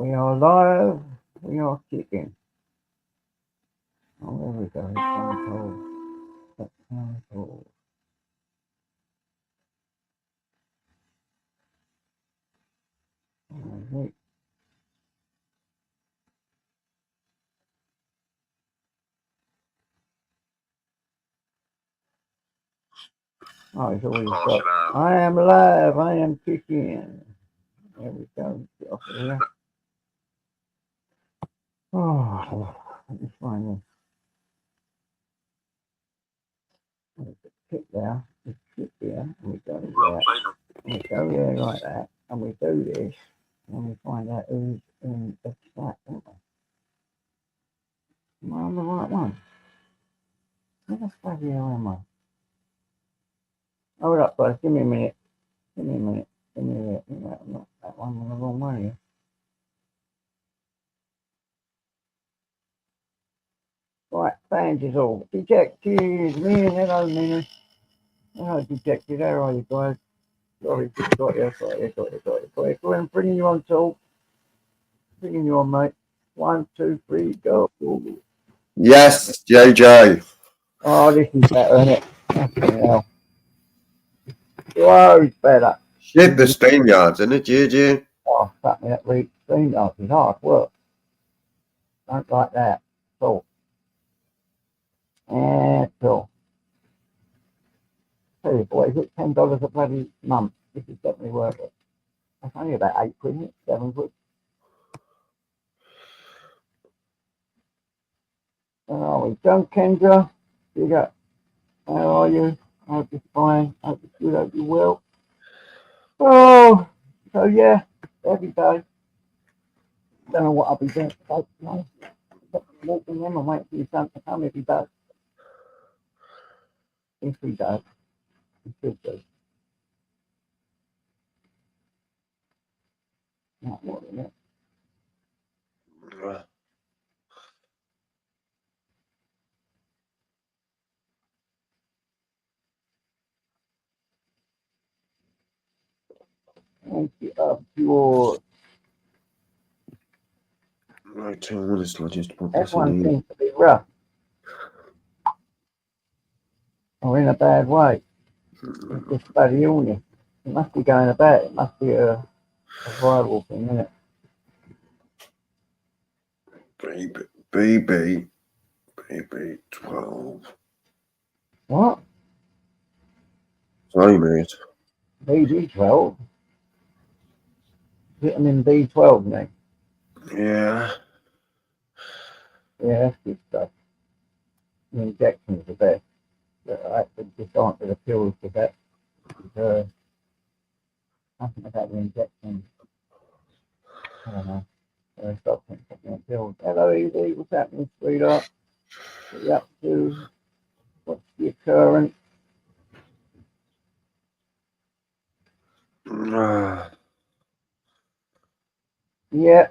We are live. We are kicking. Oh, there we go. Control. Right. Oh, it's always got. I am live. I am kicking. There we go. Get off of here. Oh, let me find this. Kick there. We kick there. And we go there. And we go there like that. And we do this. And we find out who's in the chat, don't we? Am I on the right one? Where the bloody hell am I? Hold up, guys. Give me a minute. Give me a minute. Give me a minute. I'm not that one. I'm the wrong way here. Right, fans is all. Dejected. Min, hello, Mina. Hello, Dejected. How are you guys? Sorry, got you. Go and bringing you on, talk. Bringing you on, mate. 1, 2, 3, go. Yes, JJ. Oh, this is better, isn't it? Fucking hell. Whoa, it's better. Shit the steam yards, isn't it, JJ? Oh, fuck me, that reach. Screen off is hard work. Don't like that. Cool. And cool. Hey, boys, it's $10 a bloody month. This is definitely worth it. That's only about 8 quid, isn't it? 7 quid. Where are we? John Kendra, big up. How are you? I hope you're fine. I hope you're good. I hope you're well. Oh, so yeah, every day. Don't know what I'll be doing today. No, walking them and waiting for your son to come if he does. If he does, he should do. Not what is it? Thank you up your. Right, 10 minutes, I'll just put this Everyone in. seems to be rough or in a bad way. It's just bloody illness. It must be going about. It must be a viral thing, isn't it? BB 12. What? Sorry, mate. BB12? Vitamin B12, mate. Yeah. Yeah, that's good stuff. The injections are best. But I actually just aren't the pills for that. Nothing about the injections. I don't know. Stop taking pills. Hello, Evie. What's happening, sweetheart? What are you up to? What's the occurrence? Yeah,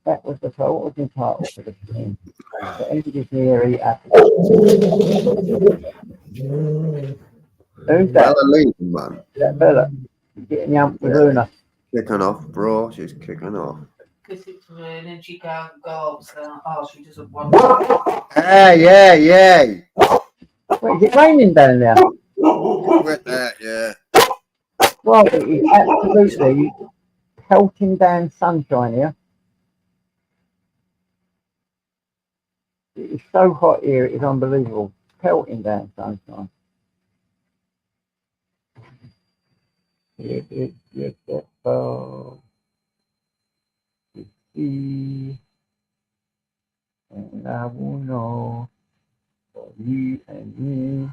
that was the title. What was the title for the stream? The engineering apple. Who's that? Bella leaving, man. That Bella. Getting yump with Yeah. Luna. Kicking off, bro. She's kicking off. Because it's raining, she can't go upstairs. Oh, she doesn't want Hey, yeah. Wait, is it raining down there? With that, yeah. Well, it is absolutely pelting down sunshine here. It is so hot here, it is unbelievable. Pelting down sunshine. It is beautiful to see, and I will know for you and me.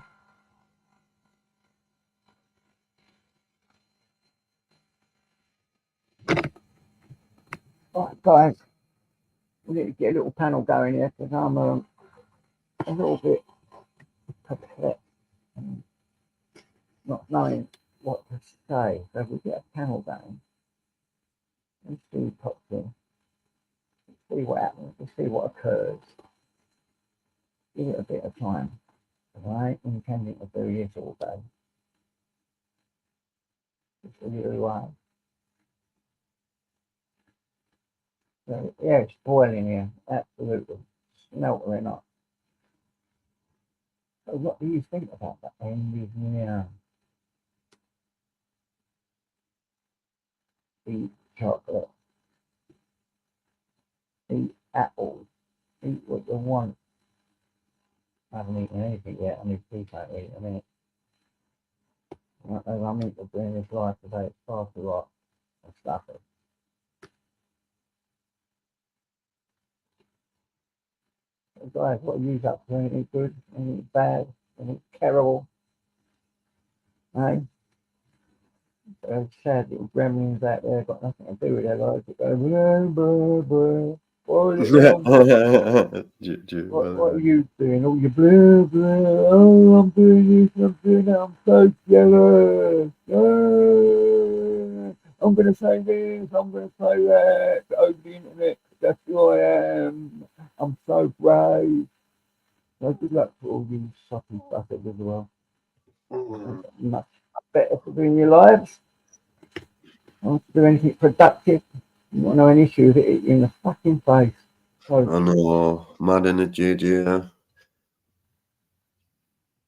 Right, guys, we need to get a little panel going here because I'm a little bit perplexed and not knowing what to say. So if we get a panel going, let's see who pops in. See what happens. We'll see what occurs. Give it a bit of time. I ain't intending to do this all day. Just a little while. So, yeah, it's boiling here. Absolutely. Smeltering up. So what do you think about that engineer? Eat chocolate. Eat apples. Eat what you want. I haven't eaten anything yet. I need to eat a minute. I'm eating the bring this life today. It's far too hot. And stuff it. So guys, what are you up to? Anything good? Anything bad? Anything terrible? Hey? Sad little gremlins out there got nothing to do with their lives. They go, blah, blah, blah. What are you doing? All your blah, blah. Oh, I'm doing this, I'm doing that. I'm so jealous. I'm going to say this, I'm going to say that over the internet. That's who I am. I'm so brave. So good luck to all you soppy fuckers as well. Much better to do in your lives. Want to do anything productive? You want to know an issue with it, hit you in the fucking face. So, I know, mad in the JJ.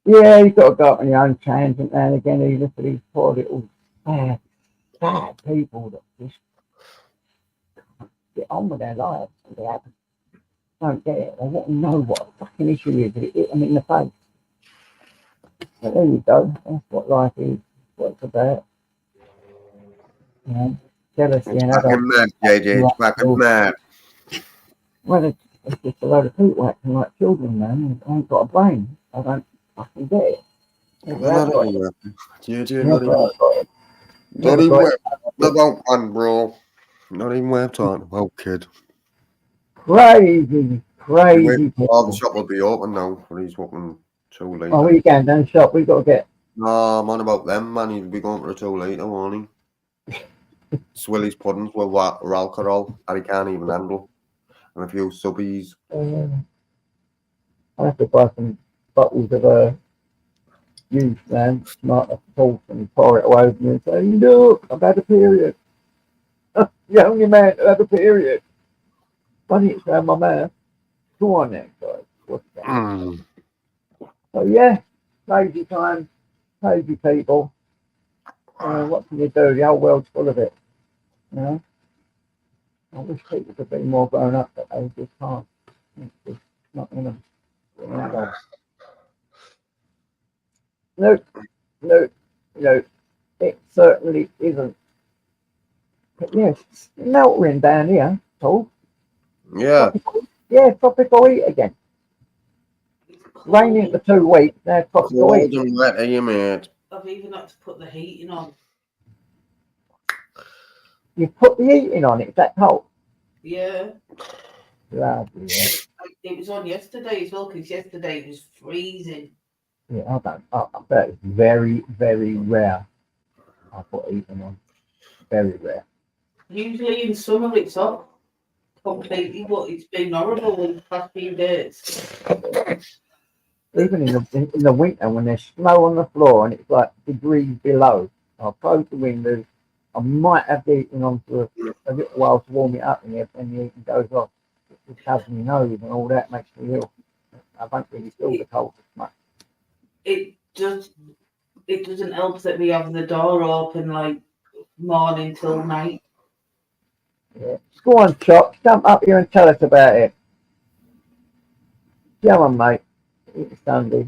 yeah, you've got to go up on your own tangent now and again, even for these poor little bad, bad people that just get on with their lives. They don't get it. They want to know what a fucking issue is. It hit them in the face. But there you go. That's what life is. What it's about. You know, jealousy It's and fucking adults. mad, JJ. It's fucking mad. Well, it's just a load of people acting like children, man. They ain't got a brain. I don't fucking get it. Never They're have not got it. even JJ, not Never even. have got it. Not Never even got worth it. about one, bro. Not even worth talking about, kid. Crazy, You wait, crazy all the people. shop will be open now, but he's walking 2 Oh, litre. we going down the shop. We got to get. No, man, about them, man. He'll be going for a 2 litre, won't he? Swilly's puddings with alcohol that he can't even handle. And a few subbies. I have to buy some bottles of juice, man. Smart up the and pour it away from me and say, "Look, I've had a period." You only man to have a period. Funny it's around my mouth. Go on then, guys. What's that? Mm. So yeah, crazy time, crazy people. What can you do? The whole world's full of it. You know. I wish people could be more grown up, but they just can't. It's just not in them. No, no, no. It certainly isn't. But yes, it's melting down here. Paul. Yeah. Tropical, yeah, tropical heat again. It's Raining for cold. 2 weeks. Now tropical Cold heat. and wet, are you, mate? I've even had to put the heating on. You put the heating on. It's that cold. Yeah. Bloody hell. It was on yesterday as well, because yesterday it was freezing. Yeah, I don't. I bet it's very, very rare. I put heating on. Very rare. Usually in summer it's off completely, but it's been horrible in the past few days. Even in the winter when there's snow on the floor and it's like degrees below, I'll close the windows. I might have the heating on for a little while to warm it up, and then the heating goes off. It just covers my nose and all that, makes me ill. I don't really feel the cold as much. It does. It doesn't help that we have the door open like morning till night. Yeah. Go on, Chop. Jump up here and tell us about it. Come on, mate. It's Sunday.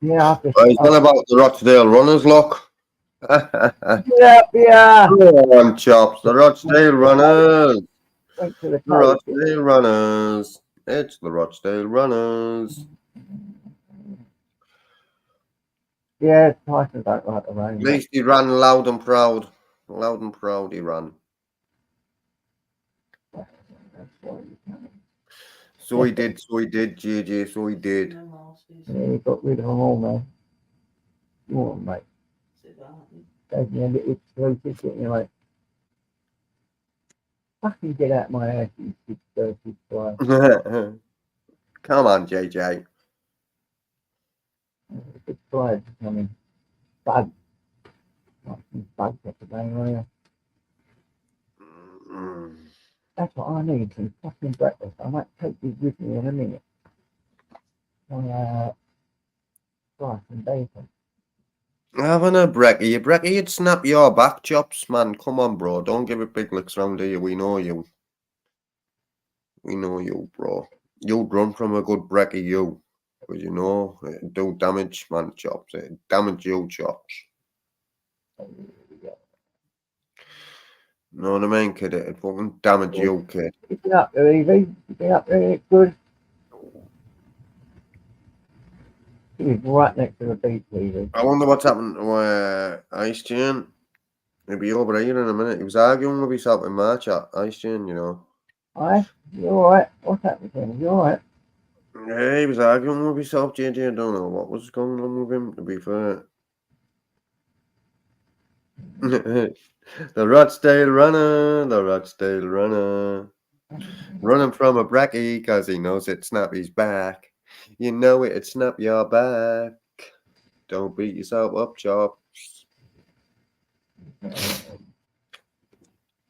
Yeah, I've just. He's on about the Rochdale Runners, look. Come Get up here. on, chops. The Rochdale Runners. Went to the The coast. Rochdale Runners. It's the Rochdale Runners. Yeah, Tyson don't like the At rain. least he ran loud and proud. Loud and proud he ran. That's why you can't. So he did, JJ, so he did. Yeah, you got rid of them all, man. Go on, mate. Gave me a little exclusive, didn't you, mate? Fucking get out my ass, you big dirty fly. Come on, JJ. Big fly coming. Bug. Like some bugs up the bang, are you? That's what I need, some fucking breakfast. I might take these with me in a minute. Rice and bacon. Having a brekkie. You'd snap your back chops, man. Come on, bro. Don't give it big licks round here. We know you. We know you, bro. You'd run from a good brekkie, you. Because you know, it'll do damage, man, chops. It'll damage you, chops. Know what I mean, kid? It'll fucking damage you, kid. You've been up there, Evie. You've been up there, it's good. He's right next to the beach, Evie. I wonder what's happened to Ice Chain. He'll be over here in a minute. He was arguing with himself in March at Ice Chain, you know. Aye, you alright? What's happening to him? You alright? Yeah, he was arguing with himself, JJ. I don't know what was going on with him, to be fair. The Rochdale runner, running from a brekkie because he knows it snap his back. You know it'd snap your back. Don't beat yourself up, chops. It's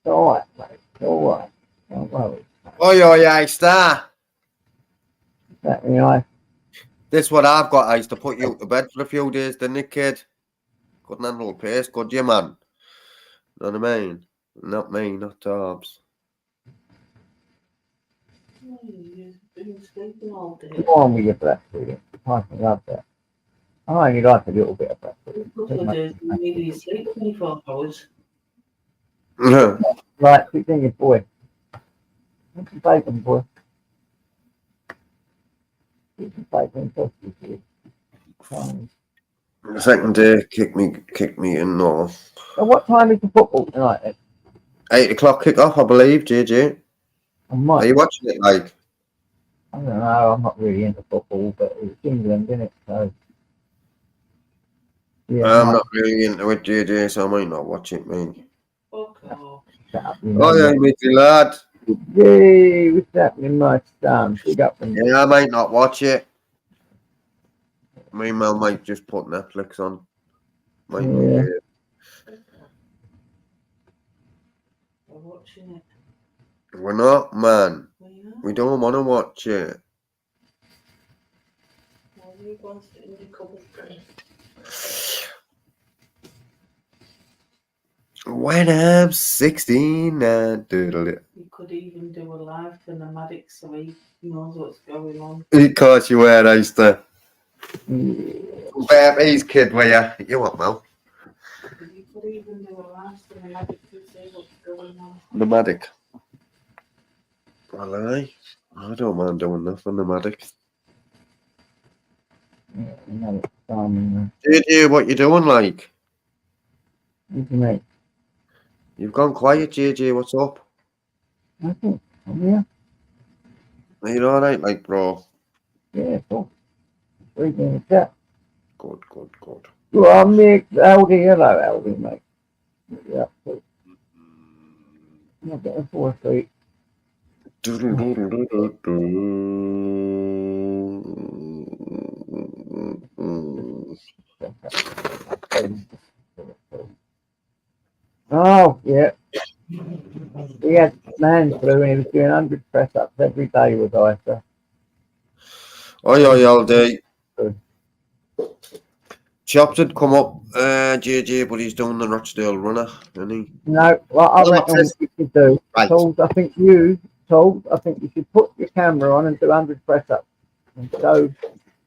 alright, mate. It's alright. Don't worry. Oi, star. That me, I. This what I've got, Ice, to put you to bed for a few days, didn't it, kid? Couldn't handle the pace, could you, man? Know what I mean? Not me, not Tobbs. You've been sleeping all day. Go on with your breastfeeding. I can love that. I only like a little bit of breastfeeding. A couple of days, you maybe you sleep 24 hours. Right, keep thinking, boy. What's the bacon, boy? Keep the bacon sausage here. The second day, kick me in, no. So what time is the football tonight then? 8 o'clock kick off, I believe, JJ. I might. Are you watching it, like? I don't know, I'm not really into football, but it's England, isn't it? So, yeah, I'm not really into it, JJ, so I might not watch it, mate. Fuck off. Oh, yeah, matey lad. Yay, what's happening, my son? Big up and Yeah, I might not watch it. Me and Mel might just put Netflix on. Might not Yeah. care. We're watching it. We're not, man. We are. We don't want to watch it. Well, you want it in the cupboard. When I'm 16, I doodle it. You could even do a live for nomadic so he knows what's going on. Of course you were, Easter. Yeah. Baby's kid, were you? You what, Mel? You could even do a live for nomadic to see what's going on. Nomadic. Well, I don't mind doing that for nomadic. Yeah, you know, it's farming, JJ, what you doing, like? what do you mean? You've gone quiet, JJ. What's up? Nothing. I'm here. Are you alright, like, bro? Yeah, cool. Reading the chat. Good, good, good. Well, I'm Mick. Aldi. Hello, Aldi, mate. Yeah, cool. I'm getting 4 feet. Oh, yeah. He had man flu and he was doing 100 press ups every day with Isa. Oi, all day. Good. Chops had come up, JJ, but he's doing the Rochdale runner, isn't he? No, what I Well, reckon that's- you should do, Right. I think you should put your camera on and do 100 press ups and show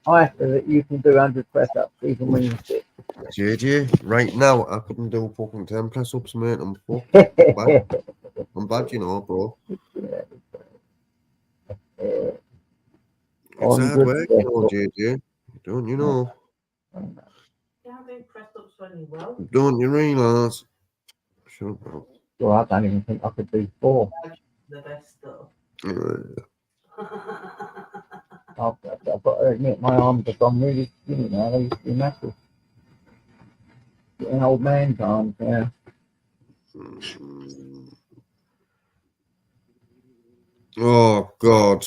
Isa that you can do 100 press ups even when you're sick. JJ, right now, I couldn't do fucking 10 press ups, mate. I'm fucked. I'm bad, you know, bro. It's hard 100 work, you know, JJ. Don't you know? Yeah, they press ups when you're well. Don't you realise? Shut up, bro. Well, I don't even think I could do 4. The best though. I've got to admit, my arms have gone really skinny now. They used to be massive. Getting old man's arms now. Oh, God.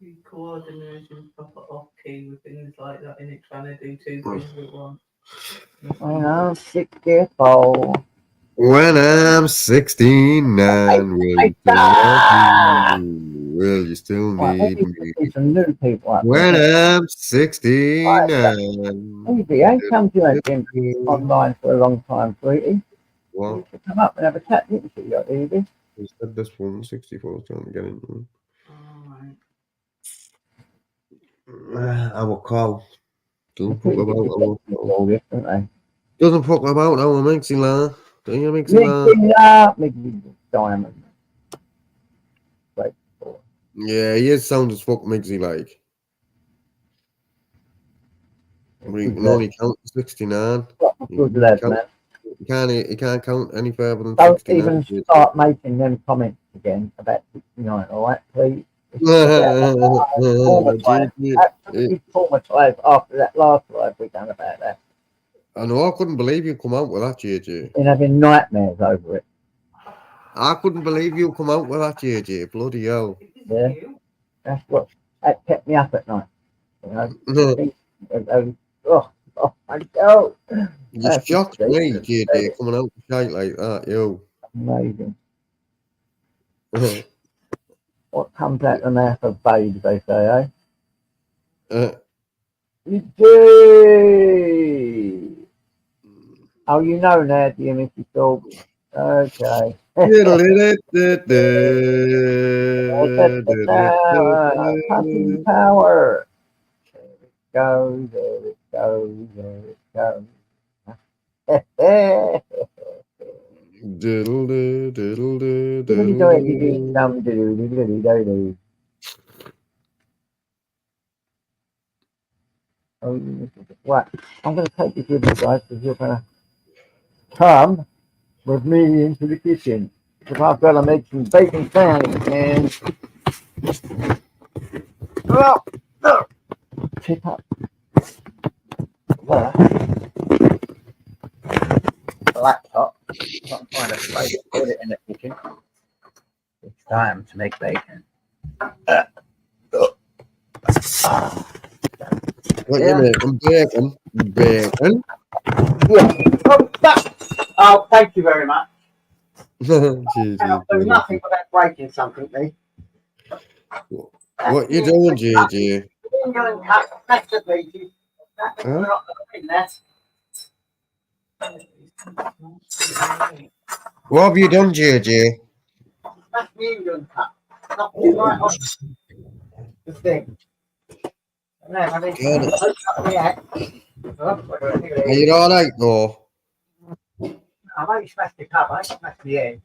You coordination proper off key with things like that, and it trying to do 2 things at once. I know, 6 years old. When I'm 69, will you still love me? Will you still Right, we need need me? to see some new people up When there. I'm 69. Evie, how come you ain't been online for a long time, sweetie? What? You should come up and have a chat, didn't you, Evie? He said this one 64 trying to get into it. I will call. Doesn't fuck about. I will call. All this, don't they? Doesn't fuck about. I will make you laugh. Do you make you laugh? Mixing up, making diamond. Great. Yeah, he is sound as fuck Migsy like. But he can only count to 69. Good lad, man. He can't count any further than Don't 69. even start making them comments again about 69, alright, please? It's absolutely traumatized after that last live we done about that. I know, I couldn't believe you come out with that, JJ. Been having nightmares over it. I couldn't believe you come out with that, JJ. Bloody hell. Yeah, that kept me up at night. You know, oh my God. You That's shocked me, ridiculous. JJ, coming out with shite like that, yo. Amazing. What comes out the mouth of babes, they say, eh? You do. Oh, you know now, dear Mr. Thorpe. Okay. Pumping power. There it goes, there it goes, there it goes. Right, I'm going to take this with me, guys, because you're going to come with me into the kitchen. Because I've got to make some bacon sandwich, man. Oh, oh. Pick up the laptop. Not find a place to put it in the kitchen. It's time to make bacon. What you making? Bacon? Bacon? Yeah. Oh, thank you very much. JJ, Cannot do nothing without breaking something, me. what you doing, JJ? England cut masterpieces. Huh? Not in there. What have you done, JJ? That's the England cut. Knocked it right off the thing. And then I think God, I are you alright though? I've only smashed the cup, I ain't smashed the egg.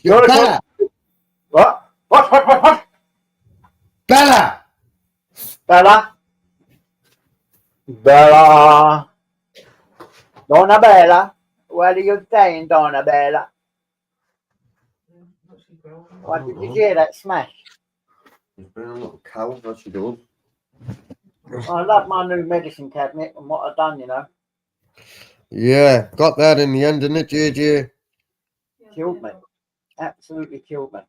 Bella! What? What? Bella! Bella? Bella? Donna Bella? What are you saying, Donna Bella? What did you hear that smash? There's been a little cow, what's she doing? I love my new medicine cabinet and what I've done, you know. Yeah, got that in the end, didn't it, JJ? Killed me. Absolutely killed me.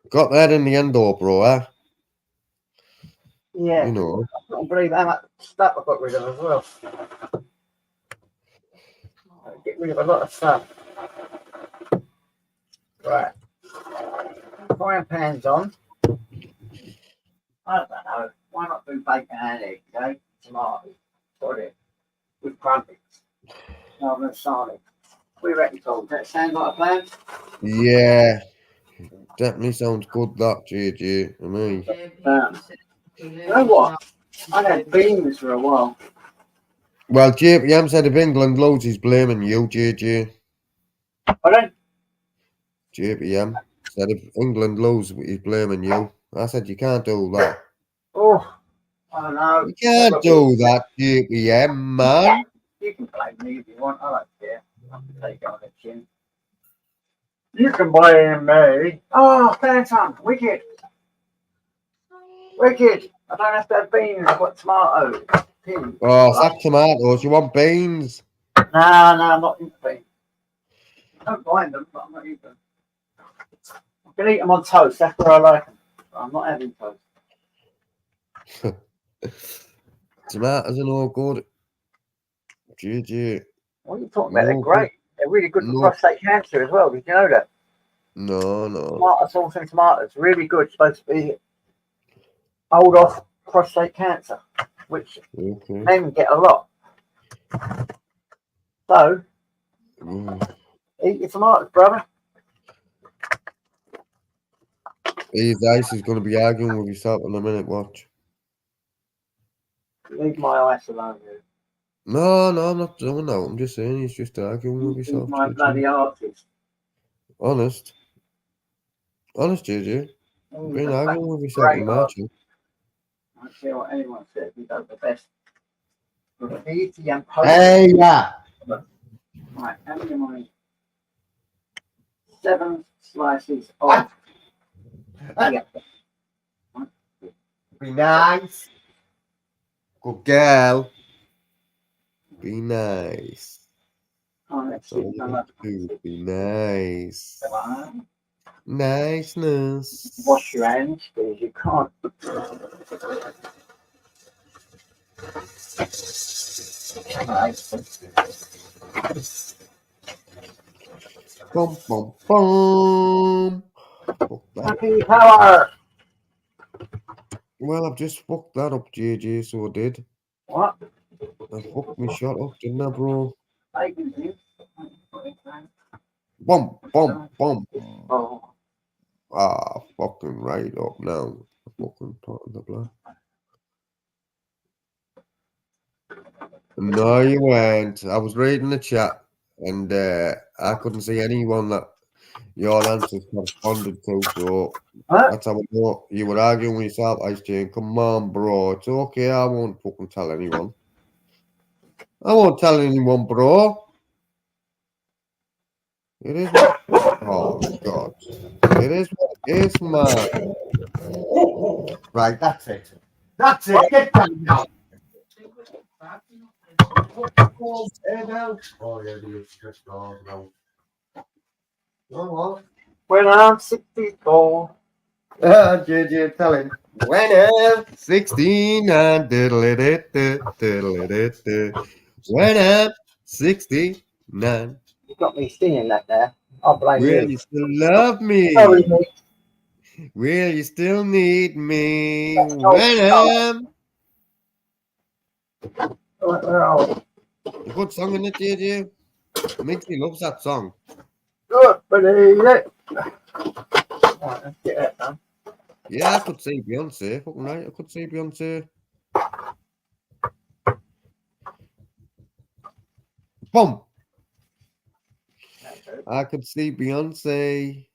Got that in the end though, bro, eh? Yeah. You know. I can't believe how much stuff I got rid of as well. Get rid of a lot of stuff. Right. Frying pan's on. I don't know. Why not do bacon and eggs, eh? Tomatoes. Got it. With crumpets. Rather than salad. What do you reckon, Tom? Does that sound like a plan? Yeah. Definitely sounds good, that, JJ. I mean. You know what? I had beans for a while. Well, JPM said if England loads, he's blaming you, JJ. Pardon? JPM said if England loads, he's blaming you. I said you can't do that. Oh, I don't know. You can't do that, JPM, man. You can blame me if you want. I don't care. I can take it on the chin. You can blame me. Oh, Phantom. Wicked. Wicked. I don't have to have beans. I've got tomatoes. Pins. Oh, sack tomatoes. You want beans? No, I'm not into beans. I don't mind them, but I'm not into them. I can eat them on toast. That's where I like them. But I'm not having toast. Tomatoes are no good. JJ. What are you talking about? They're No, great. They're really good for no, prostate cancer as well. Did you know that? no. Tomato sauce and tomatoes, really good. Supposed to be hold off prostate cancer, which Okay. men get a lot. So Mm. eat your tomatoes, brother. His ice is going to be arguing with yourself in a minute. Watch. Leave my ice alone, you. No, I'm not doing that. I'm just saying he's just arguing with You eat yourself, my JJ. bloody artist. Honest, JJ. You've been arguing with yourself in Great my artist. chat. I don't care what anyone says. He does the best. Graffiti and Hey, yeah. Right, how many am I? 7 slices of. Yeah. Be nice. Good girl. Be nice. Oh, let's That's all see. you have to do. Be nice. Come on. Niceness. Wash your hands because you can't. Right. Bum, bum, bum. Fuck that. Happy power. Well, I've just fucked that up, JJ, so I did. What? I fucked me shot up, didn't I, bro? Bacon, you. Bum. Oh. Ah, fucking right up now. Fucking pot in the blood. No, you weren't. I was reading the chat and I couldn't see anyone that your answers corresponded to, so What? that's how I know you were arguing with yourself, Ice Jane. Come on, bro. It's okay, I won't fucking tell anyone. I won't tell anyone, bro. It is what oh god. It is what it is, man. Right, that's it. That's it. Get down now. Oh, yeah, the just gone now. Oh, When I'm 64. JJ, tell him. When I'm 69, diddle-it-it-it. When I'm 69, You got me singing that there. I'll blame will you. you still love Sorry, me? mate. Will you still need me Oh, when I'm where are we? a good song in it, JJ? Minky loves that song. Good, buddy. Right, let's get that done. Yeah, I could say Beyonce. Fucking right, I could say Beyonce. Boom! I could see Beyonce.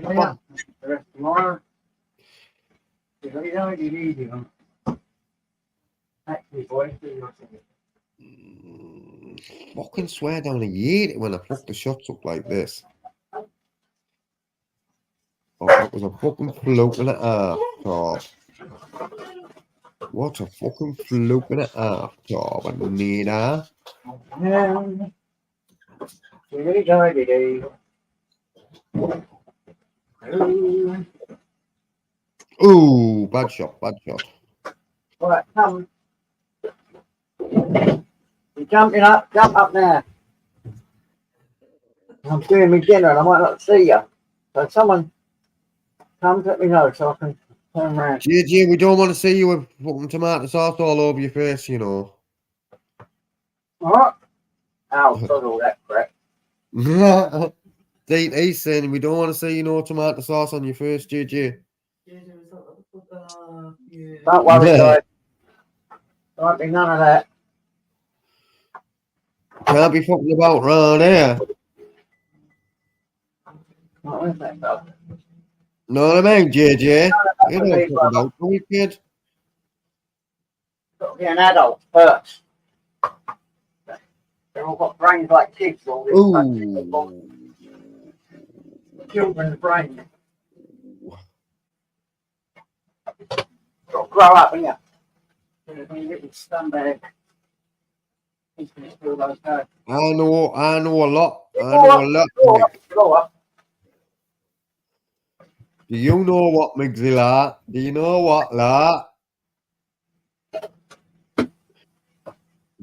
Yeah. The rest tomorrow. You know what you need, you know. Actually, boys, do your thing. Fucking swear down, I hate it when I fuck the shots up like this. Oh, that was a fucking float and a half, Top. What a fucking float and a half, Top, Anita. Yeah. You really got it, Ooh, bad shot, bad shot. Right, come. You're jumping up, jump up there. I'm doing my dinner and I might not see you. So someone come let me know so I can turn around. JJ, we don't want to see you with fucking tomato sauce all over your face, you know. Alright? Ow, got all that crap. He's saying we don't want to see you no tomato sauce on your face, JJ. Don't worry, guys. There won't be none of that. Can't be fucking about round here. What is that, though? Know what I mean, JJ? You for don't me, fucking brother. about, do you, kid? Got to be an adult first. They've all got brains like kids, all these Ooh. children's brains. Got to grow up, ain't you? You're a little scumbag. He's going to steal those guys. I know a lot. Mick. Grow up. Do you know what, Miggsy, la? Do you know what, la?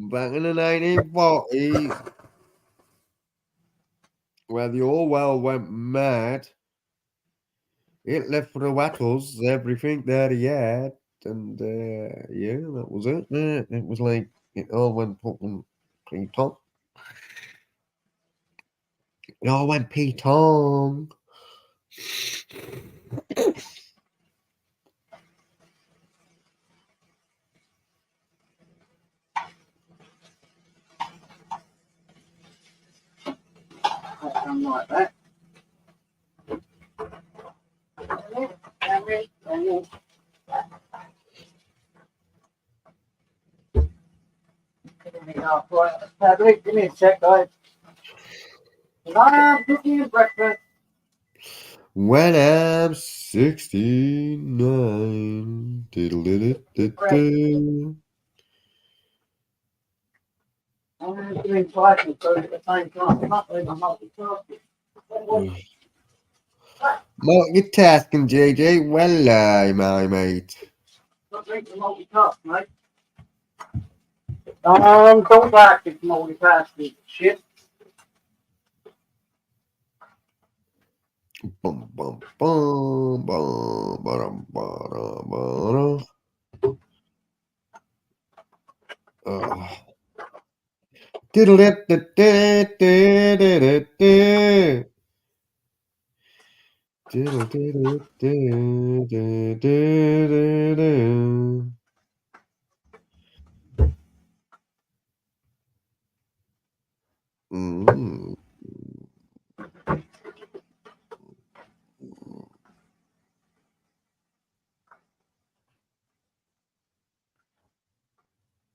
back in the 1940s, where the Orwell went mad. It left for the Wattles everything that he had, and yeah, that was it. It was like it all went fucking P-Tong. It all went P-Tong. I'm like that. Give me a sec, guys. I'm cooking breakfast. When I'm 69. Diddle-diddle-diddle. I'm doing twice and food at the same time. I'm not doing a multitasking. Multitasking, JJ. Well, my mate. Not drinking multitask, mate. Don't like this multitasking shit. Bum, bum, bum, bum, ba-dum, ba-dum, ba-dum. Diddle-diddle-diddle-diddle-diddle-diddle. Diddle-diddle-diddle-diddle-diddle. Mm.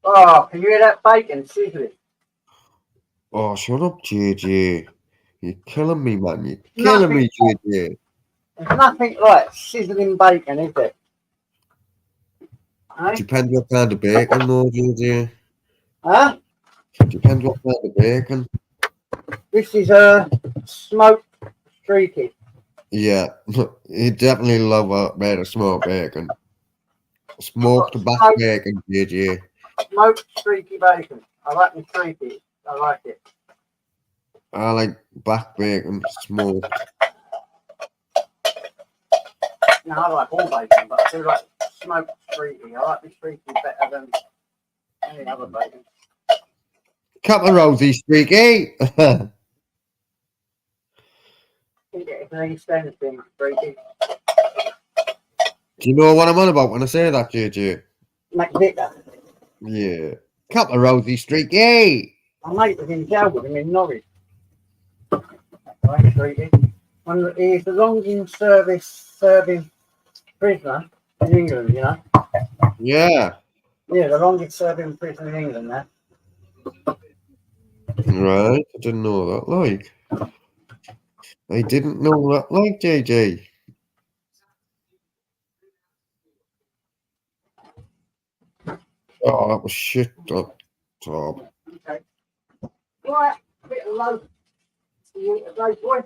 Oh, can you hear that bacon sizzling? Oh, shut up, JJ. You're killing me, man. You're killing me, JJ. There's nothing like sizzling bacon, is there? Eh? Depends what kind of bacon, though, JJ. Huh? Depends what kind of bacon. This is a smoked streaky. Yeah, you definitely love a bit of smoked bacon. Smoked back Smoked- bacon, JJ. Smoked streaky bacon. I like the streaky. I like it. I like back bacon smoked. No, I like all bacon, but I do like smoked streaky. I like the streaky better than any other bacon. Cup of rosy streaky. You get it any standard thing, streaky. Do you know what I'm on about when I say that, JJ? McVicker. Yeah. Cup of rosy streaky. My mate was in jail with him in Norwich. Right, streaky. He's the longest serving prisoner in England, you know. Yeah. Yeah, the longest serving prisoner in England now. Right. I didn't know that, like. I didn't know that, like, JJ. Oh, that was shit. Top. Okay. Right, a bit of low. You eat a day, boy.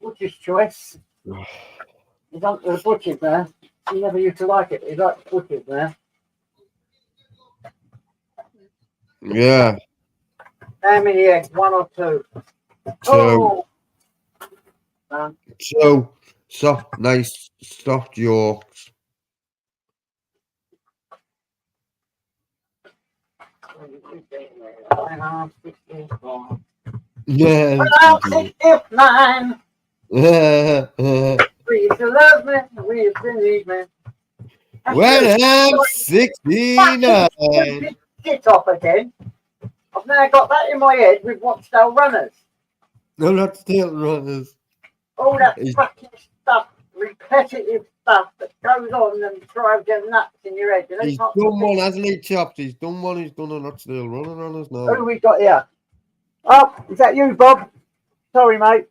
Butcher's choice. He's on to the butcher's now. He never used to like it, but he likes butcher's now. Yeah. How many eggs? One or two? So, Oh! so soft, nice, soft Yorks. Yeah. I'm 69. When We used to love me. We used to need me. I'm 69. Shit off again. I've now got that in my head with Watchdale Runners. No, not still runners. All that He's- fucking stuff, repetitive stuff that goes on and drives you nuts in your head. You know, He's you can't done one, hasn't he, Chopped? He's done one. He's done a not still running on us Who now. we got here? Oh, is that you, Bob? Sorry, mate.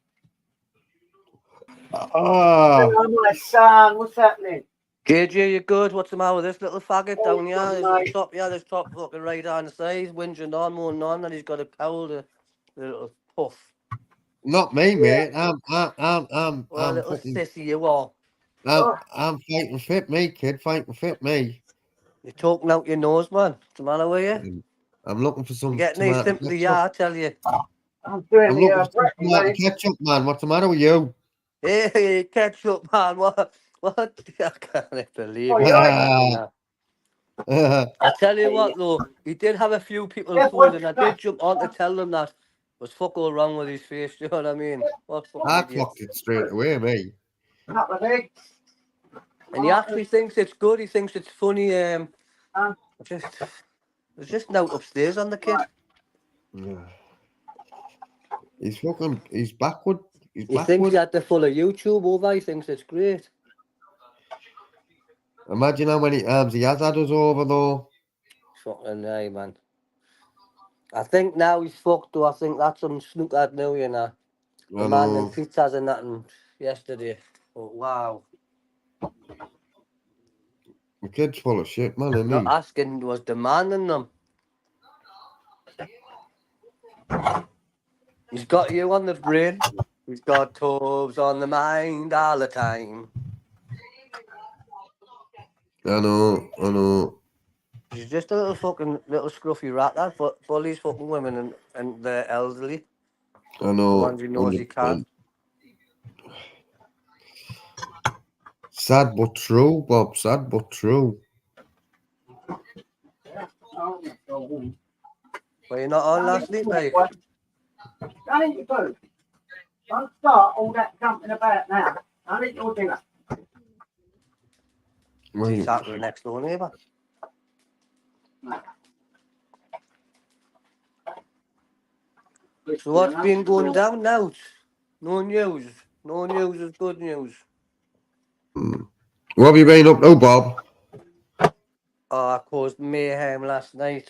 Ah, Hello, my son. What's happening? JJ, you good? What's the matter with this little faggot Oh, down here? good, He's mate. top, yeah, this top fucking right hand side, whinging on, moaning on, and he's got a cold, the little puff. not me, Yeah. mate. I'm What a little fucking, sissy you are. I'm fighting fit, me, kid. Fighting fit, me. You're talking out your nose, man. What's the matter with you? I'm looking for You some get any tomato sympathy? ketchup. Yeah, I tell you. I'm doing I'm the looking for some brekkie, tomato mate. ketchup, man. What's the matter with you? Hey, ketchup, man. What? What? I can't believe Oh, you. you're right. Ah. I tell you what, though, he did have a few people Yeah, fooled, what? and I did jump on to tell them that was fuck all wrong with his face. You know what I mean? What fucking I idiot. clocked it straight away, me. Couple of eggs. And he actually thinks it's good. He thinks it's funny. Just there's just note upstairs on the kid. Right. Yeah. He's backward. He's He thinks he backward. had the full of YouTube over. He thinks it's great. Imagine how many times he has had us over, though. Fucking hey, man. I think now he's fucked, though. I think that's some snook at now, you know. The I man and know. pizzas and that and yesterday. Oh, wow. The kid's full of shit, man, isn't Not he? asking, was demanding them. He's got you on the brain. He's got Tobes on the mind all the time. I know. He's just a little scruffy rat that bullies fucking women and the elderly. I The know. ones he knows he can't. Sad but true, Bob. Sad but true. Oh, oh. Were you not on last night, mate? I need your food. Don't start all that jumping about now. I need your dinner. Right. He's out to the next door neighbour. So what's been going down now? No news. No news is good news. What have you been up to, Bob? Oh, I caused mayhem last night.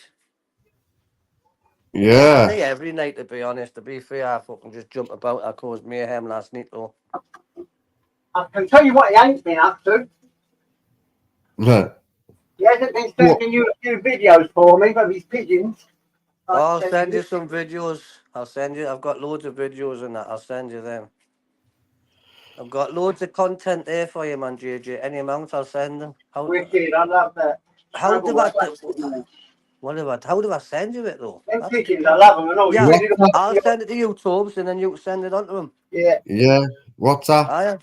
I Yeah. think every night, to be honest. To be fair, I fucking just jump about. I caused mayhem last night, though. I can tell you what he ain't been up to. He hasn't been What? sending you a few videos for me of his pigeons. I'll send you some videos. I've got loads of videos and that. I'll send you them. I've got loads of content there for you, man, JJ. Any amount, I'll send them. Wicked, I love that. How do I send you it, though? Them pigeons, I love them and all. Yeah, You really I'll send it to you, Tobes, and then you can send it on to them. Yeah, Yeah. What's that?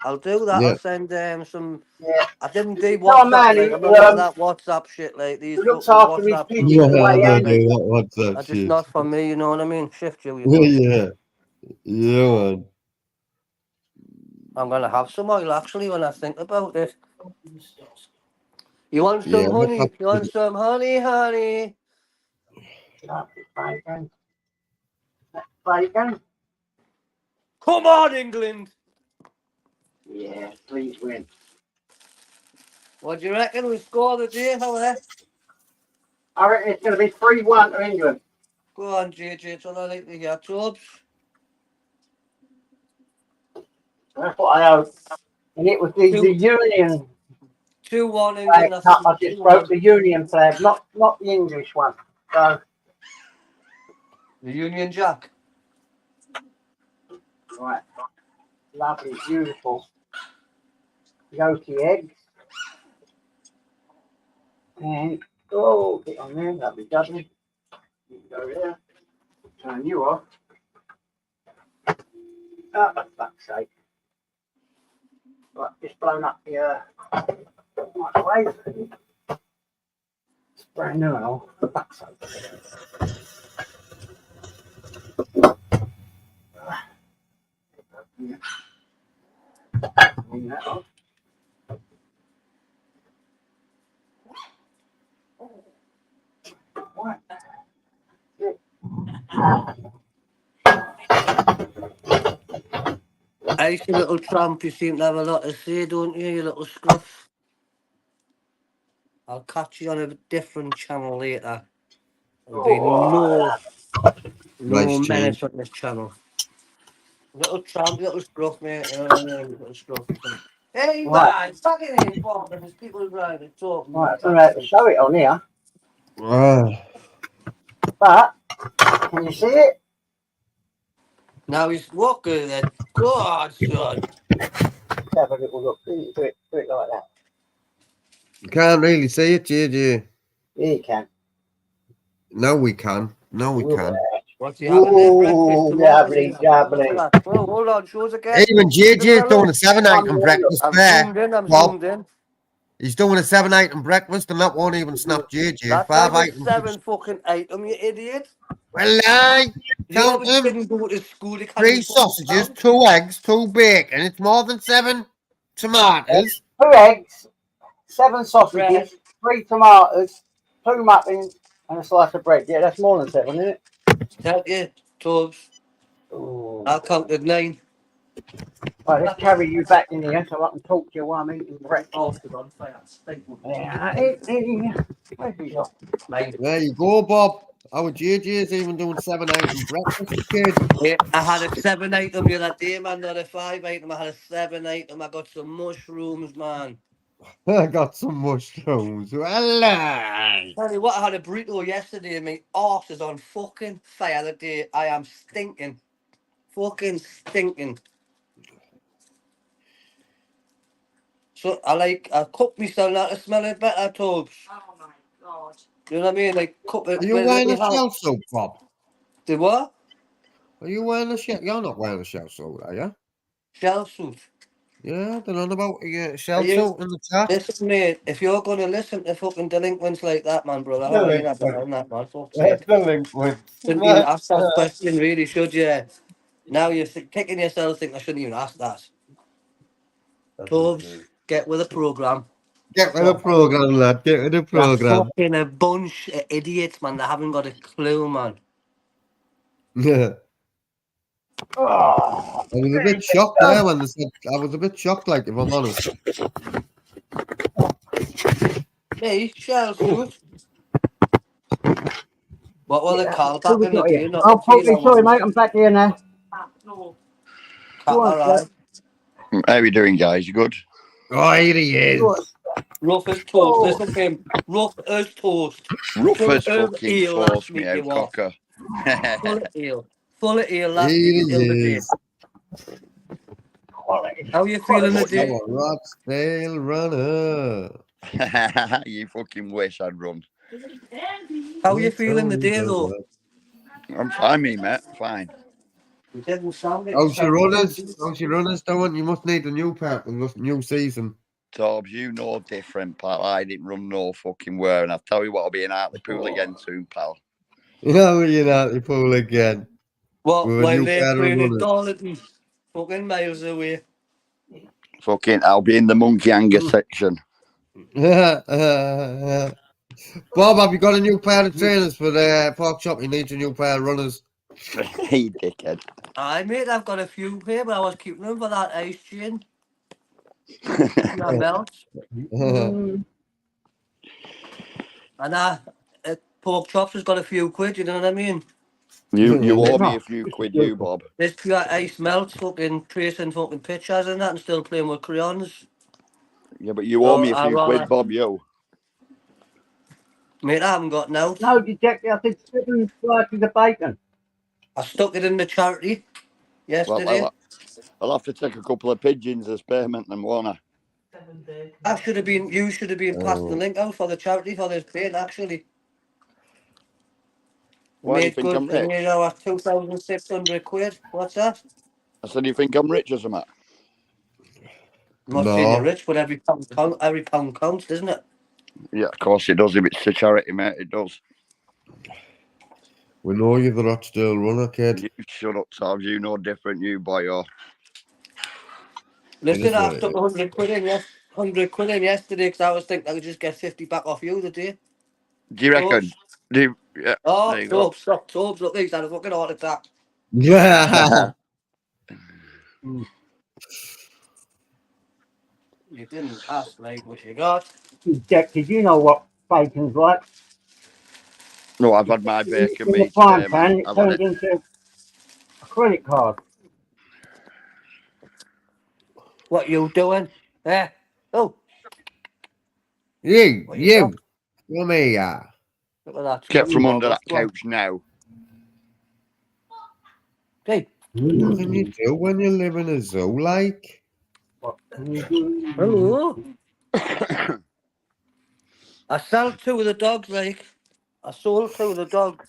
I'll do that. Yeah. I'll send some. yeah. I didn't do Tell a man WhatsApp. Like, I'm not like that WhatsApp shit. Like these who looks fucking after his WhatsApp. pigeons Yeah, the way I he know, ain't. do. What's that That's just shit? not for me. You know what I mean? Shift you. You know. Yeah. Yeah, man. I'm gonna have some oil actually when I think about it. You want some Yeah. honey? You want some honey, honey? Bacon. Bacon. Come on, England. Yeah, please win. What do you reckon we score the day? How there? I reckon it's going to be 3-1 to England. Go on, JJ. It's all I like to hear. Tobes. That's what I hope. And it was the Union 2-1 flag England. I cup. I think. just broke the Union flag, not the English one. So, The Union Jack. right. Lovely, beautiful. Yolky eggs. And, oh, get on there. Lovely, lovely. You can go there. Turn you off. Oh, for fuck's sake. Right, just blown up the microwave. It's brand new and all. For fuck's sake. Yeah. Clean that off. Right. Hey, you little tramp, you seem to have a lot to say, don't you, you little scruff? I'll catch you on a different channel later. There'll be no Nice menace change. on this channel. Little tramp, little scruff, mate. You know what I mean? Little scruff. Hey, Right. man, fucking in, Bob, there's people around and talking. Right, I'm going to have to show it on here. Ah. But, can you see it? Now he's walking then. God, son. Let's have a little look. Do it like that. Can't really see it, JJ. Yeah, you can. No, we can. No, we Ooh, can. What's he having there? Breakfast Ooh, tomorrow. jabbly, jabbly. Oh, hold on, shows again. Even JJ's doing a 7 item Come breakfast I'm there. zoomed in, I'm Bob. zoomed in. He's doing a 7 item breakfast and that won't even snap JJ. That's 5 like a items. 7 fucking item, you idiot. Well, I You count always them. didn't go to school, you can't 3 even fucking sausages, count. 2 eggs, 2 bacon. It's more than 7 tomatoes. 2 eggs, 7 Bread. sausages, 3 tomatoes, 2 muffins, and a slice of bread. Yeah, that's more than 7, isn't it? Tell you, Tubbs, Ooh. I counted 9. Right, let's carry you back in here so I can talk to you while I'm eating breakfast. Toasted on fire. Yeah, where's he got? There you go, Bob. Our JJ's even doing 7 item breakfast, kid. Yeah, I had a 7 item the other day, man, not a 5 item. I had a 7 item. I got some mushrooms, man. I got some mushrooms. Well, aye. Tell you what, I had a burrito yesterday and my arse is on fucking fire the day. I am stinking. Fucking stinking. So I cook myself now to smell it better, Tubbs. Oh my god. You know what I mean? Like cook it Are you with a wearing a little shell help. suit, Bob? The what? Are you wearing a shell? You're not wearing a shell suit, are you? Shell suit. Yeah, they're on about a Are shell you? suit in the chat. Listen, mate, if you're going to listen to fucking delinquents like that, man, brother, how are you not Delinquent. on that, man? Fuck's sake. Delinquent. Shouldn't even ask that question, really, should you? Now you're kicking yourself, think I shouldn't even ask that. Tubbs, get with the programme. Get with the program, lad. Get with the You're program. fucking a bunch of idiots, man. They haven't got a clue, man. Yeah. Oh, I was a bit shocked there when they said. I was a bit shocked, like, if I'm honest. Me, shell suit. What were they called who back we in the got day? here? Not the Oh, Polly, sorry, T-Lowers. mate, I'm back here now. No. Go on, Catarine. How you doing, guys? You good? Oh, here he is. Rough as toast. Oh, Listen to him. Rough as toast. Rough Full as of fucking ale last toast, me week, out you was. cocker. Full of ale. Full of ale last Here week he till the day. is. quality. How you feeling today? Our Rochdale runner. You fucking wish I'd run. How you feeling today, though? I'm fine, me, mate. Fine. You didn't sound it. How's your runners? How's your runners doing? You must need a new pack in this new season. Torbs, you know different, pal. I didn't run no fucking where, and I'll tell you what, I'll be in Hartlepool again soon, pal. Now you're out the pool again. What, With a while new they're pair of playing at runners. Darlington? Fucking miles away. Fucking, I'll be in the monkey hanger section. Bob, have you got a new pair of trainers for the pork chop? You need a new pair of runners. Hey, dickhead. Aye, mate, I've got a few here, but I was keeping them for that ice chain. That belt. And pork chops has got a few quid, you know what I mean? You owe me a few quid, you, Bob. This pure ice melt, fucking tracing fucking pictures and that, and still playing with crayons. Yeah, but you owe me a I few quid, Bob, you. Mate, I haven't got now. No, you checked I said 7 slices of bacon. I stuck it in the charity yesterday. Well, I'll have to take a couple of pigeons as payment, then, won't I? You should have been passing the link out for the charity for this paint, actually. Why do you Made think good, I'm rich? you know, 2,600 quid. What's that? I said, you think I'm rich or something? I'm not saying you're No. rich, but every pound counts, doesn't it? Yeah, of course it does. If it's a charity, mate, it does. We know you're the Rochdale runner, kid. You shut up, Tobbs. You know different, you boy. Listen, what I it stuck 100 quid in, 100 quid in yesterday because I was thinking I could just get 50 back off you today. Do you reckon? Tubbs. Yeah, Oh, there you go. Tubbs, look, he's had a fucking heart attack. Yeah. You didn't ask, mate, what you got. Jack, did you know what bacon's like? No, I've had my bacon In the meat frying today, pan, man. it I've had turns it. into a credit card. What you doing? Eh? Oh, You. what you got? Come here. Look at that. Get from Bob, under that what's wrong? couch now. Hey. What can you do when you live in a zoo, like? What can you do? Hello. I sold 2 of the dogs, like. I sold 2 of the dogs.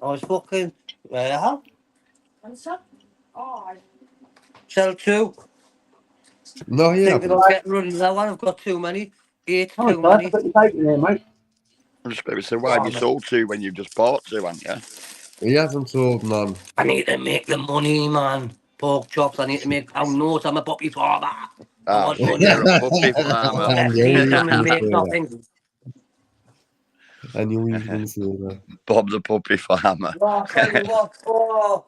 I was fucking. Well, sell 2. No, you Thinking haven't. of getting rid of that one. I've got too many. 8 Come on, too guys, many. I've got your bacon there, mate. I'm just going to say, why have you sold 2 when you've just bought 2, haven't you? He hasn't sold none. I need to make the money, man. Pork chops. I need to make pound notes. I'm a puppy farmer. I Ah, want so money. you're a puppy farmer. I Let's knew he make was them and going to make say that. nothing. I knew he was going to say that. Bob the puppy farmer. Oh, I'll tell you what. Oh,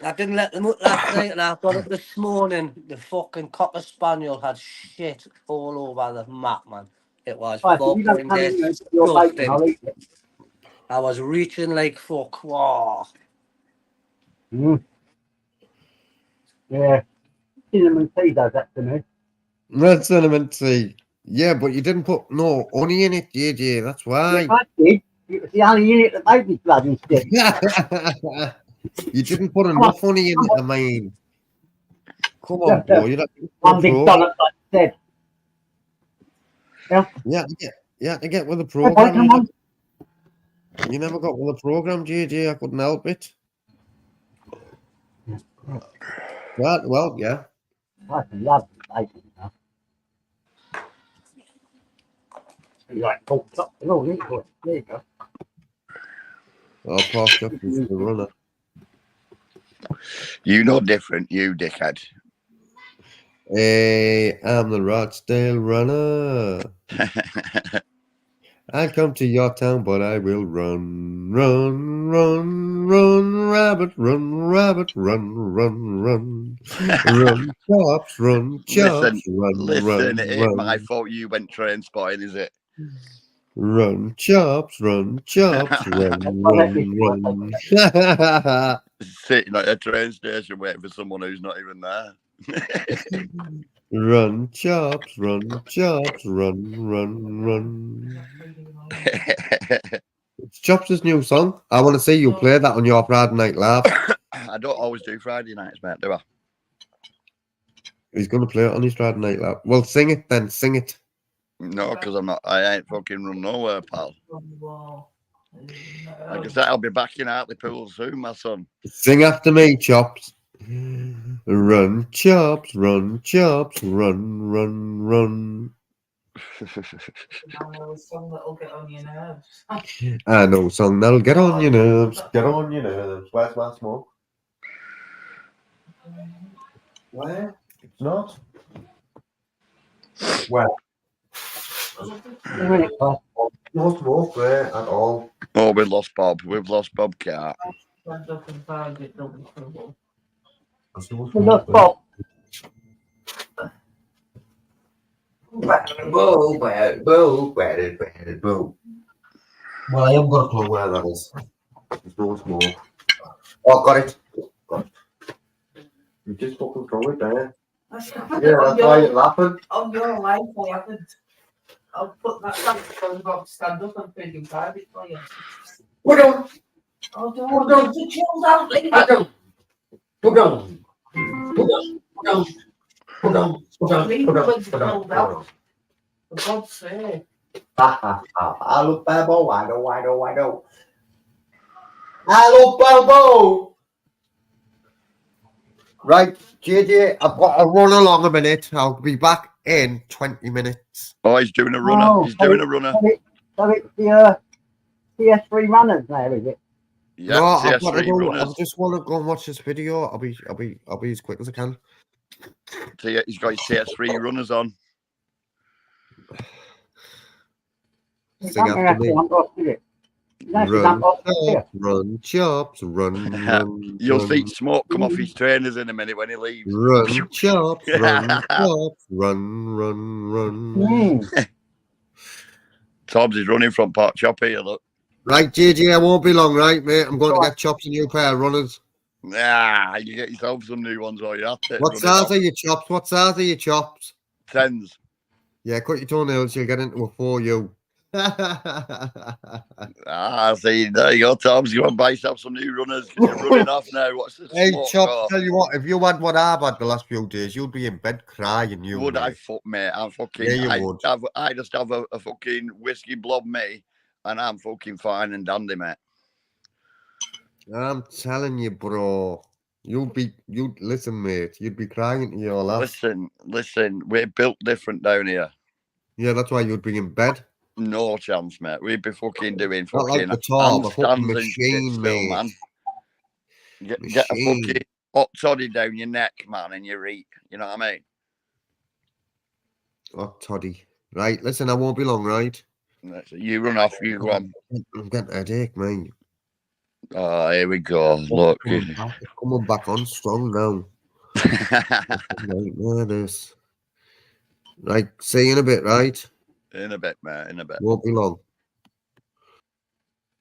I didn't let them up last night, and I got up this morning. The fucking cocker spaniel had shit all over the map, man. It was Right, if you don't come in here and get your bacon, I'll disgusting. eat it. I was reaching like fuck. Wow. Mm. Yeah. Cinnamon tea does that to me. Red cinnamon tea. Yeah, but you didn't put no honey in it, JJ. That's Yeah, why. I did. It was the only unit that made me bloody sick. You didn't put Come on, enough honey in come it, I mean. Come on, Yeah, bro. You're not one big dollop, like I said. You had to get with the Okay, program. come on. You never got with the program, JJ. I couldn't help it. Right, well, yeah. I love bacon. You know. You like pork chops and all, didn't you? There you go. Our pork chop is the runner. You know different, you dickhead. Hey, I'm the Rochdale runner. I'll come to your town, but I will run, run, run, run, rabbit, run, run, run, chops, run, Listen, run, it ain't my run, fault you went train spotting, is it? run, chops, run, run. Sitting at a train station waiting for someone who's not even there. Run, chops, run, run. It's Chops' new song. I want to see you play that on your Friday Night Live. I don't always do Friday nights, mate, do I? He's going to play it on his Friday Night Live. Well, sing it then, sing it. No, because I ain't fucking run nowhere, pal. Like I said, I'll be back in Hartlepool soon, my son. Sing after me, Chops. Run, Chops, run, run. I know a song that'll get on your nerves. I know a song that'll get on your nerves. Get on your nerves. Where's my smoke? Where? It's not. Where? No smoke there at all. Oh, we lost Bob. We've lost Bob Cart. Stand up and find it, don't be trouble. Look, Bob. Boo. Well, I haven't got a clue where that is. There's no smoke. Oh, got it. You just fucking throw it there. Yeah, that's why you're laughing. On your life, I haven't. I'll put that down because I've got to stand up and feed you private for you. Put down. Oh, don't you chill out, leave it. Put down. Leave it when it's chilled out. For God's sake. Hello, Babo. I know. Hello, Babo. Right, JJ, I've got to run along a minute. I'll be back in 20 minutes. Oh, he's doing a runner. Oh, He's doing a runner. So it's the CS3 runners now, is it? Yeah, No, I've got to CS3 go. runners. I just want to go and watch this video. I'll be as quick as I can. He's got his CS3 runners on. Sing after me. Run, chops, run. You'll see smoke come off his trainers in a minute when he leaves. Run, chops, run. Tobbs is running from Port Chop here, look. Right, JJ, I won't be long, right, mate? I'm going to get Chops a new pair of runners. Nah, you get yourself some new ones or you have to. What size are your Chops? What size are your Chops? 10s. Yeah, cut your toenails, you'll get into a 4U. See, there you go, Tom's. You want to buy yourself some new runners because you're running off now. What's the Hey, smoke Chop, go? tell you what, if you had what I've had the last few days, you'd be in bed crying, you Would I mate. fuck, mate? I'm fucking. Yeah, you would. I just have a fucking whiskey blob, me, and I'm fucking fine and dandy, mate. I'm telling you, bro. Listen, mate, you'd be crying to your lass. Listen, we're built different down here. Yeah, that's why you'd be in bed. No chance, mate. We'd be fucking doing Not like fucking the top, a fucking handstands and shit machine, still, mate. man. Get a Machine. fucking hot toddy down your neck, man, and your eat. You know what I mean? Oh, toddy. Right, listen, I won't be long, right? You run off, you go on. I'm getting a headache, mate. Oh, here we go. Look. It's coming back on strong now. Right, this. Right, see you in a bit, right? In a bit, mate. In a bit. Won't be long.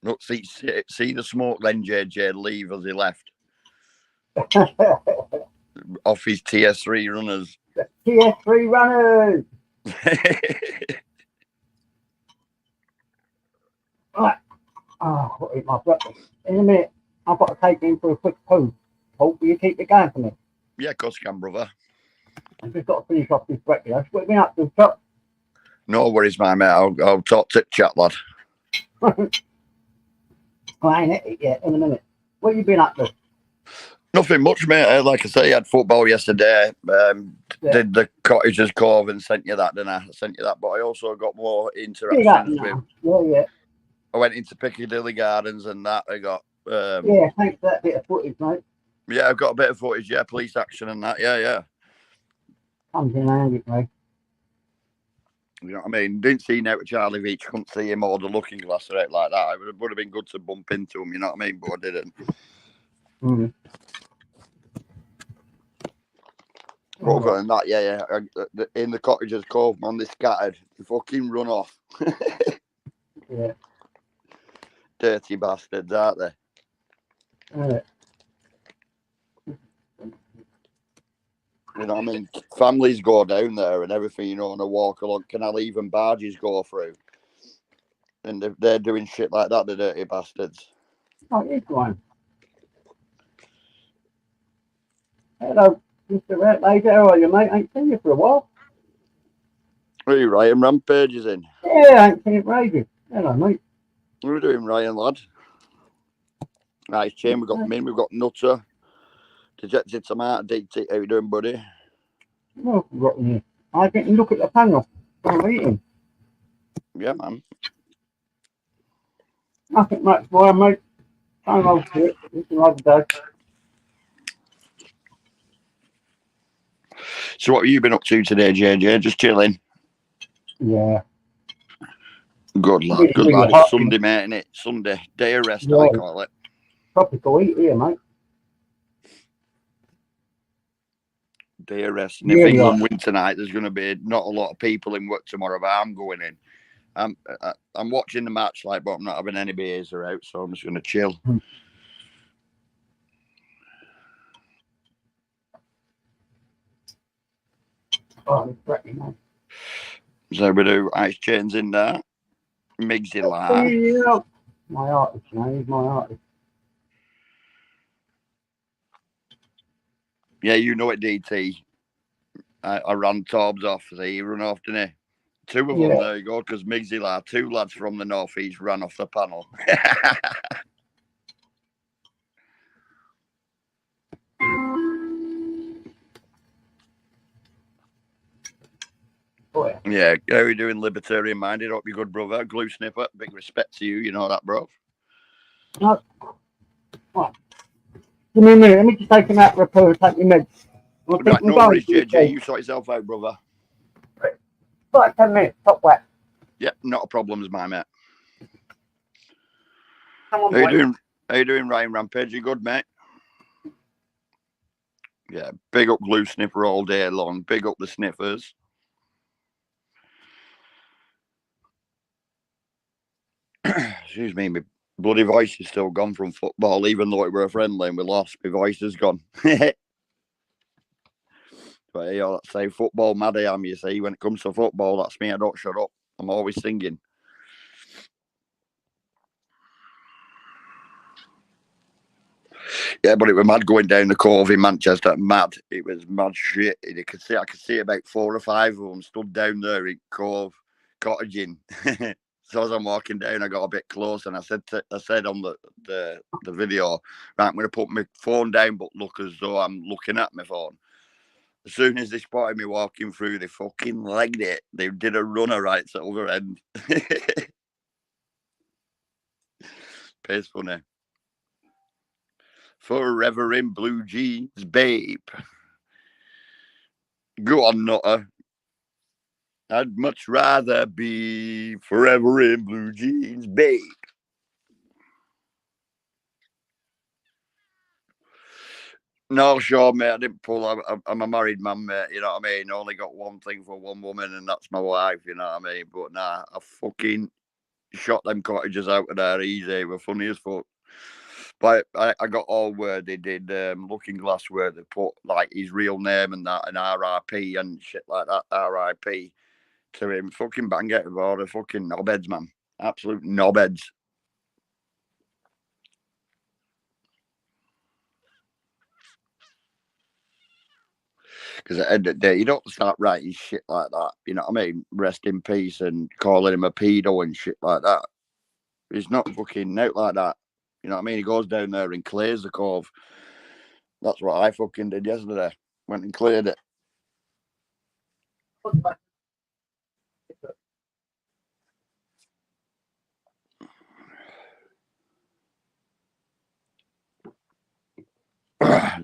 Look, see the smoke then, JJ leave as he left off his TS3 runners. TS3 runners. Right. Oh, I'll eat my breakfast. In a minute, I've got to take in for a quick poo. Hope you keep it going for me. Yeah, of course you can, brother. I've just got to finish off this breakfast. What have you been up to, Chop? No worries, my mate. I'll talk to chat, lad. I ain't it yet. In a minute. What have you been up to? Nothing much, mate. Like I say, I had football yesterday. Did the Cottages Cove and sent you that, didn't I? I sent you that, but I also got more interactions with. Yeah. I went into Piccadilly Gardens and that. I got. Yeah, thanks for that bit of footage, mate. Yeah, I've got a bit of footage. Yeah, police action and that. Yeah. Comes in handy, mate. You know what I mean? Didn't see now to Charlie Beach, couldn't see him or the looking glass or anything like that. It would have been good to bump into him, you know what I mean? But I didn't. Mm-hmm. Other than that, yeah. In the Cottages Cove, man, they scattered. They fucking run off. Yeah. Dirty bastards, aren't they? Yeah. You know what I mean? Families go down there and everything, you know, on a walk along canal, even barges go through. And they're doing shit like that, the dirty bastards. Oh, it's one. Hello, Mr. Rat Lady. How are you, mate? Ain't seen you for a while. What are you, Ryan? Rampages in. Yeah, I ain't seen you for ages. Hello, mate. What are we doing, Ryan, lad? Nice chain. We've got Min, we've got Nutter. Detective Tomato, DT. How you doing, buddy? Well, got in here. I didn't look at the panel. I'm eating. Yeah, man. Nothing much more, mate. Same old shit. It's another day. So what have you been up to today, JJ? Just chilling? Yeah. Good lad, Really, good really lad. hot. It's Sunday, mate, innit? Sunday. Day of rest, Yeah. I call it. Tropical heat here, mate. Day of rest. And if Really England hot. win tonight, there's going to be not a lot of people in work tomorrow, but I'm going in. I'm watching the match, like, but I'm not having any beers or out, so I'm just going to chill. Oh, it's pretty nice. So we do ice chains in there. Migsy live. Yeah. My artist, man. He's my artist. Yeah, you know it, DT. I ran Torbs off. So he run off, didn't he? Two of them, there you go, because Migsy lad, two lads from the North East ran off the panel. Oh, yeah. Yeah, how are you doing, libertarian minded? Hope you're good, brother. Glue snipper, big respect to you, you know that, bro. No. Right. Give me a minute. Let me just take him out for a poo, take your meds. Right, no worries, JJ. You sort yourself out, brother. Right, 10 minutes. Top wet. Yep, not a problem, my mate. Come on, How boy. you doing, Ryan Rampage? You good, mate? Yeah, big up Glue Sniffer all day long. Big up the sniffers. Excuse me, my bloody voice is still gone from football, even though it were a friendly and we lost. My voice is gone. But you know, say football mad I am, you see. When it comes to football, that's me. I don't shut up. I'm always singing. Yeah, but it was mad going down the cove in Manchester. Mad. It was mad shit. I could see about 4 or 5 of them stood down there in cove, cottaging. So as I'm walking down, I got a bit close, and I said on the video, right, I'm going to put my phone down, but look as though I'm looking at my phone. As soon as they spotted me walking through, they fucking legged it. They did a runner right to the other end. Pays funny. Forever in blue jeans, babe. Go on, Nutter. I'd much rather be forever in blue jeans, babe. No, sure, mate. I didn't pull. I'm a married man, mate. You know what I mean? I only got one thing for one woman, and that's my wife. You know what I mean? But nah, I fucking shot them cottages out of there easy. They were funny as fuck. But I got all where they did Looking Glass, where they put like his real name and that, and RIP and shit like that. RIP to him. Fucking bang it about the fucking knobheads, man. Absolute knobheads. Because at the end of the day, you don't start writing shit like that. You know what I mean? Rest in peace and calling him a pedo and shit like that. He's not fucking out like that. You know what I mean? He goes down there and clears the cove. That's what I fucking did yesterday. Went and cleared it.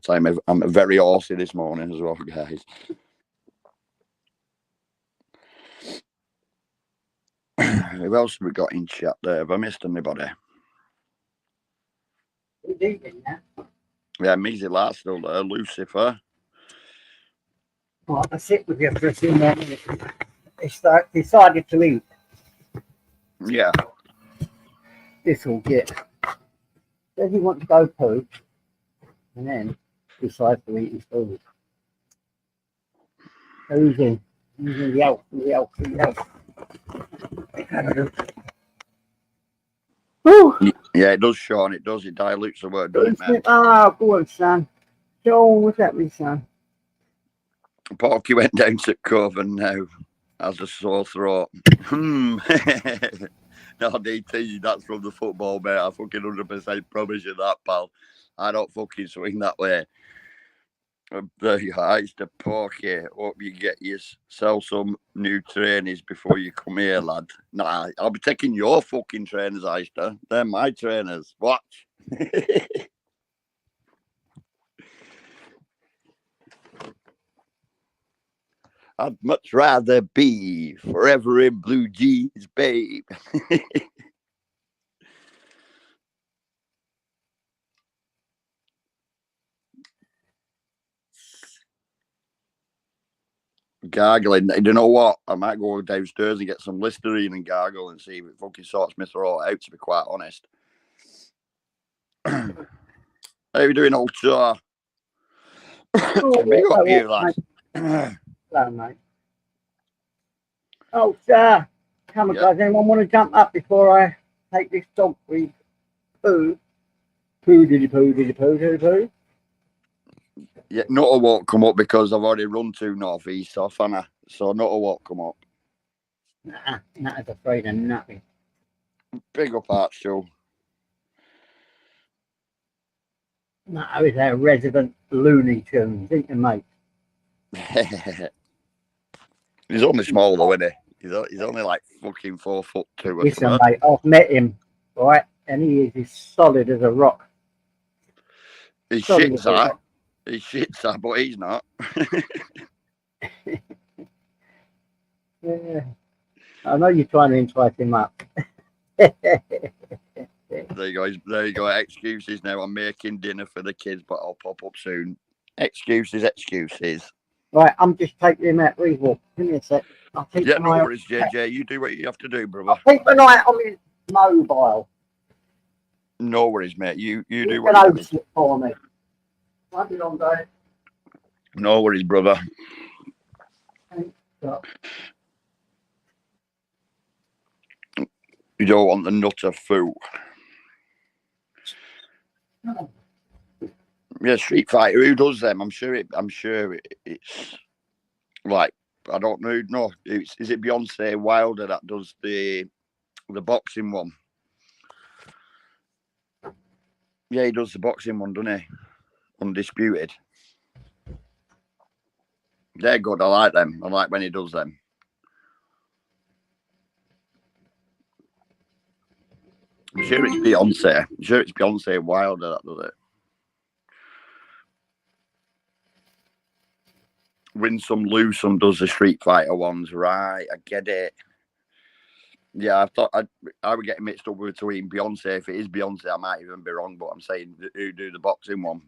I'm very horsey this morning as well, guys. Who else have we got in chat there? Have I missed anybody? Yeah, Measy Lart's still there. Lucifer. Well, I sit with you for a few more minutes. He decided to eat. Yeah. This will get. Does he want to go poo? And then decides to eat his food. So he's in the elf. Yeah, it does, Sean. It does. It dilutes the word, doesn't it, mate? Oh, go on, son. Sean, what's happening, son? Porky went down to Cove and now has a sore throat. No, DT, that's from the football, mate. I fucking 100% promise you that, pal. I don't fucking swing that way. There you are. It's the Porky. Hope you get yourself some new trainers before you come here, lad. Nah, I'll be taking your fucking trainers, Eister. They're my trainers. Watch. I'd much rather be forever in blue jeans, babe. Gargling. You know what? I might go downstairs and get some Listerine and gargle and see if it fucking sorts my throat out, to be quite honest. How are you doing, old sir? Big up you, lad. Hello, mate. Oh, sir. Come on, guys. Anyone want to jump up before I take this dog for his poo? Poo, diddy poo, diddy poo, diddy poo. Yeah, Nutter won't come up because I've already run to North East off, Anna. So Nutter won't come up. Nah, Nutter's afraid of nothing. Big up Archie. Nutter is our resident Looney Tunes, isn't he, mate? He's only small though, isn't he? He's only like fucking 4'2" or Listen, something. mate, I've met him, right? And he is as solid as a rock. He's shit, sir. He's shit, sir, but he's not. Yeah. I know you're trying to entice him up. There you go. Excuses now. I'm making dinner for the kids, but I'll pop up soon. Excuses. Right, I'm just taking him out. Give me a sec. Yeah, no worries, JJ. You do what you have to do, brother. I'll keep an eye on his mobile. No worries, mate. You do what you do. For me. Won't be long, Dave. No worries, brother. You don't want the nutter foo. Yeah, Street Fighter. Who does them? I'm sure it's like I don't know. No, is it Beyonce Wilder that does the boxing one? Yeah, he does the boxing one, doesn't he? Undisputed. They're good. I like them. I like when he does them. I'm sure it's Beyonce. I'm sure it's Beyonce Wilder that does it. Win some, lose some does the Street Fighter ones. Right, I get it. Yeah, I thought I would get mixed up between Beyonce. If it is Beyonce, I might even be wrong, but I'm saying who do the boxing one.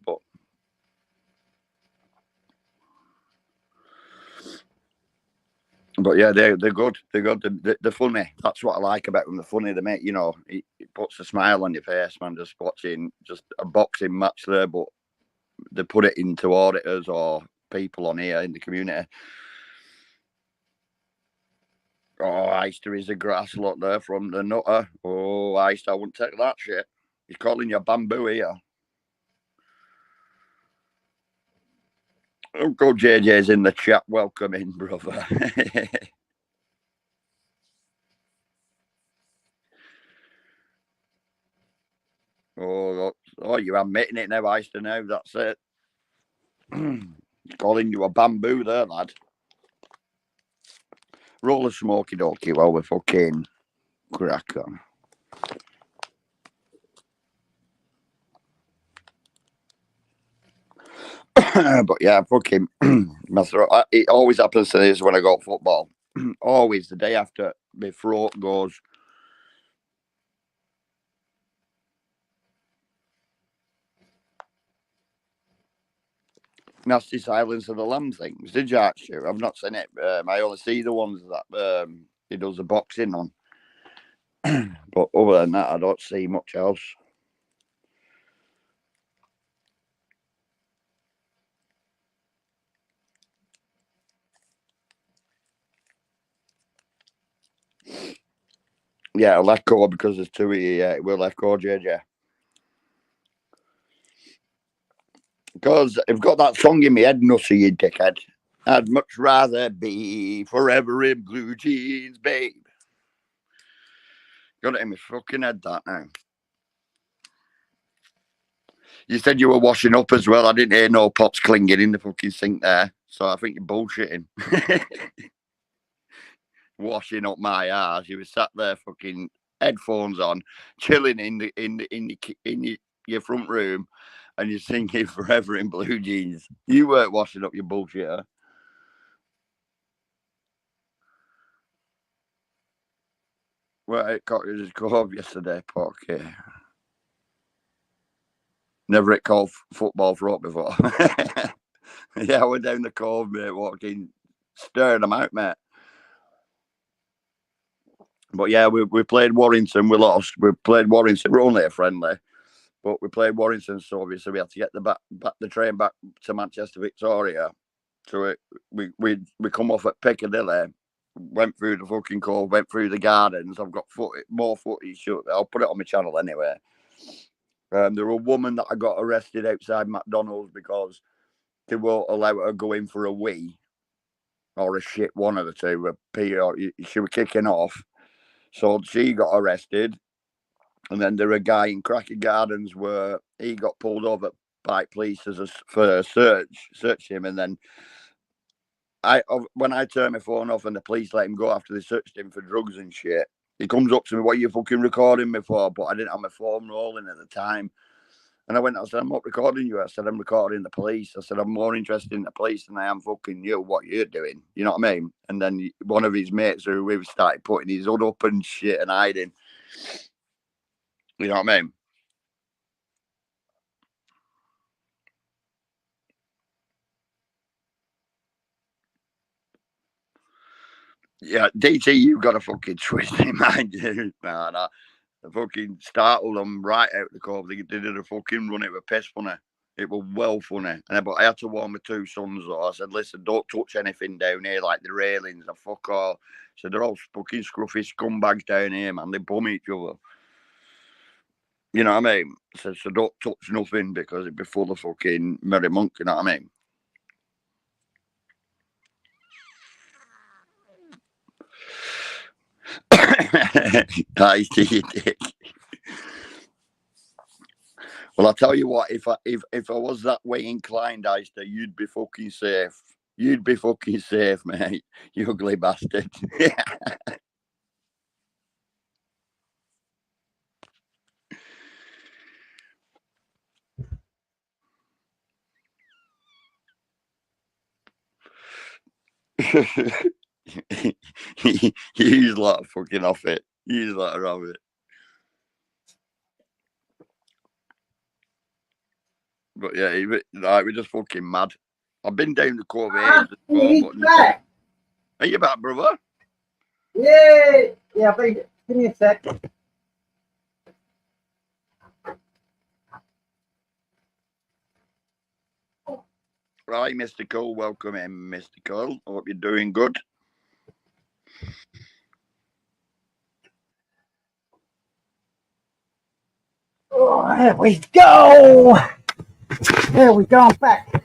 But yeah, they're good. They're good. They're funny. That's what I like about them. They're funny. They make, it puts a smile on your face, man, just watching just a boxing match there, but they put it into auditors or people on here in the community. Oh, Eister is a grass lot there from the nutter. Oh, Eister, I wouldn't take that shit. He's calling you bamboo here. Uncle JJ's in the chat. Welcome in, brother. Oh, you're admitting it now, Eister, now. That's it. He's calling you a bamboo there, lad. Roll a smoky dokey while we're fucking crack on. But yeah, fucking my throat. It always happens to this when I got football. Always the day after my throat goes. Nasty Silence of the Lamb things. Did you actually? I've not seen it. I only see the ones that he does the boxing on. But other than that, I don't see much else. Yeah, I'll let go because there's two of you. Yeah, we'll let go, JJ. Because I've got that song in my head, Nussy, you dickhead. I'd much rather be forever in blue jeans, babe. Got it in my fucking head, that now. You said you were washing up as well. I didn't hear no pots clinging in the fucking sink there. So I think you're bullshitting. Washing up my ass. You were sat there fucking headphones on, chilling in your front room, and you're singing Forever in Blue Jeans. You weren't washing up your bullshitter. Well, it Cockers Cove yesterday, Porky. Never it called football throat before. Yeah, I went down the cove, mate, walking, staring them out, mate. But yeah, we played Warrington, we lost. We played Warrington, we're only a friendly, but we played Warrington, so obviously we had to get the train back to Manchester Victoria. So we come off at Piccadilly, went through the fucking cove, went through the gardens. I've got more footage. I'll put it on my channel anyway. There was a woman that I got arrested outside McDonald's because they won't allow her to go in for a wee or a shit, one of the two. A pee or she was kicking off. So she got arrested. And then there was a guy in Cracker Gardens where he got pulled over by police for a search him. And then when I turned my phone off and the police let him go after they searched him for drugs and shit, he comes up to me, "What are you fucking recording me for?" But I didn't have my phone rolling at the time. And I said, "I'm not recording you." I said, "I'm recording the police." I said, "I'm more interested in the police than I am fucking you, what you're doing." You know what I mean? And then one of his mates who we've started putting his hood up and shit and hiding. You know what I mean? Yeah, DT, you got a fucking twist in mind, dude. Man, I fucking startled them right out the cove. They did a fucking run. It was piss funny. It was well funny. But I had to warn my two sons, though. I said, "Listen, don't touch anything down here, like the railings or fuck all." So they're all fucking scruffy scumbags down here, man. They bum each other. You know what I mean? So don't touch nothing because it'd be full of fucking merry monk. You know what I mean? I see you dick. Well, I'll tell you what. If I was that way inclined, Ister, you'd be fucking safe. You'd be fucking safe, mate. You ugly bastard. He's like fucking off it. He's like around it. But yeah, we're just fucking mad. I've been down the Cove He's before, back. Are you back, brother? Yeah, yeah. Give me a sec. Right, Mr. Cole. Welcome in, Mr. Cole. I hope you're doing good. Oh, there we go. There we go. I'm back.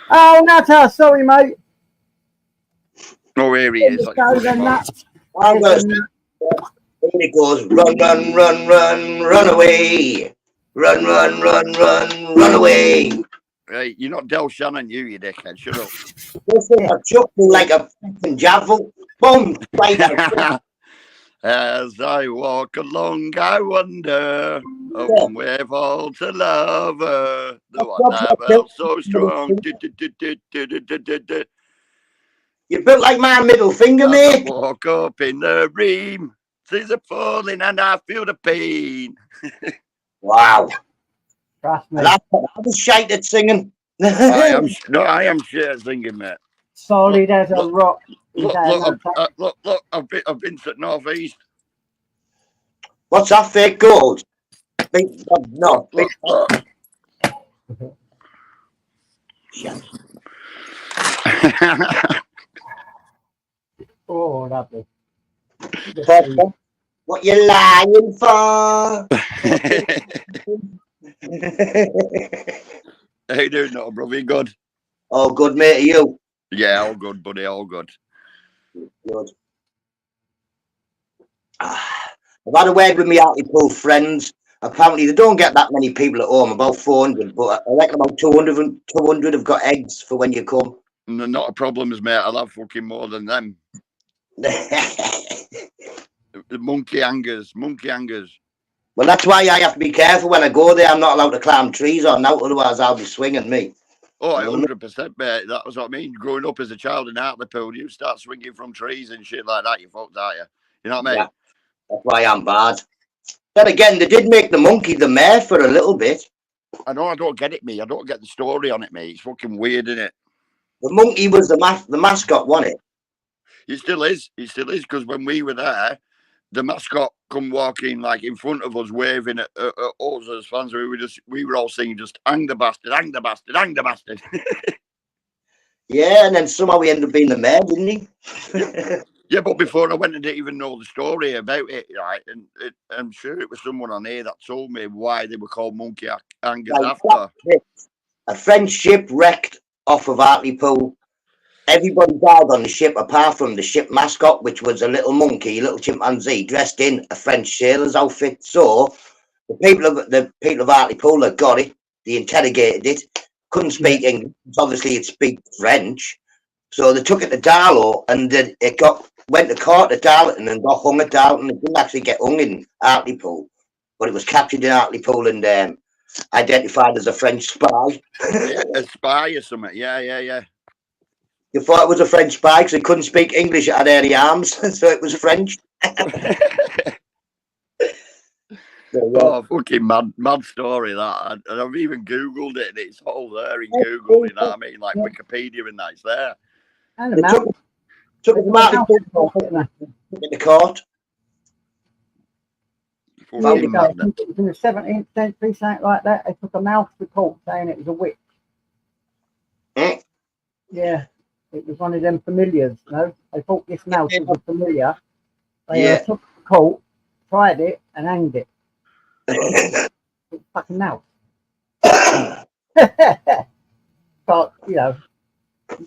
Oh, Nutter. Sorry, mate. Oh, here he is. Let's go the nuts. I'm gonna and it goes run, run, run, run, run away. Run, run, run, run, run away. Hey, you're not Del Shannon, you dickhead. Shut up. Listen, I chucked me like a fucking javel. Boom, right out. As I walk along, I wonder of one we've all to love her. The one I felt so strong. You built like my middle finger, As I mate. walk up in the ream, seas are falling and I feel the pain. Wow. Trust me. And I was shite at singing. I am shit singing, mate. Solid as a rock. Look, I've been to North East. What's that fake gold? No. Look. Oh, lovely. What you lying for? How you doing, not brother? You good? Oh, good, mate. Are you? Yeah, all good, buddy. All good. Good. I've had a word with my Hartlepool friends. Apparently, they don't get that many people at home, about 400, but I reckon about 200 have got eggs for when you come. Not a problem, mate. I'll have fucking more than them. The monkey hangers. Well, that's why I have to be careful when I go there. I'm not allowed to climb trees or now, otherwise I'll be swinging me. Oh, 100%, mate. That was what I mean. Growing up as a child in Hartlepool, you start swinging from trees and shit like that. You fucked, aren't you? You know what I mean? Yeah, that's why I'm bad. Then again, they did make the monkey the mayor for a little bit. I know. I don't get it, me. I don't get the story on it, mate. It's fucking weird, isn't it? The monkey was the mascot, wasn't it? It still is. It still is, because when we were there, the mascot come walking like in front of us, waving at us as fans. We were all singing, just hang the bastard, hang the bastard, hang the bastard. Yeah, and then somehow he ended up being the mayor, didn't he? Yeah, but before I went, I didn't even know the story about it, right? And I'm sure it was someone on here that told me why they were called monkey hangers Like, after. a French ship wrecked off of Hartlepool. Everybody died on the ship apart from the ship mascot, which was a little monkey, a little chimpanzee dressed in a French sailor's outfit. So the people of Hartlepool that got it, they interrogated it, couldn't speak English. Obviously, it speak French. So they took it to Darlow, and then it went to court at Darlington and got hung at Darlington. It didn't actually get hung in Hartlepool, but it was captured in Hartlepool and identified as a French spy. Yeah, a spy or something. Yeah. You thought it was a French spy because it couldn't speak English, it had hairy arms, so it was French. Oh, fucking mad story that. And I've even Googled it, and it's all there in Google, you know what I mean? Like Wikipedia and that, it's there. And They took it to Hartlepool, took it to court. It was in the 17th century, something like that. They took a mouse to court saying it was a witch. Yeah, it was one of them familiars, you know. They thought this mouse was a familiar. They took it to court, tried it, and hanged it. It's fucking now. But, you know,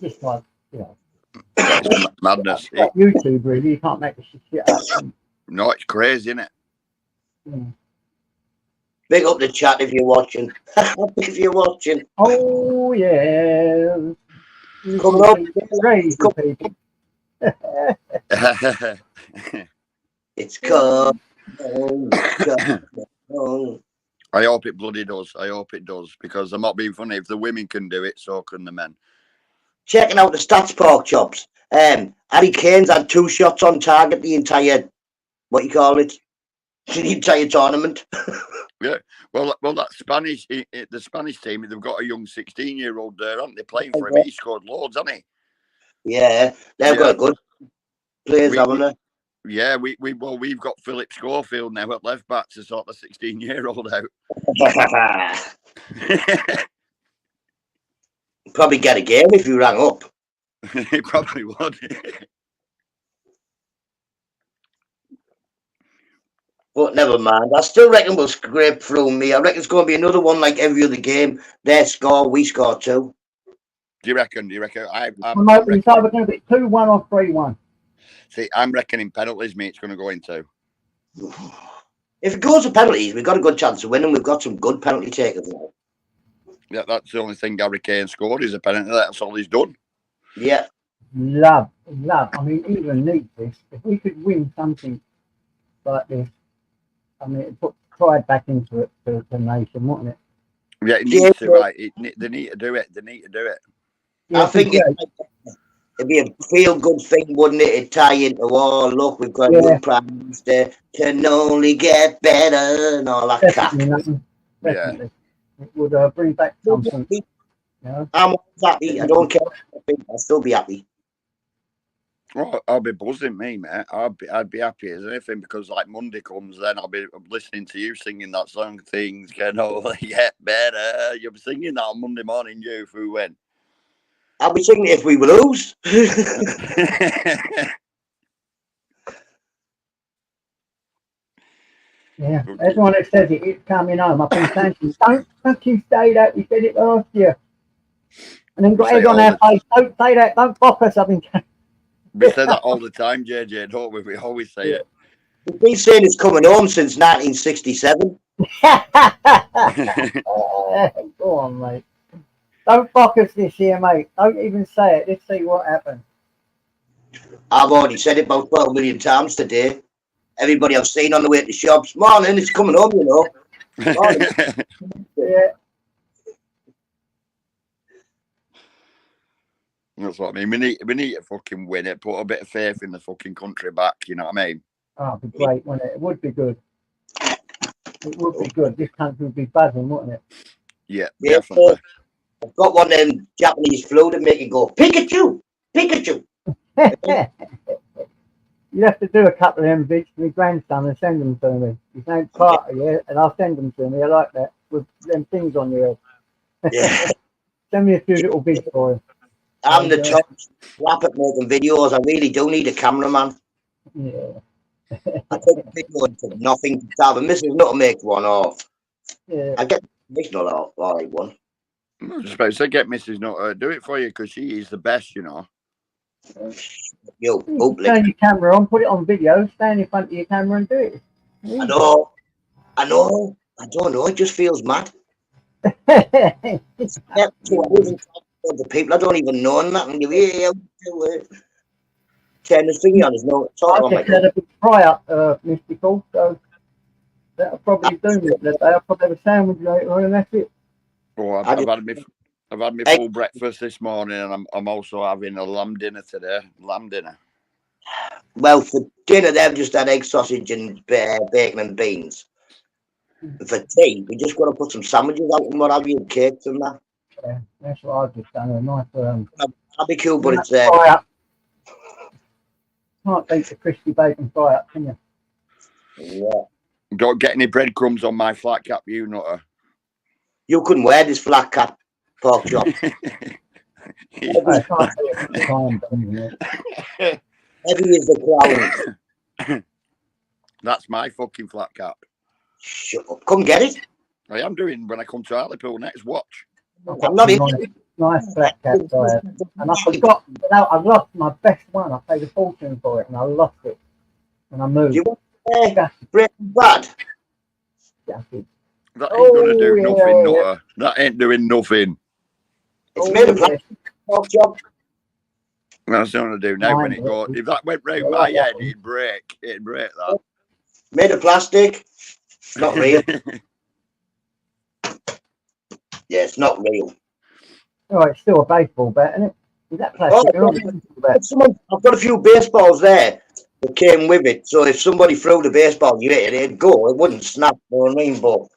just like, you know. Yeah, it's madness. Like YouTube, really, you can't make this shit up. No, it's crazy, isn't it? Big up the chat if you're watching. If you're watching. Oh, yeah. Coming up. Crazy people. It's come. I hope it bloody does. I hope it does. Because I'm not being funny. If the women can do it, so can the men. Checking out the stats, pork chops. Harry Kane's had 2 shots on target the entire, what you call it, the entire tournament. Yeah. Well, that Spanish, the Spanish team, they've got a young 16-year-old there, aren't they, playing for him? He scored loads, hasn't he? Yeah, they've got a good players, haven't they? Yeah, we've got Philip Schofield now at left back to sort the 16-year-old out. Probably get a game if you rang up. He probably would. But never mind. I still reckon we'll scrape through me. I reckon it's going to be another one like every other game. They score, we score 2. Do you reckon? It's either going to be 2-1 or 3-1. See, I'm reckoning penalties, mate. It's going to go into. If it goes to penalties, we've got a good chance of winning. We've got some good penalty takers now. Yeah, that's the only thing Gary Kane scored is a penalty. That's all he's done. Yeah. Love. I mean, England needs this. If we could win something like this, I mean, it put pride back into it to the nation, wouldn't it? Yeah, it needs to, right? They need to do it. Yeah, I think it'd be a feel-good thing, wouldn't it? It'd tie into, oh, look, we've got a good Prime Minister, can only get better, and all that crap. Definitely. Yeah. It would bring back something. You know? I'm happy. I don't care. I'll still be happy. Oh, I'll be buzzing, me, mate. I'd be happy as anything because like Monday comes, then I'll be listening to you singing that song. Things can only get better. You'll be singing that on Monday morning, you, if we win. I'll be singing it if we lose. Yeah, everyone that says it's coming home. I've been saying, don't fucking say that. We said it last year. And then got egg on our face. Don't say that. Don't fuck us. I've been. We say that all the time, JJ, don't we? We always say it. We've been saying it's coming home since 1967. Go on, mate. Don't fuck us this year, mate. Don't even say it. Let's see what happens. I've already said it about 12 million times today. Everybody I've seen on the way to shops, morning, it's coming home, you know. Yeah. That's what I mean. We need to fucking win it. Put a bit of faith in the fucking country back. You know what I mean? Oh, it'd be great, wouldn't it? It would be good. It would be good. This country would be buzzing, wouldn't it? Yeah, definitely. I've got one of them Japanese flu that make it go, Pikachu! Pikachu! You'd have to do a couple of them bits for my grandson and send them to me. His name's Carter, yeah, and I'll send them to me. I like that. With them things on your head. Yeah. Send me a few little bits for him. I'm the top crap at making videos. I really do need a cameraman. Yeah. I take a video into nothing to have a Mrs. Nutter make one off. Yeah. I get the all right one. I was supposed to get Mrs. Nutter do it for you because she is the best, you know. You turn your camera on, put it on video, stand in front of your camera and do it. I know. I don't know. It just feels mad. It's the people I don't even know nothing. You hear turn the thing on. There's no talk. I just had a big fry up, mystical, so that'll probably do me today. I'll probably have a sandwich later on and that's it. Oh, I've had my full breakfast this morning, and I'm also having a lamb dinner today. Lamb dinner. Well, for dinner they've just had egg sausage and bacon and beans. For tea, we just got to put some sandwiches out and what have you, and cakes and that. Yeah, that's what I've just done. A nice barbecue, but it's fry up. Can't beat the crispy bacon fry up, can you? Yeah. Don't get any breadcrumbs on my flat cap, you Nutter. You couldn't wear this flat cap pork chop. I can't see it time, Heavy as the clown. That's my fucking flat cap. Shut up. Come get it. I am doing when I come to Hartlepool next. Watch. I've I'm got not some in. nice black cats I have. And I forgot, you know, I lost my best one. I paid a fortune for it and I lost it. And I Do moved. you want Yeah. Breaking Bad? Gutted. That ain't gonna Oh, do yeah, nothing, yeah. Nutter. That ain't doing nothing. It's Oh, made of yeah. plastic. Pork chop. That's what I'm gonna do now when Mine it goes. is. If that went round I my like that head, one. it'd break. It'd break that. Made of plastic. It's not real. Yeah, it's not real. Oh, it's still a baseball bat, isn't it? Is that Oh, plastic? Or not a baseball bat? I've got a few baseballs there that came with it. So if somebody threw the baseball, you hit it, it'd go. It wouldn't snap. You know what I mean? But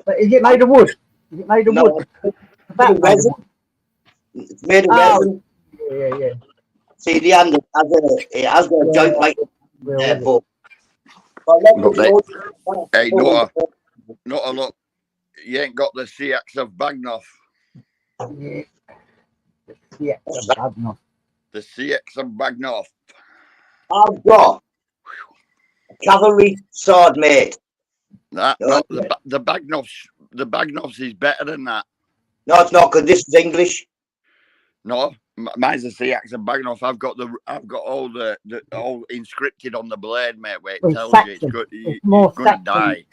But is it made of wood? Is it made of no, wood? The it's bat made of resin. wood. It's made of Oh, resin. yeah. See, the hand it has got a Yeah, joint like real, there, is it? but I like Look, the hey, Nutter, look. You ain't got the CX of Bagnov. Yeah. Yeah, the bad enough. The CX of Bagnov. I've got a cavalry sword, mate. That No, not the Bagnovs. The Bagnovs is better than that. no, it's not, because this is English. No, mine's a CX of Bagnov. I've got all the all inscripted on the blade, mate. Where it Well, tells you it's Saxon. good. It's more You're gonna Saxon. die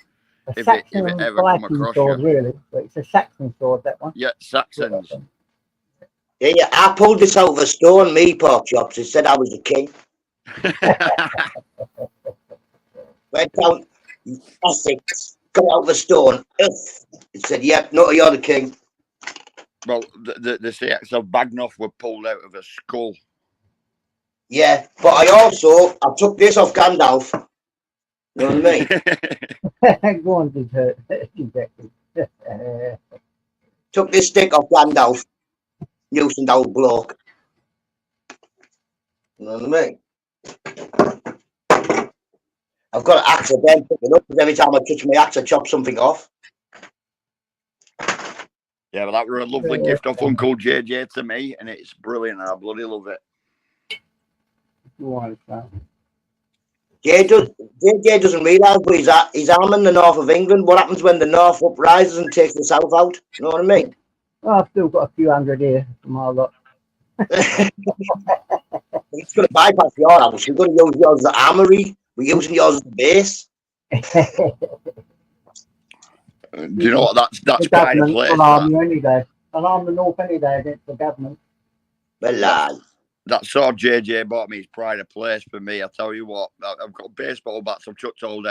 A if Saxon it and ever come Viking across sword, you. really. But it's a Saxon sword, that one. Yeah, Saxons. Yeah, I pulled this out of a stone, me, pork chops. It said I was the king. Went down, Essex, got out of a stone. It said, yep, no, you're the king. Well, the CX of Bagnov were pulled out of a skull. Yeah, but I took this off Gandalf. You know what I mean? Go on, dessert. Took this stick off Gandalf. Nuisance old bloke. You know what I mean? I've got an axe again, pick it up, because every time I touch my axe, I chop something off. Yeah, but that were a lovely gift off Uncle JJ to me, and it's brilliant. I bloody love it. JJ doesn't realise, but he's arming the north of England. What happens when the north uprises and takes the south out? You know what I mean? Well, I've still got a few hundred here from my lot. It's going to bypass your house. We're going to use yours as the armory. We're using yours as the base. Do you know what? That's The pride of government place. will arm you any day. I'll arm the north any day against the government. Well, That sword JJ bought me is pride of place for me. I tell you what, I've got baseball bats. I've chucked all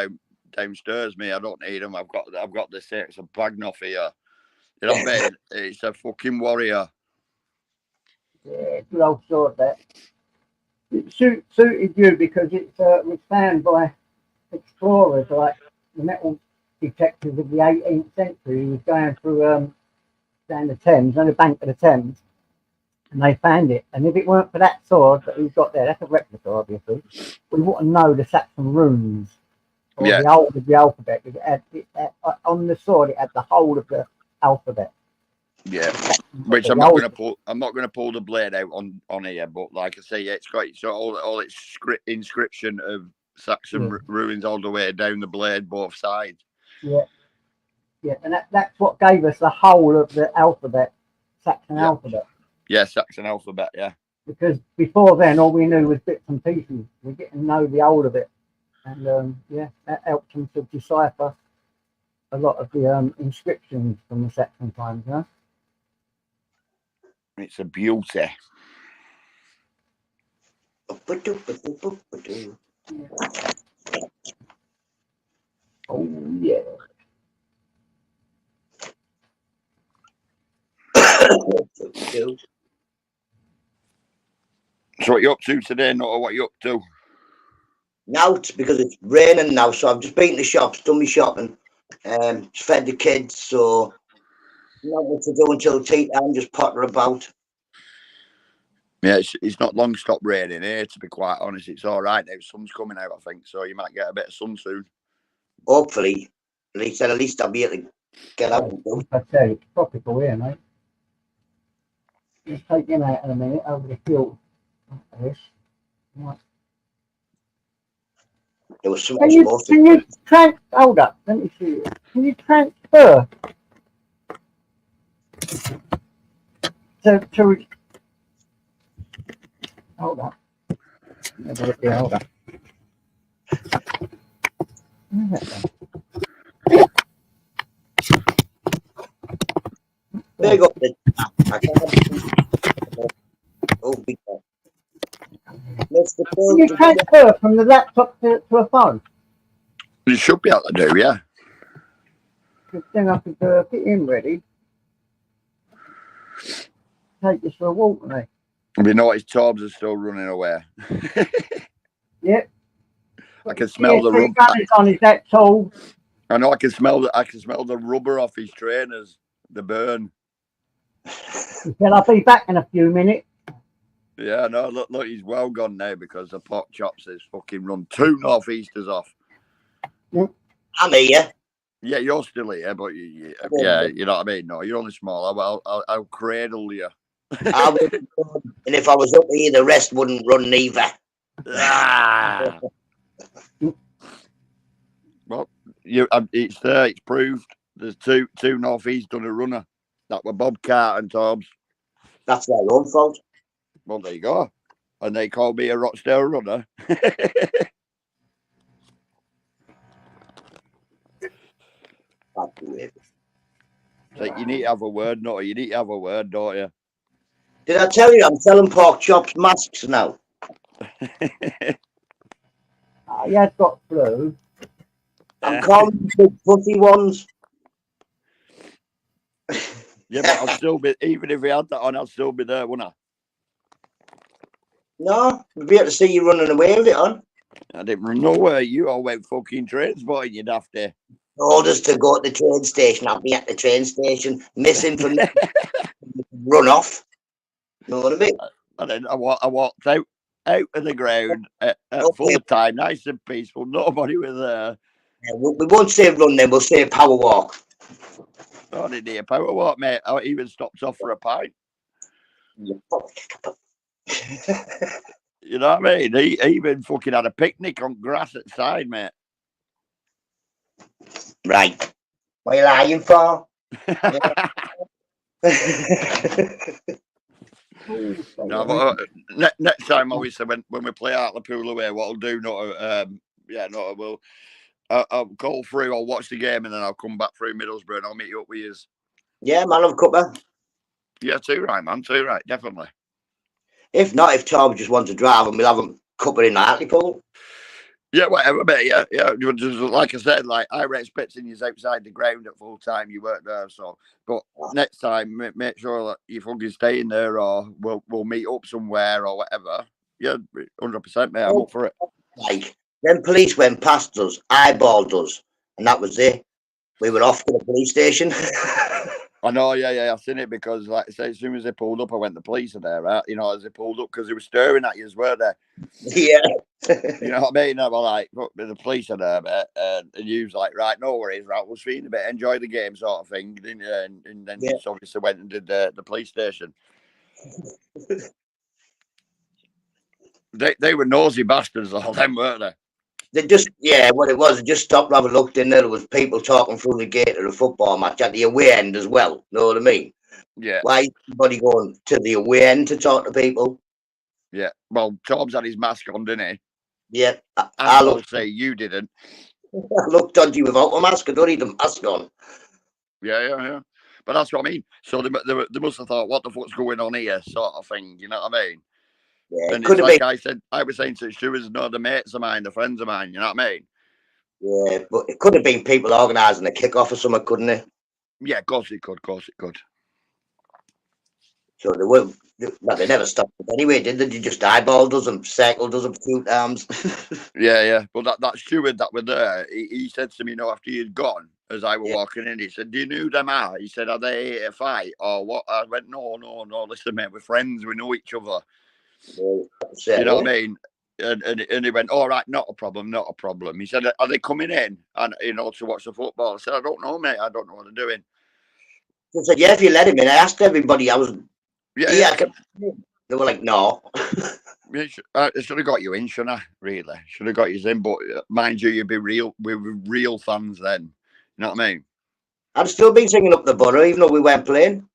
downstairs. Me, I don't need them. I've got the six of Bagnov here. You know what I mean? It's a fucking warrior. Yeah, good old sword that. It suited you because it was found by explorers like the metal detectors of the 18th century. He was going through down the Thames, on the bank of the Thames, and they found it. And if it weren't for that sword that he's got there, that's a replica, obviously, we wouldn't know the Saxon runes or the whole of the alphabet. It had, on the sword, it had the whole of the alphabet. Yeah, which I'm not going to pull. I'm not going to pull the blade out on here, but like I say, yeah, it's got all its inscription of Saxon ruins all the way down the blade, both sides. Yeah, and that's what gave us the whole of the alphabet, Saxon alphabet. Yeah, Saxon alphabet, yeah. Because before then, all we knew was bits and pieces. We didn't know the whole of it. And that helped them to decipher a lot of the inscriptions from the Saxon times, you know? It's a beauty. Oh, yeah. So what you up to today? Not what you up to? Now it's because it's raining now, so I've just been to the shops, done my shopping, just fed the kids, so not what to do until tea time, just potter about. Yeah, it's not long stopped raining here, to be quite honest. It's all right now. Sun's coming out, I think, so you might get a bit of sun soon. Hopefully, at least I'll be able to get out and do it. I tell you, it's tropical here, mate. Let's take him out in a minute over the field. There was some Can you hold up? Let me see. Can you transfer to hold up? Yeah, hold up. Big up the I can't. Oh, big up. Mr. Can you transfer from the laptop to a phone? You should be able to do, yeah. Because then I could get in ready. Take this for a walk with me. We noticed Torbs are still running away. Yep. I can smell the rubber. Gunners on his that tall. I know I can smell the rubber off his trainers, the burn. He said, I'll be back in a few minutes. Yeah, no, look, he's well gone now because the Pork Chops has fucking run 2 northeasters off. I'm here. Yeah, you're still here, but yeah, you know what I mean. No, you're only small. I'll cradle you. I wouldn't run, and if I was up here, the rest wouldn't run neither. Ah. Well, it's there. It's proved. There's two northeast done a runner. That were Bobcat and Torbs. That's their own fault. Well, there you go. And they called me a Rochdale runner. So you need to have a word, no? You need to have a word, don't you? Did I tell you I'm selling Pork Chops masks now? He has got flu. I'm calling them big puffy ones. Yeah, but I'll still be, even if we had that on, I'll still be there, wouldn't I? No, we'll be able to see you running away with it on. I didn't run nowhere. You all went fucking transporting, you daft. Told us to go to the train station. I'll be at the train station, missing from run off. Know what I mean? And then I walked out of the ground at full time, nice and peaceful. Nobody was there. Yeah, we won't say run then, we'll say power walk. I didn't hear power walk, mate. I even stopped off for a pint. You know what I mean? He even fucking had a picnic on grass at the side, mate. Right. What are you lying for? No, but next time, obviously, when we play out the pool away, what I'll do, I'll call through, I'll watch the game, and then I'll come back through Middlesbrough and I'll meet you up with you. Yeah, man of cuppa. Yeah, too right, man. Too right, definitely. If not, if Tom just wants to drive and we'll have him cuppa in the Hartlepool. Yeah, whatever, mate. Yeah. Just like I said, like I were expecting you outside the ground at full time. You weren't there, so. But next time, make sure that you fucking stay in there, or we'll meet up somewhere or whatever. Yeah, 100%, mate. I'm up for it. Like then, police went past us, eyeballed us, and that was it. We were off to the police station. I know, yeah, I've seen it because, like I say, as soon as they pulled up, I went, the police are there, right? You know, as they pulled up, because they were staring at you, weren't they? Yeah. You know what I mean? I was like, look, the police are there, mate. And you was like, right, no worries, right, we'll see you in a bit, enjoy the game sort of thing. And then just obviously went and did the police station. They were nosy bastards, all them, weren't they? They just, what it was, they just stopped and looked in there. There was people talking through the gate of the football match at the away end as well. Know what I mean? Yeah. Why is everybody going to the away end to talk to people? Yeah. Well, Torbs had his mask on, didn't he? Yeah. I will say you didn't. I looked dodgy without a mask. I don't need the mask on. Yeah. But that's what I mean. So they must have thought, what the fuck's going on here, sort of thing. You know what I mean? Yeah, and it's like I was saying to Stewards, no, the mates of mine, the friends of mine, you know what I mean? Yeah, but it could have been people organising a kick-off or something, couldn't it? Yeah, of course it could. So they were, they never stopped it anyway, did they? They just eyeballed us and circled us a few times. Yeah. But that steward that were there, he said to me, after you'd gone, as I were walking in, he said, do you know who them are? He said, are they here to fight or what? I went, no, listen, mate, we're friends, we know each other. You know what I mean? And he went, all right, not a problem. He said, are they coming in and to watch the football? I said, I don't know, mate. I don't know what they're doing. I said, yeah, if you let him in. I asked everybody. I was, yeah. They were like, no. I should have got you in, shouldn't I? Really, should have got you in. But mind you, you'd be real. We were real fans then. You know what I mean? I'd still been singing up the borough, even though we weren't playing.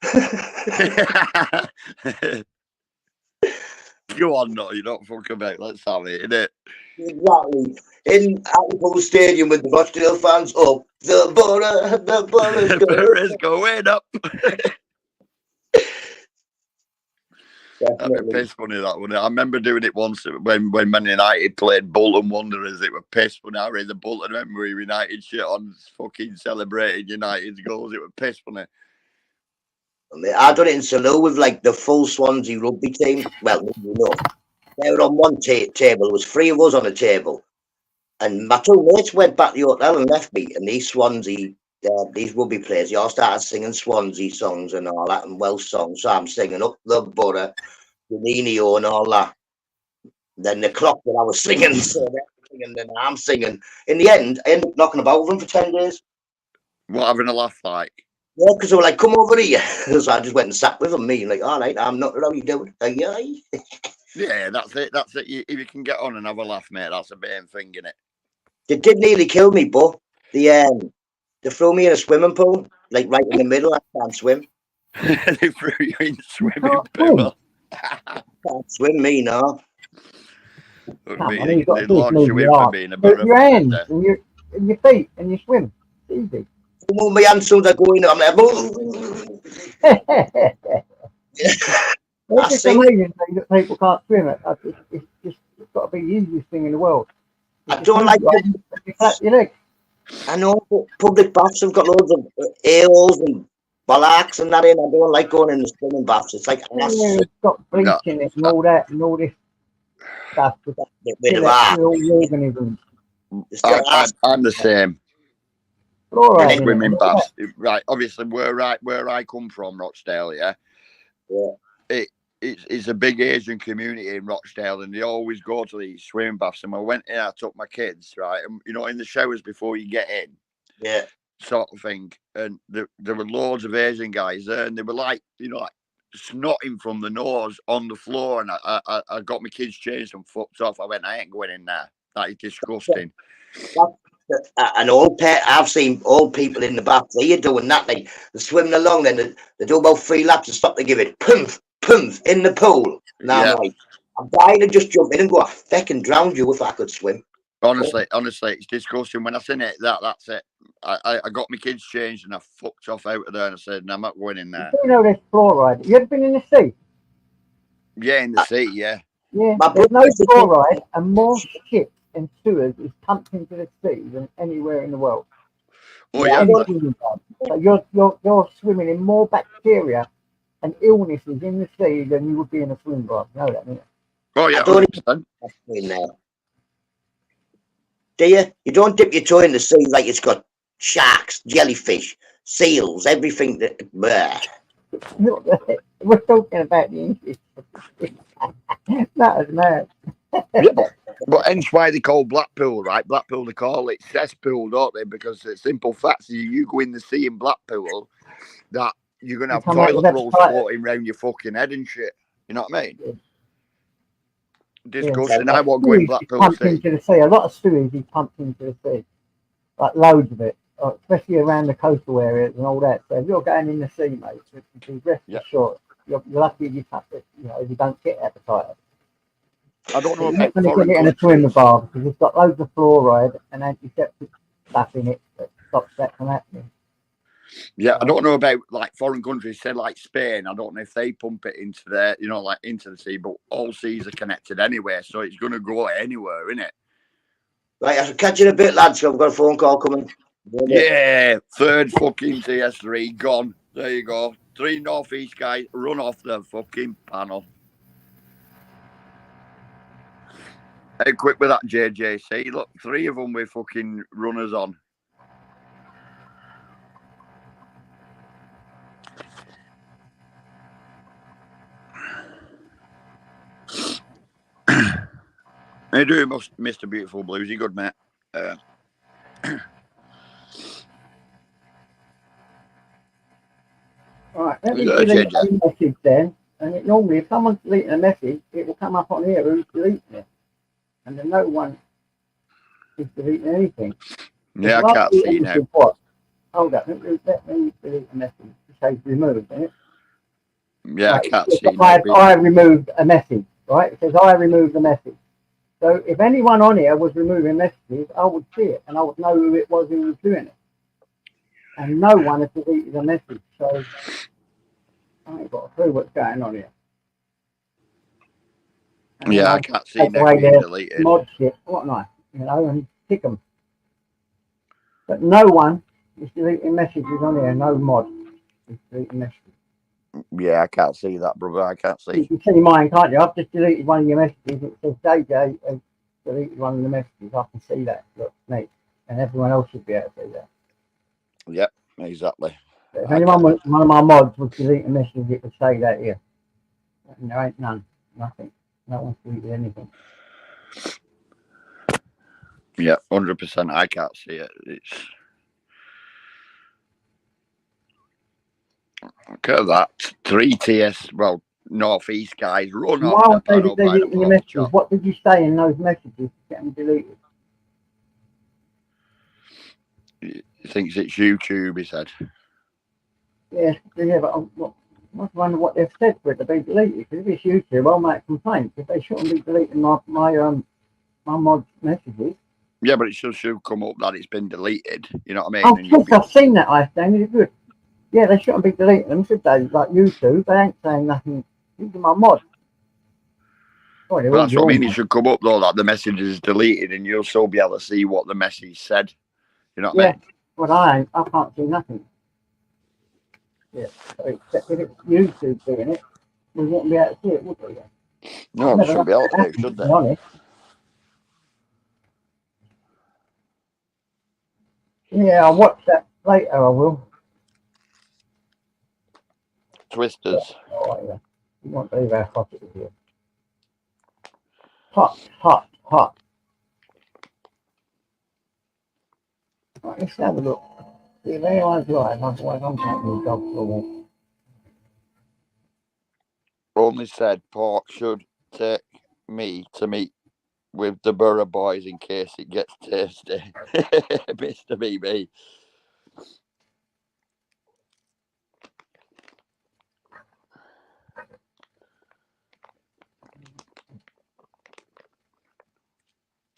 Go on, no, you don't fuck about. Let's have it, innit? Exactly. In Apple Stadium with the Rochdale fans up the borough. The Burra's going up. That'd be piss funny, that one. I remember doing it once when Man United played Bolton Wanderers. It was piss funny. I read the Bolton memory United shit on fucking celebrating United's goals. It was piss funny. I done it in Salou with like the full Swansea rugby team. Well, you know, they were on one table. There was 3 of us on the table, and my 2 mates went back to the hotel and left me. And these Swansea, these rugby players, they all started singing Swansea songs and all that, and Welsh songs. So I'm singing up the borough, Juninho and all that. Then the clock that I was singing, so they're singing, then I'm singing. In the end, I ended up knocking about with them for 10 days. What, having a laugh like? Yeah, because they were like, come over here. So I just went and sat with them. Me, like, all right, I'm not, how you doing? Yeah, that's it. That's it. If you can get on and have a laugh, mate, that's a main thing, innit? They did nearly kill me, but they threw me in a swimming pool, like right in the middle. I can't swim. They threw you in the swimming Oh, pool. Can't swim, me, no. Come on, you've got They to launched move you in your for arms. being a Move bit your hands of and your feet and you swim. It's easy. Move my hands so they go in. I'm like, It's just amazing thing that people can't swim. It's got to be the easiest thing in the world. I don't like. You clap your legs. I know public baths have got loads of a-holes and bollocks and that in. I don't like going in the swimming baths. It's like It's got bleach in it and all that and all this stuff. To get rid of kill that. all the organisms. I'm the same. Fluoride in Swimming it. baths, right? Obviously, where I come from, Rochdale, yeah. It's a big Asian community in Rochdale, and they always go to these swimming baths. And I went in, I took my kids, right, and in the showers before you get in, Yeah, sort of thing. And there were loads of Asian guys there, and they were like, like snotting from the nose on the floor. And I got my kids changed and fucked off. I went, I ain't going in there. That is disgusting. an old pet. I've seen old people in the bath. They're doing that. They're swimming along, then they do about 3 laps and stop. They give it poof, poof in the pool. Now Yeah. I'm like, I'm dying to just jump in and go. I fucking drown you if I could swim. Honestly, it's disgusting. When I seen it, that's it. I got my kids changed and I fucked off out of there and I said, no, I'm not going in there. You know there's fluoride. You ever been in the sea? Yeah, in the sea, yeah. Yeah, My there's no brother said- fluoride and more shit and sewers is pumped into the sea than anywhere in the world. Oh, Yeah, yeah. Any swimming club. So you're swimming in more bacteria and illnesses in the sea than you would be in a swim club. You know that, don't you? Oh, yeah, I don't 100%. in there. Do you? You don't dip your toe in the sea like it's got sharks, jellyfish, seals, everything that. Bleh. We're talking about the English. That is mad. Yeah, but hence why they call Blackpool, right? Blackpool, they call it cesspool, don't they? Because the simple fact is you go in the sea in Blackpool, that you're going to have come out with toilet that rolls fire. floating around your fucking head and shit. You know what I mean? Yeah. Disgusting. Yeah. I won't go in Sewage is Blackpool pumped Sea. into the sea. A lot of sewage is pumped into the sea. Like loads of it. Especially around the coastal areas and all that. So if you're going in the sea, mate, be rest assured, you're lucky if you touch it, if you don't get hepatitis. I don't know You're about not going to foreign get it in a countries. swimmer bar because it's got loads of fluoride and antiseptic stuff in it that stops that from happening. Yeah, I don't know about like foreign countries, say like Spain. I don't know if they pump it into their, like into the sea, but all seas are connected anyway, so it's going to go anywhere, isn't it? Right, I'll catch you in a bit, lads. I've got a phone call coming. Yeah, third fucking TS3 gone. There you go. 3 northeast guys run off the fucking panel. How quick with that JJC? Look, 3 of them with fucking runners on. How do Mr. Beautiful Blues? You good, mate? All right, let me Yeah, delete yeah. the message then, And it normally, if someone's deleting a message, it will come up on here who's deleting it. And then no one is deleting anything. Yeah, If I I can't delete see now. anything, what? Hold up, let me delete a message. It says removed, isn't it? Yeah, I Right, can't it see says, now. I removed a message, right? It says I removed the message. So if anyone on here was removing messages, I would see it and I would know who it was who was doing it. And no one has deleted a message, so I ain't got a clue what's going on here. And then Yeah, I I'll can't see take now away being their deleted. mod shit, whatnot, and kick them. But no one is deleting messages on here, no mod is deleting messages. Yeah, I can't see that, brother. I can't You see. can see mine, can't you? I've just deleted one of your messages. It says JJ has deleted one of the messages. I can see that. Look, mate. And everyone else should be able to see that. Yep, exactly. But if I anyone, can't. one of my mods was deleting messages, it would say that here. And there ain't none. Nothing. No one's deleted anything. Yeah, 100%. I can't see it. It's look at that. 3TS, well, Northeast guys run And off why the would they be panel by the deleting your pork messages? chop. What did you say in those messages to get them deleted? He thinks it's YouTube, he said. Yeah, but I was wondering what they've said for it to be deleted. Because if it's YouTube, I'll make complaints. If they shouldn't be deleting my mod messages. Yeah, but it should come up that it's been deleted. You know what I mean? Oh, And you'll yes, be. I've seen that, I stand. It's good. Yeah, they shouldn't be deleting them, should they? Like YouTube, they ain't saying nothing. These are my mods. Oh, they're But all that's what I your mean. It mods. should come up though that the message is deleted, and you'll still be able to see what the message said. You know what I Yeah, mean? but I can't see nothing. Yeah, so except if it's YouTube doing it, we wouldn't be able to see it, would we? No, they Never shouldn't be able to, happened, should to they? be honest. Yeah, I'll watch that later, I will. Twisters. Oh, yeah. You won't believe how hot it is here. Hot, hot, hot. Right, let's have a look. See if anyone's live, otherwise I'm taking the dog for a walk. Only said Pork should take me to meet with the Borough boys in case it gets tasty. Mr. BB.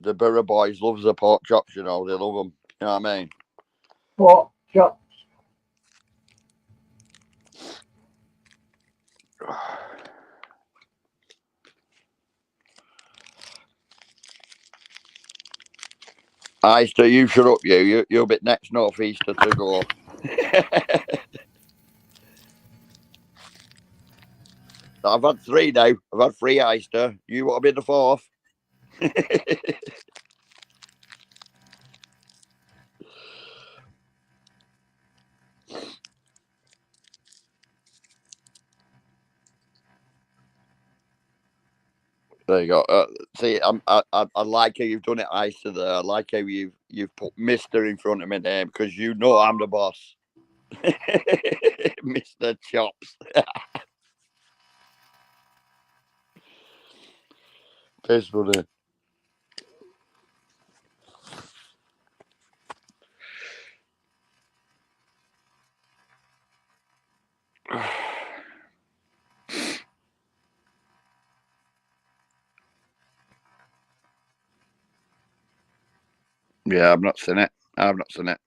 The Borough boys loves the pork chops, you know. They love them. You know what I mean? What? Shot. Eyster, you shut up, you. You'll be next northeaster to go. I've had three now. I've had three Eyster. You want to be the fourth? There you go. See, I like how you've done it, Eyster. There, I like how you've put Mister in front of my name because you know I'm the boss, Mister Chops. Piss funny. Yeah, I've not seen it. I've not seen it.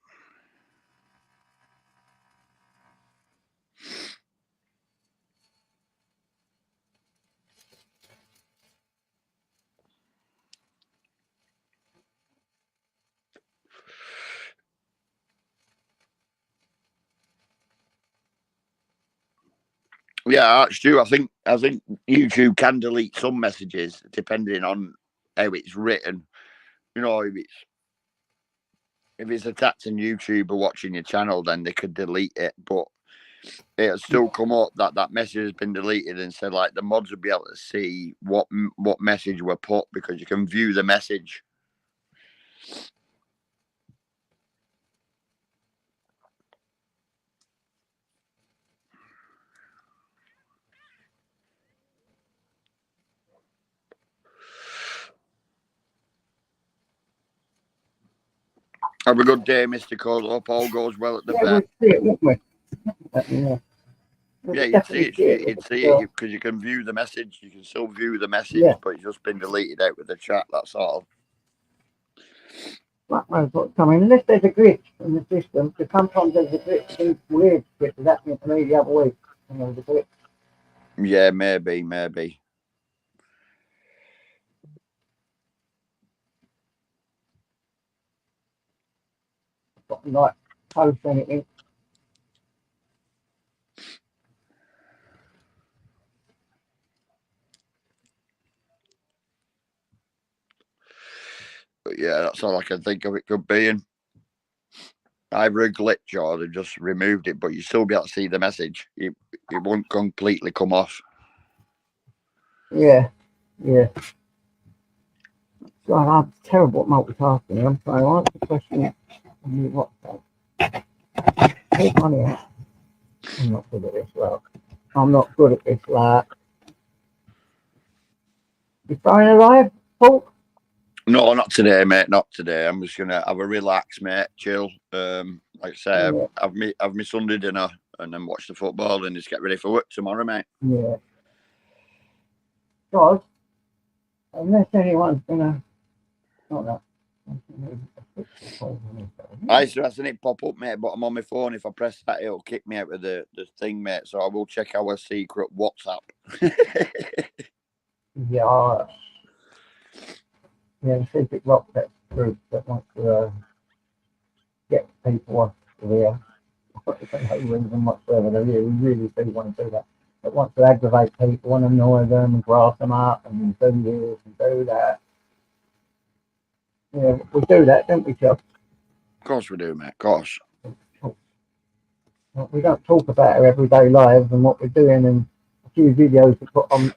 Yeah, Stu. I think YouTube can delete some messages depending on how it's written. You know, if it's attaching YouTube or watching your channel, then they could delete it. But it'll still come up that message has been deleted, and said like the mods will be able to see what message were put because you can view the message. Have a good day, Mr. Cole. Hope all goes well at the Yeah, vet. we'd see it, wouldn't we? Yeah. Yeah, you'd see it because you can view the message. You can still view the message, Yeah. but it's just been deleted out with the chat. That's all. Fuck knows what's coming. Unless there's a glitch in the system, because sometimes there's a glitch, things weird glitch was happening to me the other week. And there was a glitch. Yeah, maybe. Got like post anything. But yeah, that's all I can think of it could be. And either a glitch or they just removed it, but you still be able to see the message. It won't completely come off. Yeah. God, I'm terrible at multitasking. I'm trying to answer the question on the WhatsApp. Take money out. I'm not good at this work. I'm not good at this work. You throwing a live, Paul? No, not today, mate. Not today. I'm just gonna have a relax, mate. Chill. Like I say, Yeah. have me Sunday dinner and then watch the football and just get ready for work tomorrow, mate. Yeah. God, unless anyone's gonna, not that. I used to seen it pop up, mate, but I'm on my phone. If I press that, it'll kick me out of the thing, mate. So I will check our secret WhatsApp. Yeah. Yeah, the secret rock that group that wants to get people off of here. For no reason whatsoever. They really do want to do that. They want to aggravate people and annoy them and grass them up and do this and do that. Yeah, we do that, don't we, Chuck? Of course we do, mate. Of course. We don't talk about our everyday lives and what we're doing, and a few videos to put on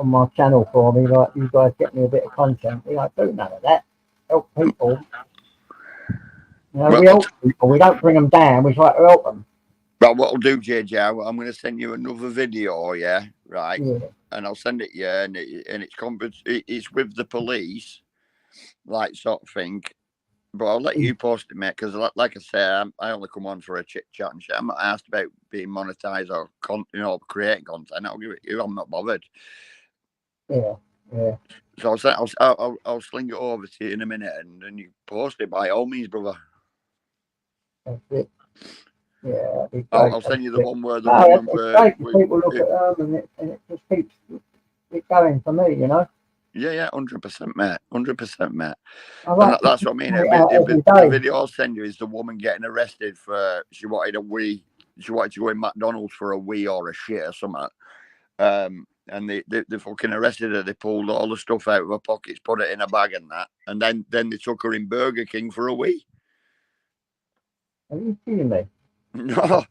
my channel for me, like you guys get me a bit of content. We don't do none of that. Help people. You know, Well, we help people. We don't bring them down. We try to help them. But what I'll do, JJ, I'm going to send you another video, yeah, right? Yeah. And I'll send it you, and it's with the police, like sort of thing. But I'll let you post it, mate, because like I say, I only come on for a chit chat and shit. I'm not asked about being monetized or creating content. I'll give it you. I'm not bothered. Yeah. So I'll sling it over to you in a minute, and then you post it by all means, brother. That's it. Yeah. I'll send you the one where the woman. woman. It's great. People look at them, and it just keeps it going for me, you know. Yeah, 100%, mate. 100%, mate. Like That's what I mean. The video I'll send you is the woman getting arrested for she wanted a wee. She wanted to go in McDonald's for a wee or a shit or something. And they fucking arrested her. They pulled all the stuff out of her pockets, put it in a bag and that, and then they took her in Burger King for a wee. Are you kidding me? No,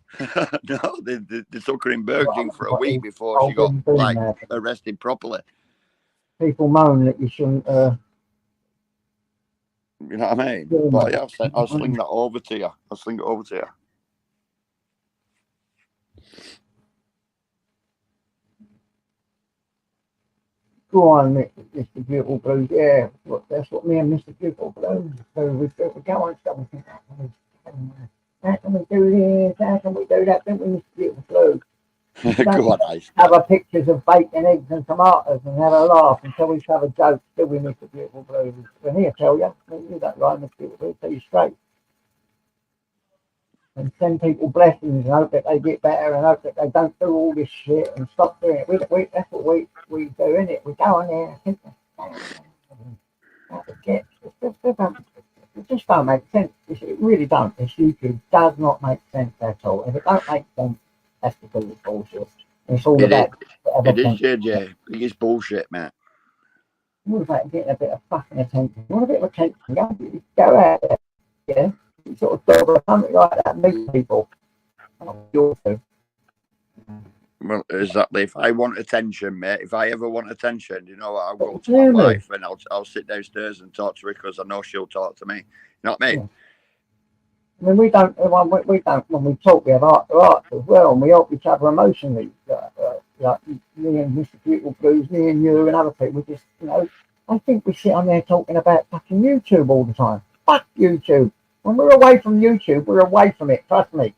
no, they took her in Burger King for a wee before she got arrested properly. People moan that you shouldn't. You know what I mean? But yeah, I'll sling that over to you. I'll sling it over to you. Go on, Mr. Beautiful Blues. Yeah, that's what me and Mr. Beautiful Blues. So we go on stuff. How can we do this? How can we do that? Don't we, Mr. Beautiful Blues? Go on, Ice. Have our pictures of bacon, eggs, and tomatoes, and have a laugh until we have a joke. Still, we Mr. Beautiful Blues. We're here, tell you. You don't like Mr. Beautiful Blues. Tell you straight. And send people blessings and hope that they get better and hope that they don't do all this shit and stop doing it. That's what we do, innit? We go on there and it just don't make sense. It really don't. This YouTube does not make sense at all. If it don't make sense, that's because it's bullshit. And it's all about it is, JJ. It is bullshit, man. All about getting a bit of fucking attention. You want a bit of attention? Go out there, yeah. Sort of dog or something like that, meet people. Well, exactly. If I want attention, mate, if I ever want attention, you know what? I'll go to my wife and I'll sit downstairs and talk to her because I know she'll talk to me. You know what I mean? Yeah. I mean, we don't. When we talk, we have heart to heart as well, and we help each other emotionally. Like me and Mr. Beautiful Blues, me and you and other people. We just, I think we sit on there talking about fucking YouTube all the time. Fuck YouTube. When we're away from YouTube, we're away from it. Trust me.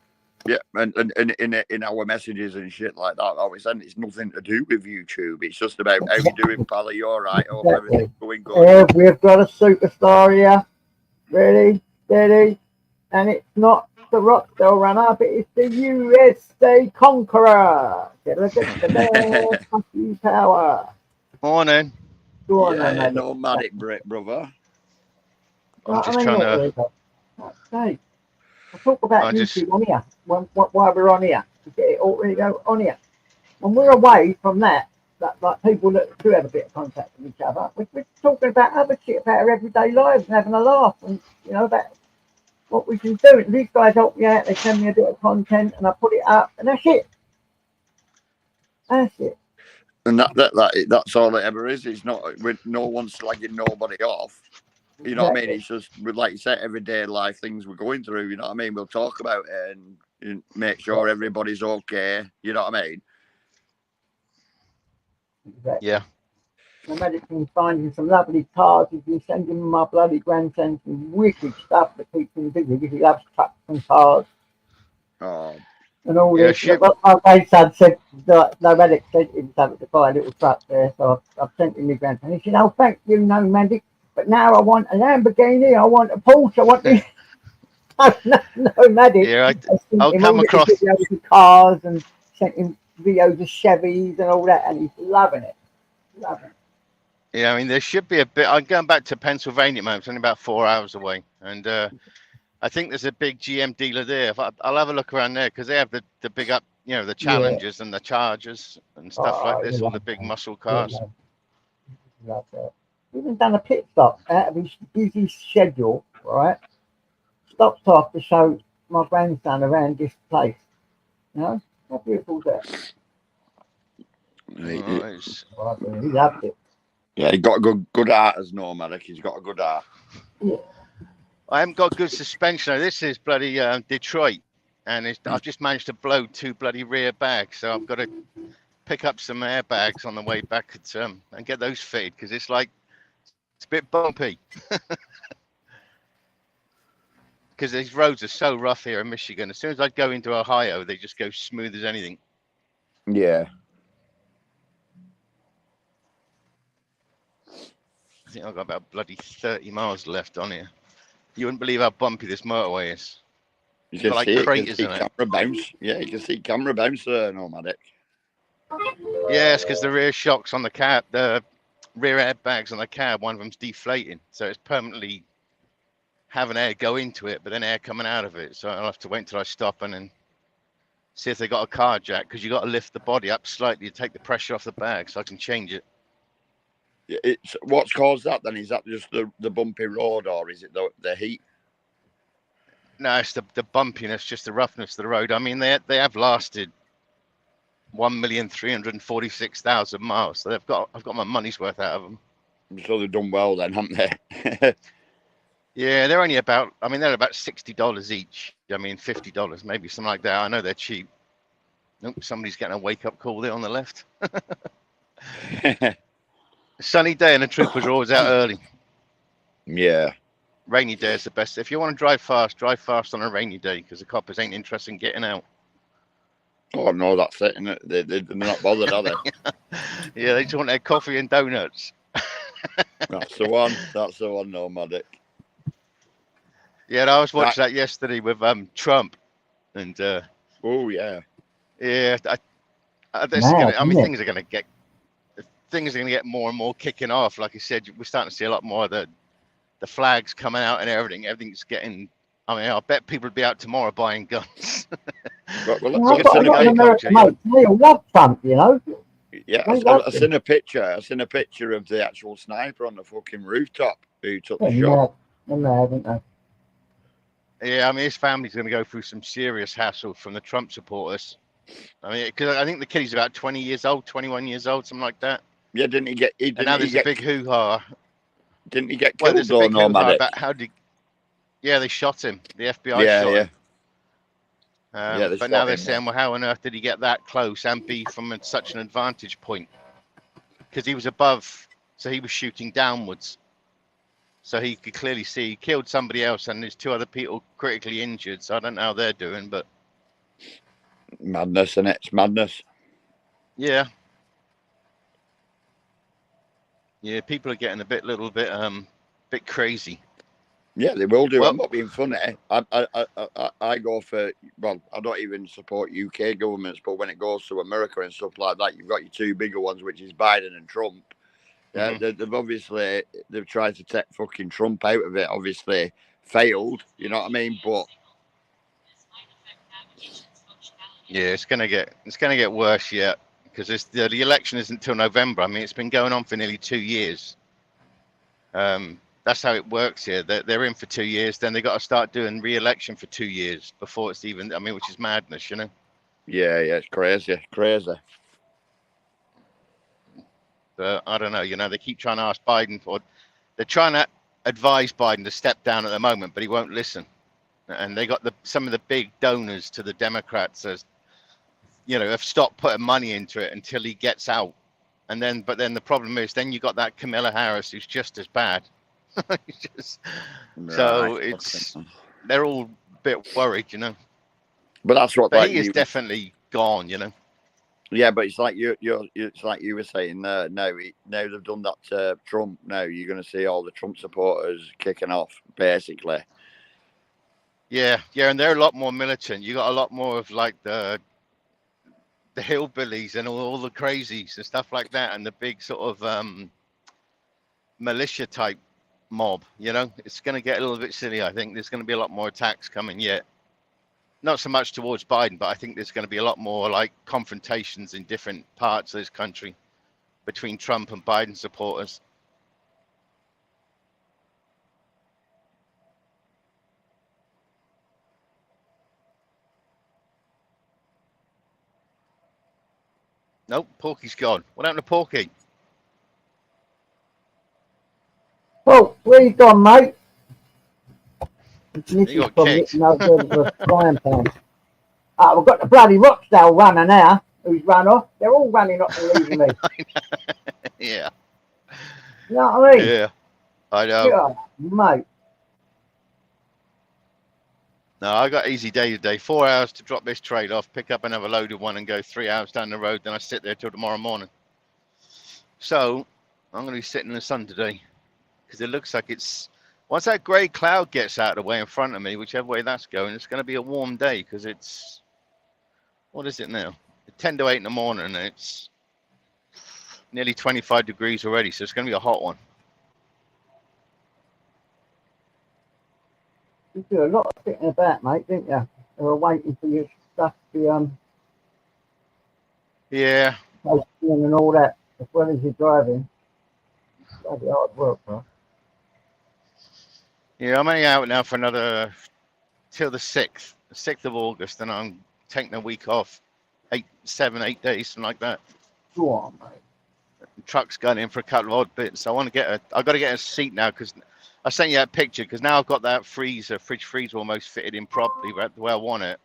Yeah, and in our messages and shit like that, we send it's nothing to do with YouTube. It's just about how you doing, pal. Are you all right? Hope everything's going good. We've got a superstar here. Ready, steady, and it's not the Rockstar runner, but it's the USA Conqueror. Fuck you, power. Morning. Go on, Yeah, then, nomadic Brit, brother. I'm just trying to. Hey, I talk about I just. YouTube on here. While we're on here, we get it all ready to go on here. When we're away from that, like people that do have a bit of contact with each other, we're talking about other shit about our everyday lives and having a laugh, and you know about what we can do. And these guys help me out. They send me a bit of content, and I put it up, and that's it. That's it. And that's all it ever is. It's not with no one slagging nobody off. You know what I mean? It's just like you said, everyday life things we're going through. You know what I mean? We'll talk about it and make sure everybody's okay. You know what I mean? Exactly. Yeah. Nomadic been finding some lovely cars. He's been sending my bloody grandson some wicked stuff that keeps him busy because he loves trucks and cars. Oh. And all Yeah, this. shit. But my grandson said that Nomadic said he was having to buy a little truck there, so I've sent him my grandson. He said, "Oh, thank you, Nomadic, but now I want a Lamborghini, I want a Porsche, I want this." Nomadic. Yeah, I sent I'll him come all across. little videos of cars and sent him videos of Chevys and all that, and he's loving it. Loving it. Yeah, I mean, there should be a bit. I'm going back to Pennsylvania, man. It's only about 4 hours away, and I think there's a big GM dealer there. I'll have a look around there because they have the big up, you know, the Challengers and the Chargers and stuff like this, all the big muscle cars. Love that. Even done a pit stop out of his busy schedule, right? Stopped off to show my grandson around this place. You know, how beautiful is that? He loved it. Yeah, he got a good art as nomadic. He's got a good art. Yeah. I haven't got good suspension. This is bloody Detroit, and I've just managed to blow 2 bloody rear bags, so I've got to pick up some airbags on the way back and get those fitted because it's a bit bumpy. Because these roads are so rough here in Michigan. As soon as I go into Ohio, they just go smooth as anything. Yeah. I think I've got about bloody 30 miles left on here. You wouldn't believe how bumpy this motorway is. You can like see craters it. in it. Camera bounce. Yeah, you can see camera bounce there, nomadic. Yes, because the rear shocks on the cab, the rear airbags on the cab, one of them's deflating. So it's permanently having air go into it, but then air coming out of it. So I'll have to wait until I stop and then see if they got a car jack, because you got to lift the body up slightly to take the pressure off the bag so I can change it. It's what's caused that then? Is that just the bumpy road, or is it the heat? No, it's the bumpiness, just the roughness of the road. I mean, they have lasted 1,346,000 miles, so I've got my money's worth out of them. So they've done well then, haven't they? Yeah, they're only about. I mean, they're about $60 each. I mean, $50, maybe something like that. I know they're cheap. Nope, somebody's getting a wake-up call there on the left. Sunny day and the troopers are always out early. Yeah. Rainy day is the best. If you want to drive fast on a rainy day because the coppers ain't interested in getting out. Oh no, that's it. Isn't it? They're not bothered, are they? Yeah, they just want their coffee and donuts. That's the one. That's the one, nomadic. Yeah, I was watching that yesterday with Trump, and oh yeah, yeah, things are going to get more and more kicking off. Like I said, we're starting to see a lot more of the flags coming out and everything. Everything's getting. I mean, I bet people will be out tomorrow buying guns. I've got an American mate. They all love Trump, you know. Yeah, I seen a picture. I seen a picture of the actual sniper on the fucking rooftop who took the shot. Haven't they? Yeah, I mean, his family's going to go through some serious hassle from the Trump supporters. I mean, because I think the kid is about 20 years old, 21 years old, something like that. Yeah, didn't he get? And now there's a big hoo-ha. Didn't he get killed? There's a big hoo-ha about how did. Yeah, they shot him. The FBI shot him. But now they're saying, well, how on earth did he get that close and be from such an advantage point? Because he was above, so he was shooting downwards. So he could clearly see he killed somebody else, and there's 2 other people critically injured. So I don't know how they're doing, but Madness, and it's madness. yeah, people are getting a little bit crazy. Yeah, they will do. Well, I'm not being funny. I go for, well, I don't even support UK governments, but when it goes to America and stuff like that, you've got your 2 bigger ones, which is Biden and Trump. Yeah, they've tried to take fucking Trump out of it. Obviously, failed. You know what I mean? But yeah, it's gonna get worse yet, because the election isn't until November. I mean, it's been going on for nearly 2 years. That's how it works here. They're in for 2 years, then they got to start doing re-election for 2 years before it's even. I mean, which is madness, you know. yeah, it's crazy. But I don't know. You know, they keep trying to ask Biden for. They're trying to advise Biden to step down at the moment, but he won't listen. And they got some of the big donors to the Democrats as, you know, have stopped putting money into it until he gets out. But then the problem is, then you got that Kamala Harris who's just as bad. So they're all a bit worried, you know. But that's what. But he is definitely gone, you know. Yeah, but it's like it's like you were saying. Now they've done that to Trump. Now you're going to see all the Trump supporters kicking off, basically. Yeah, and they're a lot more militant. You got a lot more of like the hillbillies and all the crazies and stuff like that, and the big sort of militia type mob. You know, it's going to get a little bit silly. I think there's going to be a lot more attacks coming yet. Not so much towards Biden, but I think there's going to be a lot more like confrontations in different parts of this country between Trump and Biden supporters. Nope, Porky's gone. What happened to Porky? Well, where you gone, mate? He got kicked. No good of a frying pan. We've got the bloody Rochdale runner now, who's run off. They're all running off and leaving me. Yeah. You know what I mean? Yeah, I know. Yeah, mate. No, I got easy day today. 4 hours to drop this trade off, pick up another loaded one, and go 3 hours down the road. Then I sit there till tomorrow morning. So I'm going to be sitting in the sun today, because it looks like it's, once that grey cloud gets out of the way in front of me, whichever way that's going, it's going to be a warm day, because it's, what is it now? 10 to 8 in the morning, and it's nearly 25 degrees already, so it's going to be a hot one. You do a lot of sitting about, mate, didn't you? They were waiting for your stuff to Yeah. posting and all that, as well as you're driving. Bloody hard work, bro. Yeah, I'm only out now for another, till the 6th of August, and I'm taking a week off. 7, 8 days, something like that. Go on, mate. The truck's going in for a couple of odd bits. I want to I got to get a seat now, because I sent you that picture, because now I've got that fridge freezer almost fitted in properly the way I want it.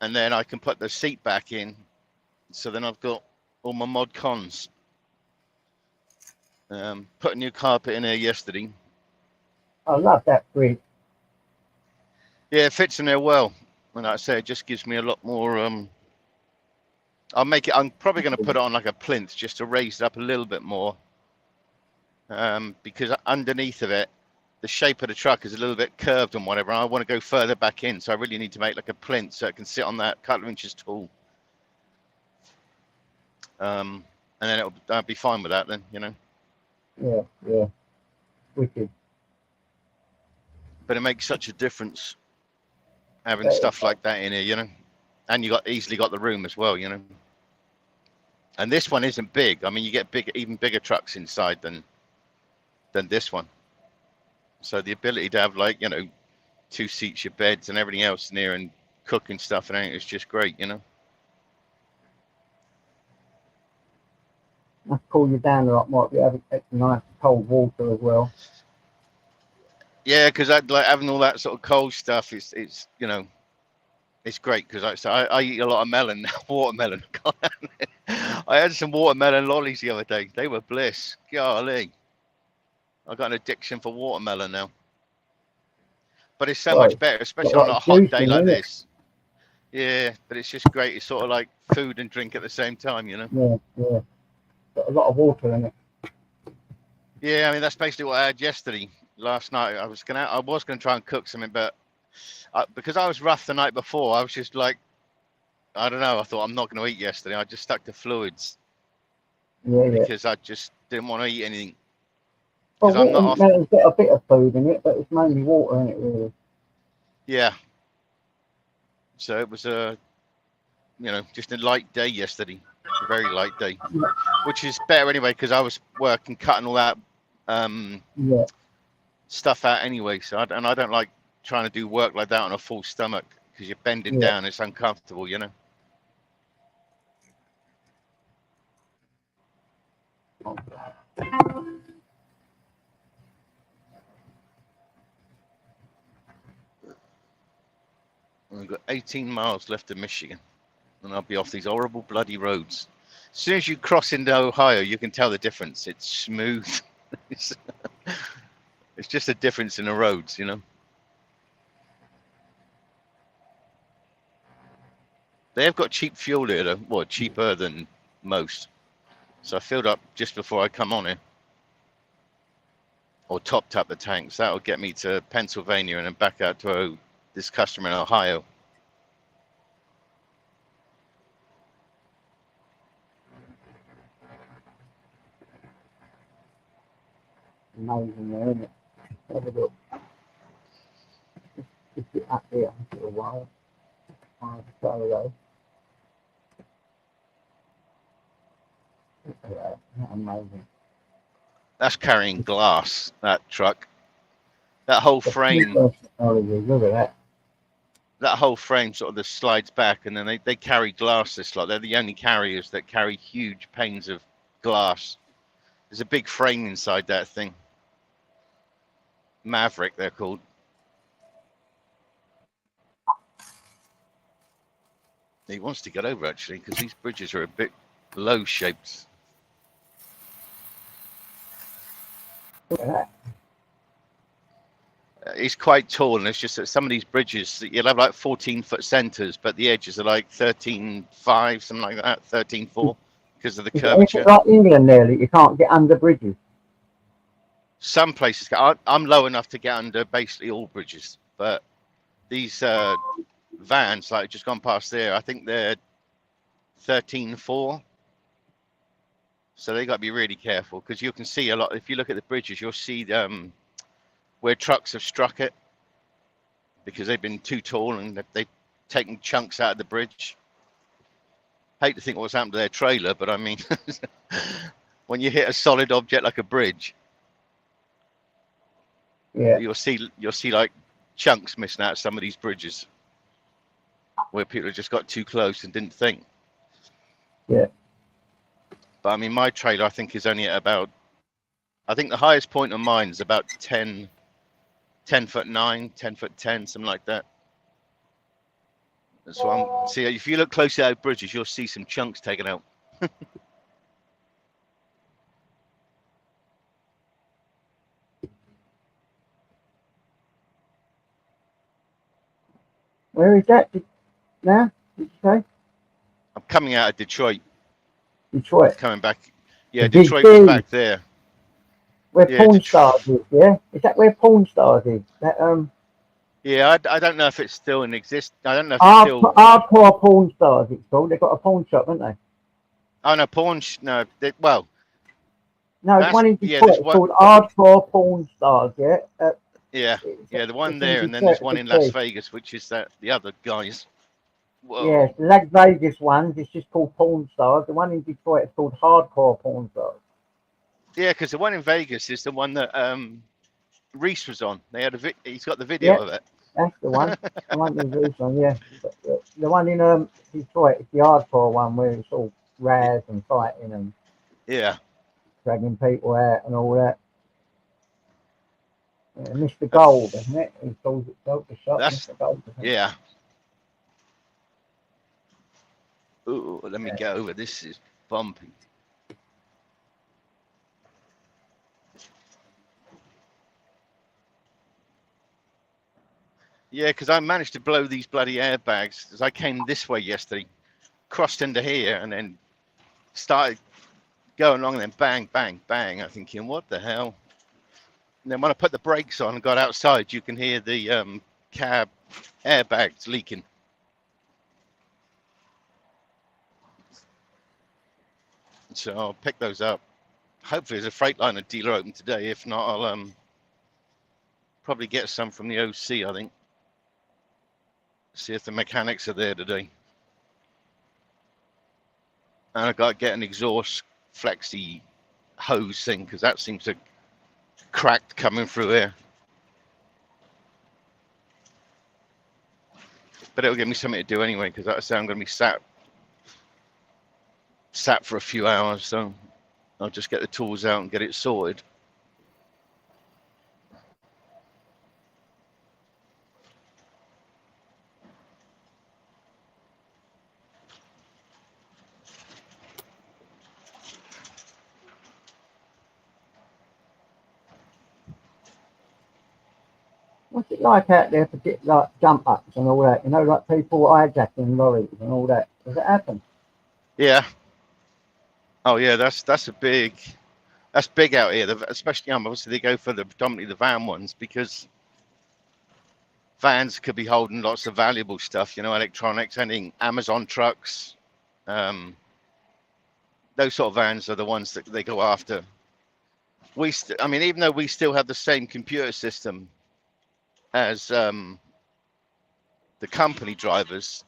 And then I can put the seat back in. So then I've got all my mod cons. Put a new carpet in there yesterday. I love that fridge. Yeah, it fits in there well. And like I say, it just gives me a lot more. I'm probably going to put it on like a plinth just to raise it up a little bit more. Because underneath of it, the shape of the truck is a little bit curved and whatever. And I want to go further back in, so I really need to make like a plinth so it can sit on that couple of inches tall. And then I'll be fine with that then, you know. Yeah. Wicked. But it makes such a difference having stuff like that in here, you know. And you easily got the room as well, you know. And this one isn't big. I mean, you get even bigger trucks inside than this one. So the ability to have, like, you know, 2 seats, your beds and everything else in here, and cooking stuff and everything, it's just great, you know. Must cool you down a lot more if you have extra nice cold water as well. Yeah, because like having all that sort of cold stuff, it's you know, it's great, because I eat a lot of melon now, watermelon. I had some watermelon lollies the other day. They were bliss. Golly. I've got an addiction for watermelon now. But it's so Well, much better, got especially a on lot a of hot juice day in like it. this. Yeah, but it's just great. It's sort of like food and drink at the same time, you know? Yeah. Got a lot of water in it. Yeah, I mean, that's basically what I had yesterday. Last night, I was gonna try and cook something, but because I was rough the night before, I was just like, I don't know. I thought I'm not going to eat yesterday. I just stuck to fluids Yeah. because I just didn't want to eat anything. Well, Because I'm not off. watermelon's got a bit of food in it, but it's mainly water in it, really. Yeah. So it was just a light day yesterday, a very light day, which is better anyway because I was working, cutting all that Yeah. stuff out anyway. So I don't like trying to do work like that on a full stomach because you're bending Yeah. down. It's uncomfortable, you know. I've got 18 miles left of Michigan, and I'll be off these horrible bloody roads. As soon as you cross into Ohio, you can tell the difference. It's smooth. it's just a difference in the roads, you know. They have got cheap fuel here, though. Well, cheaper than most. So I filled up just before I come on here, or topped up the tanks. That'll get me to Pennsylvania and then back out to this customer in Ohio. Amazing there, isn't it? Have a look. Just get up here for a while. Sorry, though. Yeah, amazing. That's carrying glass, that truck. That whole frame, Technology, look at that. that whole frame sort of just slides back, and then they carry glass this lot. They're the only carriers that carry huge panes of glass. There's a big frame inside that thing. Maverick, they're called. He wants to get over, actually, because these bridges are a bit low shaped. Look at that. He's quite tall, and it's just that some of these bridges, you'll have like 14-foot centers, but the edges are like 13.5, something like that, 13.4, because of the Is it anything curvature. like England there that you can't get under bridges? Some places, I'm low enough to get under basically all bridges, but these vans, like just gone past there, I think they're 13.4. So they got to be really careful because you can see a lot. If you look at the bridges, you'll see where trucks have struck it because they've been too tall and they've taken chunks out of the bridge. Hate to think what's happened to their trailer, but I mean, when you hit a solid object like a bridge, Yeah. you'll see like chunks missing out of some of these bridges where people have just got too close and didn't think. Yeah. But I mean, my trailer I think is only at about, I think the highest point of mine is about 10 foot 9, 10 foot 10, something like that. So see, if you look closely at bridges, you'll see some chunks taken out. Where is that now? Did you say? I'm coming out of Detroit, Detroit. coming back. Yeah, The big Detroit was D. back there. Where Yeah, Pawn Stars is, yeah? Is that where Pawn Stars is? That Yeah, I don't know if it's still in exist. I don't know if it's still. Hardcore Pawn Stars it's called. They've got a pawn shop, haven't they? Oh no, no. Well, No, the that's, one in yeah, Detroit there's is one. called Hardcore Pawn Stars, yeah? Yeah, the one it's there, in and then there's Detroit, one in Detroit. Las Vegas, which is the other guys. Whoa. Yeah, the Las Vegas ones, it's just called Pawn Stars. The one in Detroit is called Hardcore Pawn Stars. Yeah, because the one in Vegas is the one that Reese was on. They had he's got the video of it. That's the one. The one in Jerusalem, yeah. But the one in Detroit is the hardcore one where it's all raz and fighting and Yeah. dragging people out and all that. Yeah, Mr. Gold, isn't it? He calls it the shop, Mr. Gold. Yeah. Ooh, let me get over. This is bumpy. Yeah, because I managed to blow these bloody airbags as I came this way yesterday, crossed into here, and then started going along, and then bang, bang, bang. I'm thinking, what the hell? And then when I put the brakes on and got outside, you can hear the cab airbags leaking. So I'll pick those up. Hopefully there's a Freightliner dealer open today. If not, I'll probably get some from the OC, I think. See if the mechanics are there today. And I've got to get an exhaust flexi hose thing, because that seems to cracked coming through here. But it'll give me something to do anyway, because like I say, I'm going to be sat for a few hours, so I'll just get the tools out and get it sorted. What's it like out there to get like jump ups and all that? You know, like people hijacking lorries and all that. Does it happen? Yeah. Oh yeah, that's big out here. Especially obviously they go for the predominantly the van ones, because vans could be holding lots of valuable stuff. You know, electronics, anything, Amazon trucks. Those sort of vans are the ones that they go after. I mean, even though we still have the same computer system as the company drivers,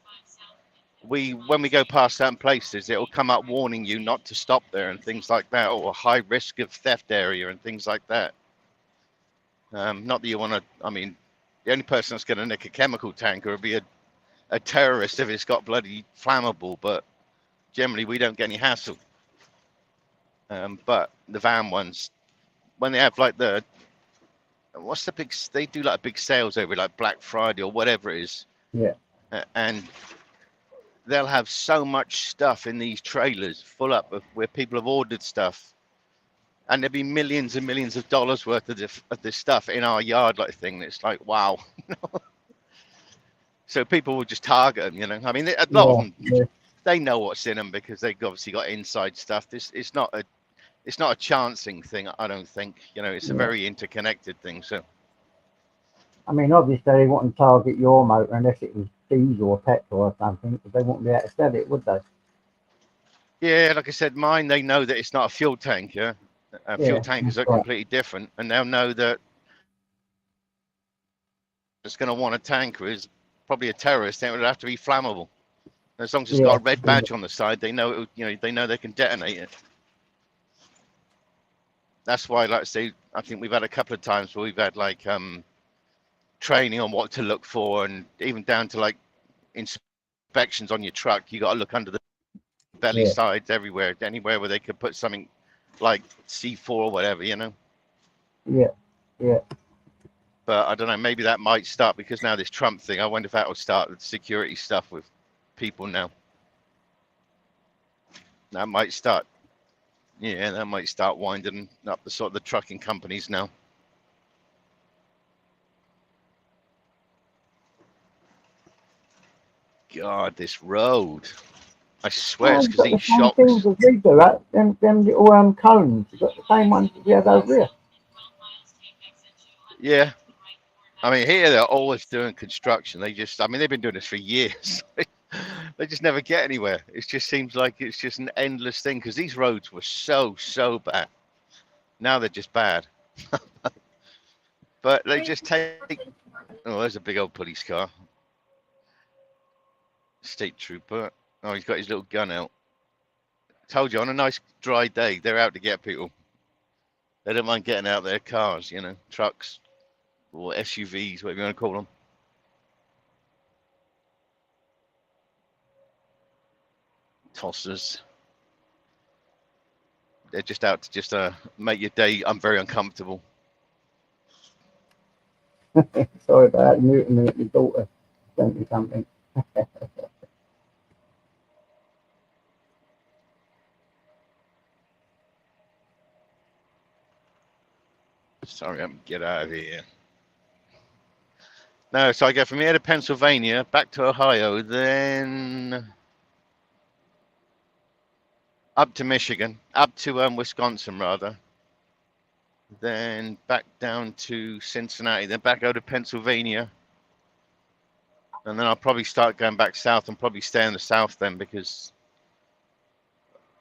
when we go past certain places, it'll come up warning you not to stop there and things like that, or a high risk of theft area and things like that. Not that you want to. I mean, the only person that's going to nick a chemical tanker would be a terrorist if it's got bloody flammable. But generally, we don't get any hassle. But the van ones, when they have like what's the big? They do like big sales over like Black Friday or whatever it is. Yeah. And they'll have so much stuff in these trailers full up of where people have ordered stuff, and there'll be millions and millions of dollars worth of this stuff in our yard, like thing. It's like, wow. So people will just target them, you know. I mean, a lot of them, they know what's in them because they've obviously got inside stuff. It's not a chancing thing, I don't think. You know, it's a very interconnected thing. So, I mean, obviously they wouldn't target your motor unless it was diesel or petrol or something, because they wouldn't be able to sell it, would they? yeah, like I said, mine, they know that it's not a fuel tanker. Fuel tankers are completely different, and they'll know that it's going to want a tanker is probably a terrorist, and it would have to be flammable. As long as it's got a red badge on the side, they know they know they can detonate it. That's why, like I say, I think we've had a couple of times where we've had like training on what to look for, and even down to like inspections on your truck. You got to look under the belly sides, everywhere, anywhere where they could put something like C4 or whatever, you know. Yeah. But I don't know, maybe that might start, because now this Trump thing, I wonder if that will start with security stuff with people now. That might start, that might start winding up the sort of the trucking companies now. God, this road. I swear it's because these shocks. Things as we do, right? Them little cones, you've got the same ones as we have over here. Yeah. I mean, here they're always doing construction. They've been doing this for years. They just never get anywhere. It just seems like it's just an endless thing, because these roads were so bad. Now they're just bad. But they just take. Oh, there's a big old police car. State trooper. Oh, he's got his little gun out. Told you, on a nice dry day, they're out to get people. They don't mind getting out their cars, you know, trucks or SUVs, whatever you want to call them. Tossers. They're just out to just make your day. I'm very uncomfortable. Sorry about that, mutiny at my daughter. Sent me something. Sorry, I'm get out of here. No, so I go from here to Pennsylvania, back to Ohio, then up to Michigan, up to Wisconsin rather, then back down to Cincinnati, then back over to Pennsylvania, and then I'll probably start going back south and probably stay in the south then, because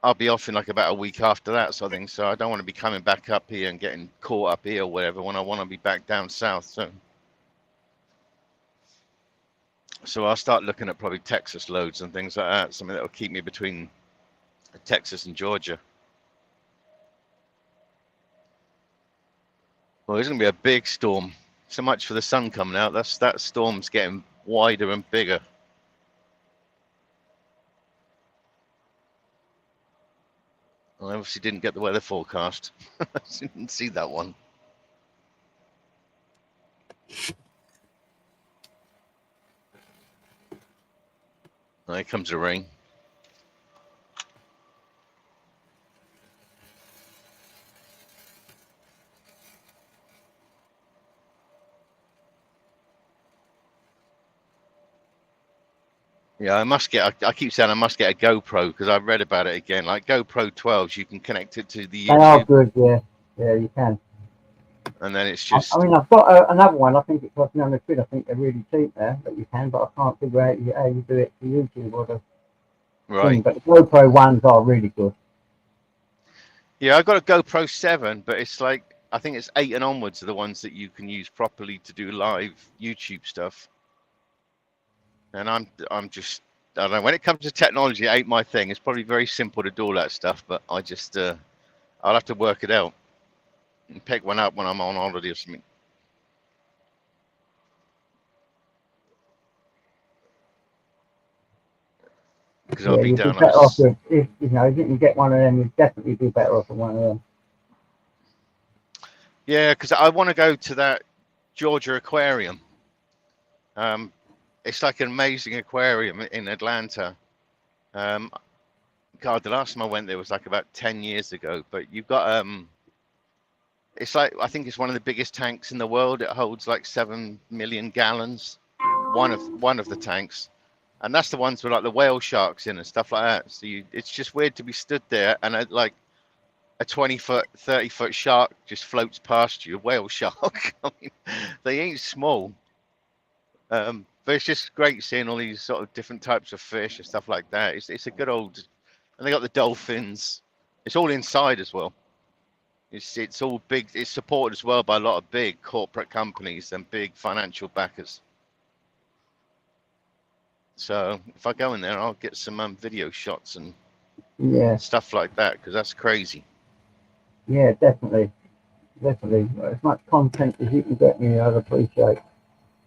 I'll be off in like about a week after that sort of thing. So I don't want to be coming back up here and getting caught up here or whatever when I want to be back down south. So I'll start looking at probably Texas loads and things like that, something that will keep me between Texas and Georgia. Well, there's going to be a big storm. So much for the sun coming out. That storm's getting wider and bigger. I obviously didn't get the weather forecast. I didn't see that one. Here comes the rain. Yeah, I keep saying I must get a GoPro because I've read about it again. Like GoPro 12s, you can connect it to the They are YouTube, good, yeah. Yeah, you can. and then it's I just mean, I've got another one. I think it costs me £100. I think they're really cheap there, but you can. But I can't figure out how you do it for YouTube or the thing. right. But the GoPro ones are really good. Yeah, I've got a GoPro 7, but it's like I think it's 8 and onwards are the ones that you can use properly to do live YouTube stuff. And I'm just, I don't know, when it comes to technology, it ain't my thing. It's probably very simple to do all that stuff, but I just I'll have to work it out and pick one up when I'm on holiday or something. Because I'll Yeah, be you'd be down on better off with if you can get one of them. You'd definitely be better off with one of them. yeah, because I want to go to that Georgia aquarium. It's like an amazing aquarium in Atlanta. God, the last time I went there was like about 10 years ago. But you've got it's like I think it's one of the biggest tanks in the world. It holds like 7 million gallons. One of the tanks, and that's the ones with like the whale sharks in and stuff like that. So it's just weird to be stood there and like a 20-foot, 30-foot shark just floats past you. A whale shark. I mean, they ain't small. But it's just great seeing all these sort of different types of fish and stuff like that. It's a good old, and they got the dolphins. It's all inside as well. It's all big. It's supported as well by a lot of big corporate companies and big financial backers. So if I go in there, I'll get some video shots and stuff like that because that's crazy. Yeah, definitely. As much content as you can get me, I'd appreciate.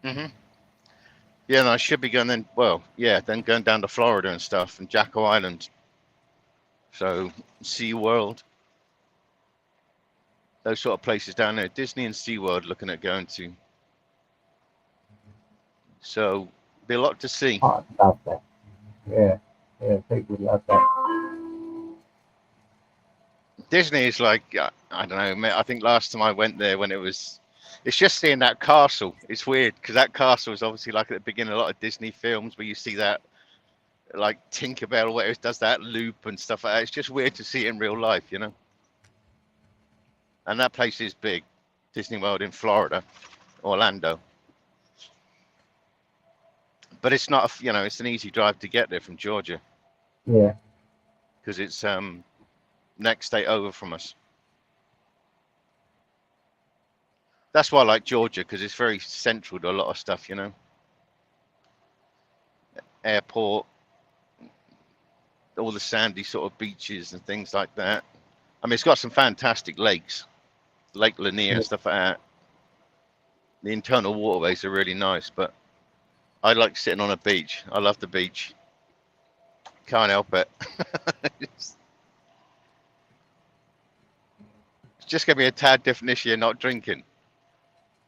Yeah, and I should be going then. Well, yeah, then going down to Florida and stuff and Jekyll Island. So SeaWorld, those sort of places down there. Disney and SeaWorld looking at going to. So be a lot to see. I'd love that. Yeah, people would love that. Disney is like, I don't know, I think last time I went there when it's just seeing that castle. It's weird because that castle is obviously like at the beginning of a lot of Disney films where you see that like Tinkerbell or whatever does that loop and stuff like that. It's just weird to see it in real life, you know. And that place is big, Disney World in Florida, Orlando. But it's not, it's an easy drive to get there from Georgia. Yeah. Because it's next state over from us. That's why I like Georgia, because it's very central to a lot of stuff, you know. Airport, all the sandy sort of beaches and things like that. I mean, it's got some fantastic lakes, Lake Lanier and stuff like that. The internal waterways are really nice, but I like sitting on a beach. I love the beach. Can't help it. It's just going to be a tad different this year, not drinking.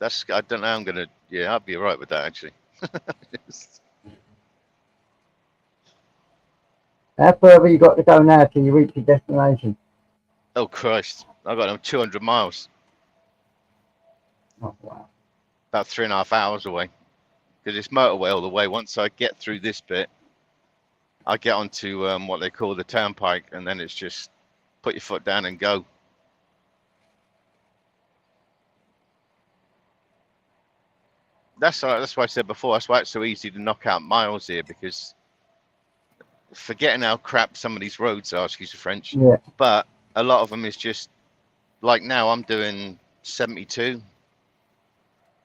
I don't know, I'll be all right with that, actually. How further you got to go now till you reach your destination? Oh, Christ. I've got them 200 miles. Oh, wow. About 3.5 hours away. because it's motorway all the way. Once I get through this bit, I get onto what they call the turnpike, and then it's just put your foot down and go. That's why I said before. That's why it's so easy to knock out miles here, because forgetting how crap some of these roads are, excuse the French, Yeah. but a lot of them is just like now I'm doing 72,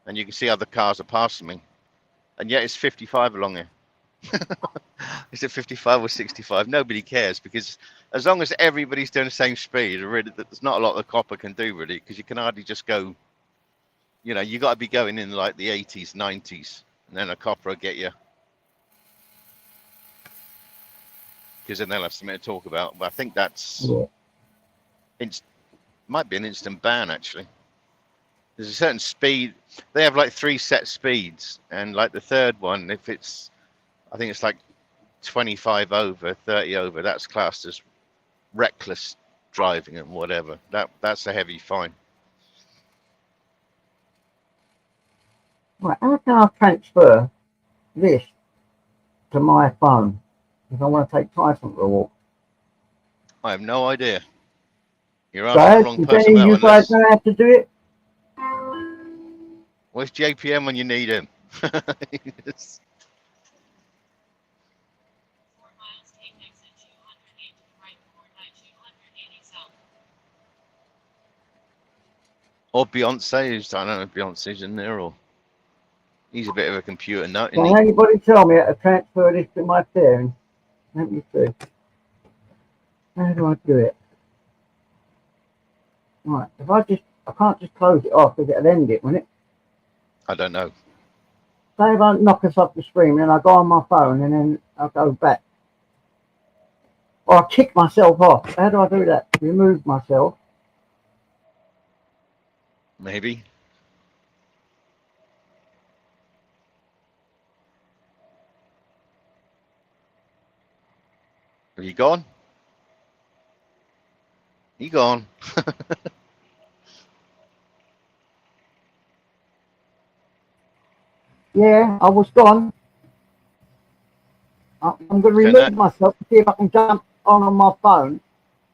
and you can see other cars are passing me, and yet it's 55 along here. Is it 55 or 65? Nobody cares, because as long as everybody's doing the same speed, really, there's not a lot the copper can do, really, because you can hardly just go, you know, you got to be going in like the 80s, 90s, and then a copper will get you, because then they'll have something to talk about. But I think that's might be an instant ban, actually. There's a certain speed. They have like 3 set speeds, and like the third one, if it's, I think it's like 25 over, 30 over, that's classed as reckless driving and whatever. That's a heavy fine. Right, how can I transfer this to my phone if I want to take Tyson for a walk? I have no idea. You're asking the Guys, wrong does person. any of Well, you guys unless, know how to do it? where's JPM when you need him? Or Beyonce, I don't know if Beyonce's in there, or he's a bit of a computer nut, isn't Can he? anybody tell me how to transfer this to my phone? Let me see. How do I do it? Right, if I can't just close it off because it'll end it, won't it? I don't know. Say if I knock us off the screen, then I go on my phone and then I'll go back. Or I kick myself off. How do I do that? Remove myself. Maybe. Have you gone? You gone? Yeah, I was gone. I'm going to remove myself to see if I can jump on my phone.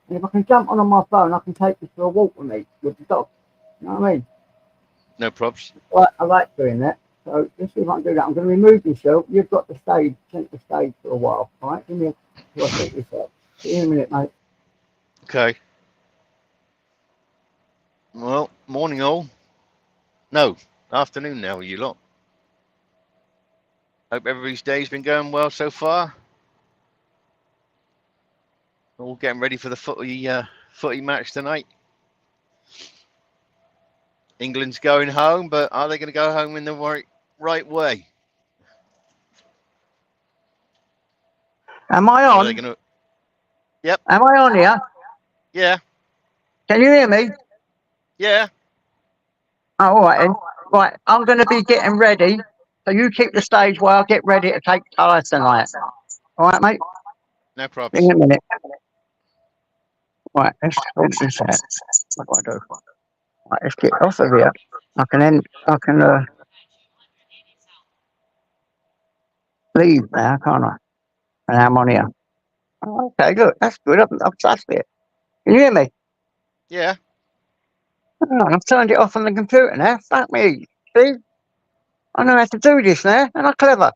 And if I can jump on my phone, I can take this for a walk with me, with the dog. You know what I mean? No props. I like doing that. So let's see if I can do that. I'm going to remove myself. You've got the stage, centre stage for a while. All right, give me a till I sort this out. See you in a minute, mate. Okay. Well, morning all. No, afternoon now, you lot. Hope everybody's day's been going well so far. All getting ready for the footy match tonight. England's going home, but are they going to go home in the right way? Am I Or on? are they going to... Yep. Am I on here? Yeah. Can you hear me? Yeah. Oh, all right, then. Right, I'm going to be getting ready. So you keep the stage while I get ready to take colours tonight. All right, mate? No props. In a minute. Right, let's sort this out. What do I do? Right, let's get off of here. I can leave now, can't I? And I'm on here. Okay, good. That's good. I've touched it. Can you hear me? Yeah. Oh, I've turned it off on the computer now. Fuck me. See? I know how to do this now. And I'm clever.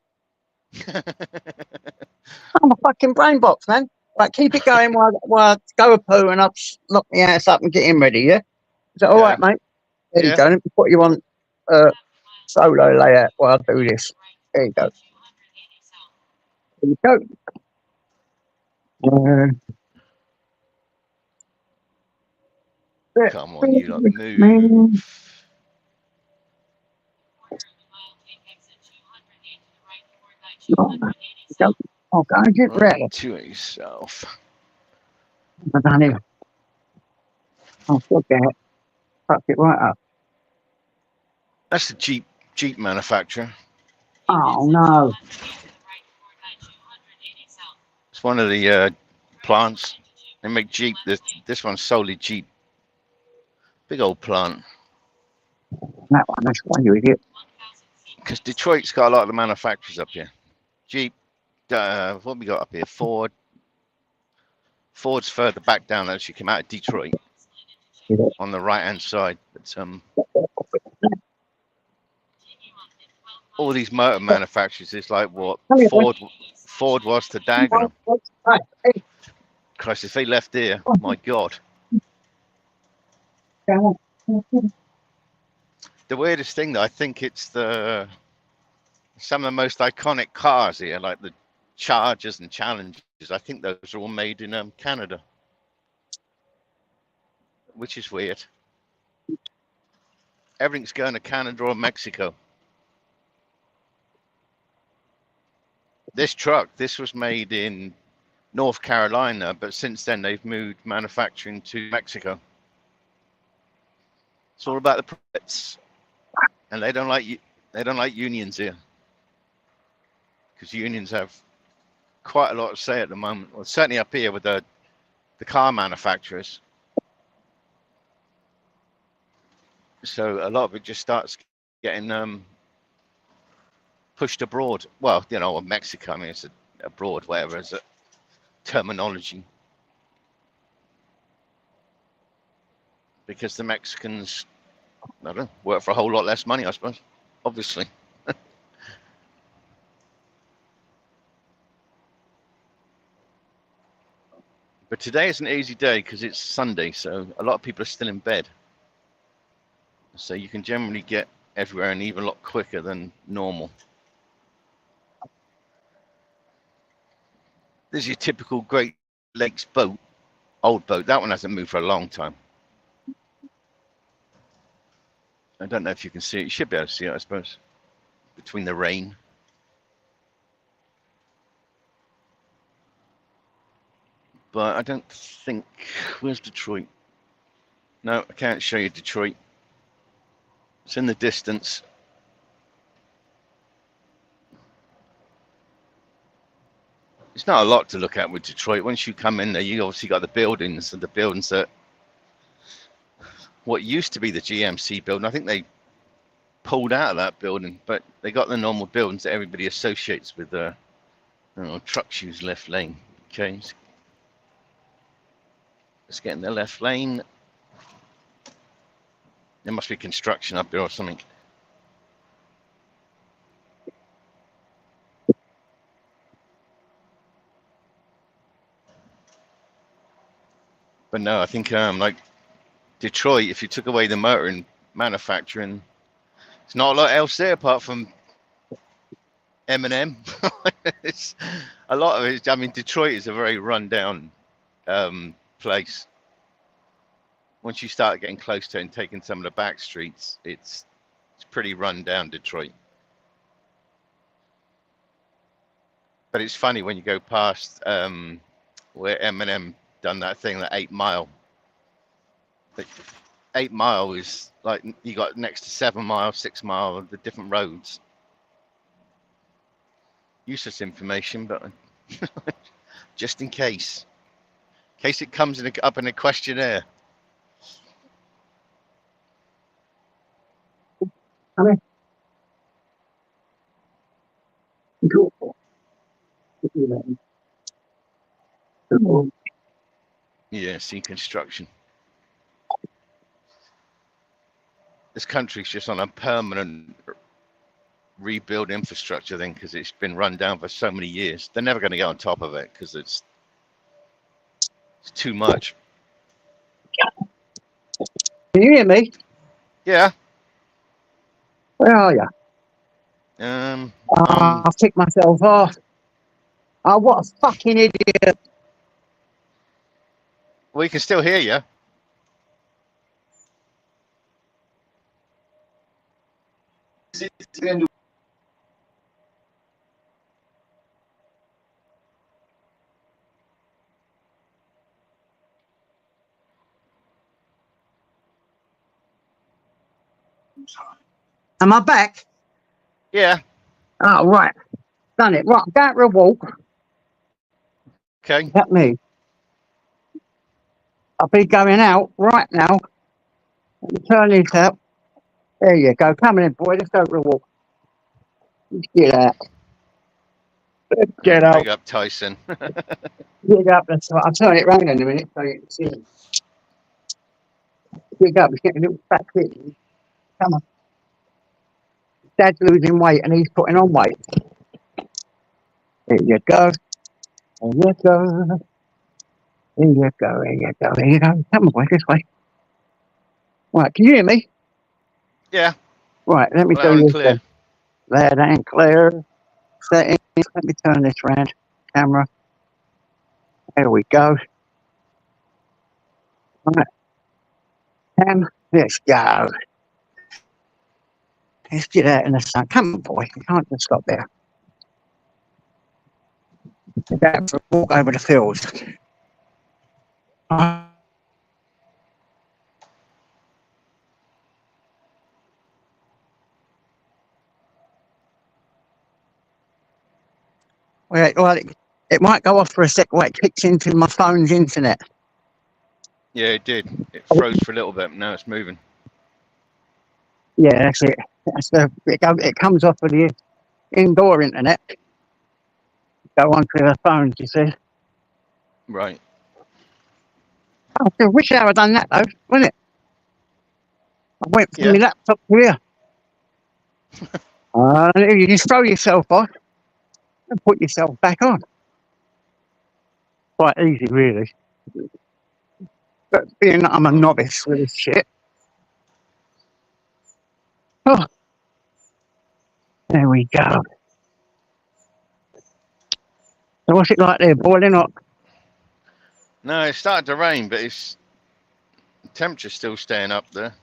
I'm a fucking brain box, man. Right, keep it going while I go a poo and I'll lock my ass up and get him ready, yeah? Is that all right, mate? There you go. Let me put you on solo layout while I do this. There you go. There you go. Come on, you lot, move. Oh, go and get ready. To yourself. I've done it. Oh, forget it. Fuck it right up. That's the Jeep manufacturer. Oh, no. It's one of the plants. They make Jeep. This one's solely Jeep. Big old plant. That one, that's one, you idiot. Because Detroit's got a lot of the manufacturers up here. Jeep, what we got up here? Ford. Ford's further back down as you come out of Detroit on the right hand side. But all these motor manufacturers is like what Ford was to Dagenham. Christ, if they left here, my God. The weirdest thing, though, I think it's some of the most iconic cars here, like the Chargers and Challengers. I think those are all made in Canada, which is weird. Everything's going to Canada or Mexico. This truck, this was made in North Carolina, but since then they've moved manufacturing to Mexico. It's all about the profits, and they don't like unions here, because unions have quite a lot to say at the moment. Well, certainly up here with the car manufacturers. So a lot of it just starts getting pushed abroad. Well, you know, Mexico. I mean, it's abroad, whatever is a terminology. Because the Mexicans, I don't know, work for a whole lot less money, I suppose. Obviously. But today is an easy day because it's Sunday, so a lot of people are still in bed. So you can generally get everywhere and even a lot quicker than normal. This is your typical Great Lakes boat, old boat. That one hasn't moved for a long time. I don't know if you can see it. You should be able to see it, I suppose, between the rain. But I don't think... Where's Detroit? No, I can't show you Detroit. It's in the distance. It's not a lot to look at with Detroit. Once you come in there, you obviously got the buildings, and the buildings that... What used to be the GMC building, I think they pulled out of that building, but they got the normal buildings that everybody associates with truck shoes left lane. Okay. Let's get in the left lane. There must be construction up there or something. But no, I think like Detroit, if you took away the motor and manufacturing, there's not a lot else there apart from M&M. It's a lot of it. I mean, Detroit is a very run-down place. Once you start getting close to it and taking some of the back streets, it's pretty run down, Detroit. But it's funny when you go past where M&M done that thing, that 8 Mile. 8 Mile is like you got next to 7 Mile, 6 Mile, the different roads. Useless information, but just in case it comes up in a questionnaire. Yeah, see construction. This country's just on a permanent rebuild infrastructure thing because it's been run down for so many years. They're never going to get on top of it because it's too much. Can you hear me? Yeah. Where are you? I've kicked myself off. Oh, what a fucking idiot. We can still hear you. Am I back? Yeah. Oh, right. Done it. Right, go out for a walk. Okay. That me. I'll be going out right now. Let me turn this up. There you go. Come in, boy. Let's go for a walk. Get out. Get out. Big up Tyson. Get up. I'll turn it round in a minute so you can see it. Get up. He's getting a little fat kid. Come on. Dad's losing weight and he's putting on weight. Here you go. Here you go. Here you go. Here you go. Here you go. Come on, boy, this way. Right, can you hear me? Yeah. Right, let me Loud do and this clear. then. Loud and clear. Settings. Let me turn this round. Camera. There we go. Right. Let's go. Let's get out in the sun. Come on, boy. You can't just stop there. Go for a walk over the fields. Well, it might go off for a sec while it kicks into my phone's internet. Yeah, it did. It froze for a little bit. Now it's moving. Yeah, that's it. It comes off of the indoor internet. Go onto the phones, you see. Right. Oh, I wish I had done that though, wouldn't it? I went from my laptop to here. You just throw yourself off and put yourself back on. Quite easy, really. But being that I'm a novice with this shit. Oh, there we go. So what's it like there, boiling hot? No, it started to rain, but it's temperature's still staying up there.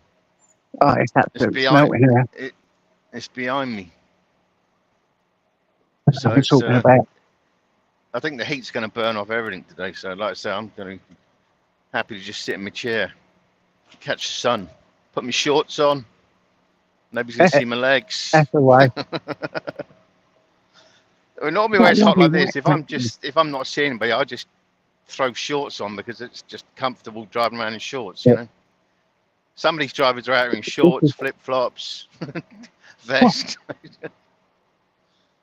Oh, it's absolutely melting here. It's behind me. That's So what I'm talking about. I think the heat's going to burn off everything today. So, like I say, I'm going to happy to just sit in my chair, catch the sun, put my shorts on. Nobody's going to see my legs. That's the way. Normally when it's hot like this, if I'm not seeing anybody, I just throw shorts on because it's just comfortable driving around in shorts, you know. Some of these drivers are out here in shorts, flip flops, vest.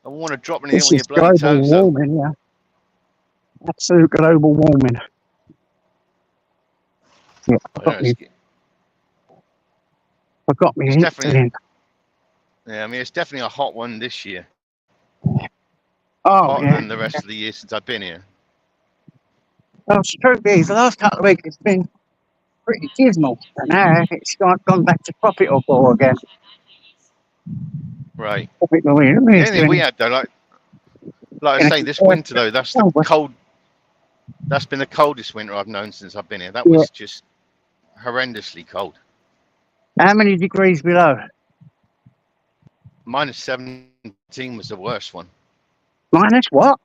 I want to drop anything on your bloody toes. Global warming, yeah. Absolute global warming. Yeah, forgot me. Yeah, I mean it's definitely a hot one this year. Oh, hotter than the rest of the year since I've been here. Well, it's true, the last couple of weeks it's been pretty dismal, and now it's gone back to profitable again. Right. The only thing we had though, like I say, this winter though, that's the cold. That's been the coldest winter I've known since I've been here. That was just horrendously cold. How many degrees below? Minus 17 was the worst one. Minus what?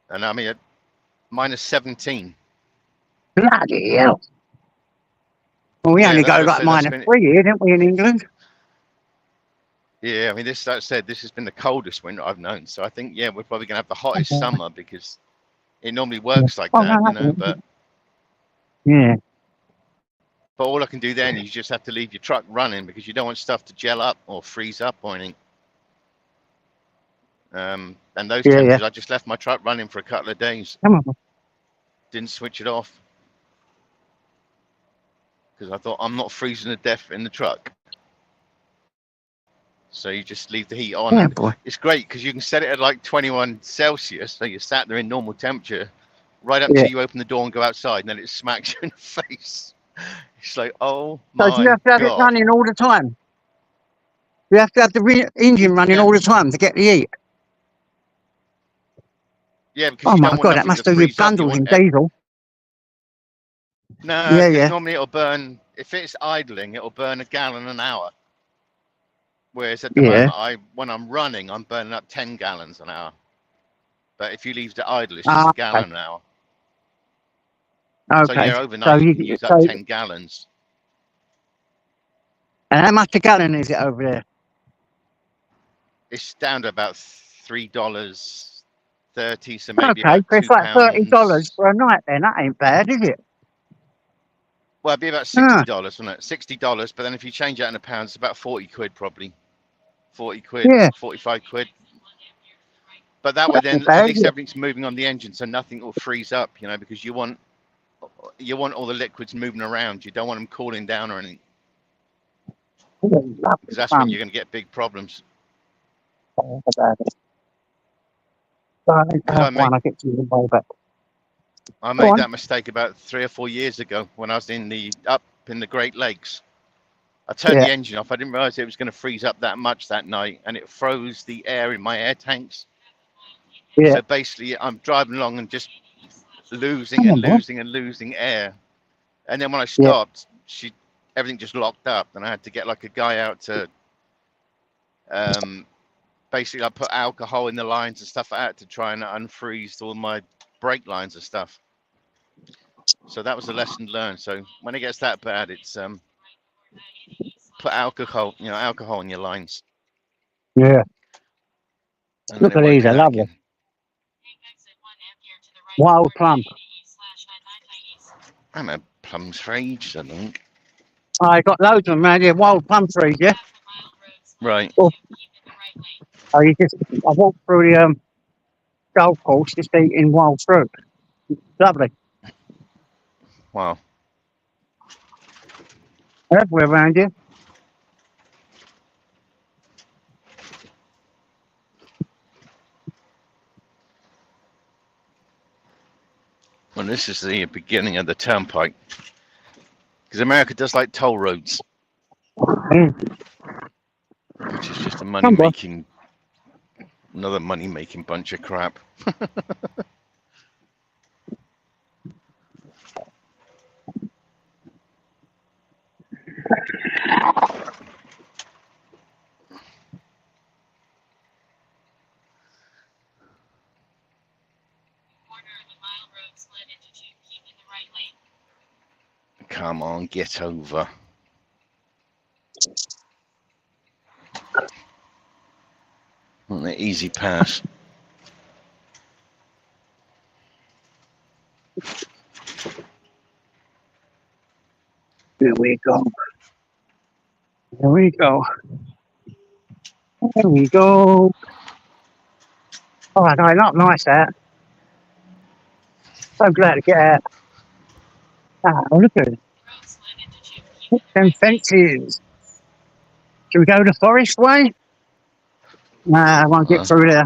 And I mean, minus 17. Bloody hell. Well, we only go like minus 3 here, don't we, in England? Yeah, I mean, like I said, this has been the coldest winter I've known. So I think, we're probably going to have the hottest summer because it normally works like that, you know. But But all I can do then is you just have to leave your truck running because you don't want stuff to gel up or freeze up or anything. And those temperatures, I just left my truck running for a couple of days. Didn't switch it off because I thought I'm not freezing to death in the truck. So you just leave the heat on. It's great because you can set it at like 21 Celsius, so you're sat there in normal temperature, right up till you open the door and go outside, and then it smacks you in the face. It's like, oh my God. So do you have to have it running all the time? You have to have the engine running all the time to get the heat? Yeah, because you don't want that must do your bundles in diesel. No, normally it'll burn, if it's idling, it'll burn 1 gallon an hour. Whereas at the moment, when I'm running, I'm burning up 10 gallons an hour. But if you leave it idle, it's just 1 gallon an hour. Okay. So overnight you can use up 10 gallons. And how much a gallon is it over there? It's down to about $3.30, so maybe okay, about it's like $30 for a night then. That ain't bad, is it? Well, it'd be about $60, wouldn't it? $60, but then if you change that into pounds, it's about 40 quid probably. 40 quid, 45 quid. But that way, then at bad, least yeah. everything's moving on the engine, so nothing will freeze up. You know, because you want all the liquids moving around. You don't want them cooling down or anything, because that's when you're going to get big problems. I think I Because have one. I get to the way back. I Go made on. that mistake about 3 or 4 years ago when I was up in the Great Lakes. I turned Yeah. the engine off. I didn't realize it was going to freeze up that much that night, and it froze the air in my air tanks. Yeah. So basically, I'm driving along and just losing Come and on, boy. losing and losing air. And then when I Yeah. stopped, everything just locked up, and I had to get like a guy out to basically I put alcohol in the lines and stuff like that to try and unfreeze all my brake lines and stuff. So that was a lesson learned. So when it gets that bad, it's put alcohol in your lines, Yeah. and then Look it at won't these. do I that love them. again. Wild plum. I haven't had plums for ages, I think. I got loads of them around here. Wild plum trees, yeah? Right. Oh, I walked through the golf course just eating wild fruit. Lovely. Wow. Everywhere around here. Well, this is the beginning of the turnpike, because America does like toll roads, Yeah. which is just Come on. another money-making bunch of crap. Come on, get over. The easy pass. Here we go. Here we go. There we go. Oh, no, not nice that. So glad to get out. Ah, look at it. Look at them fences. Should we go the forest way? Nah, I won't get through there.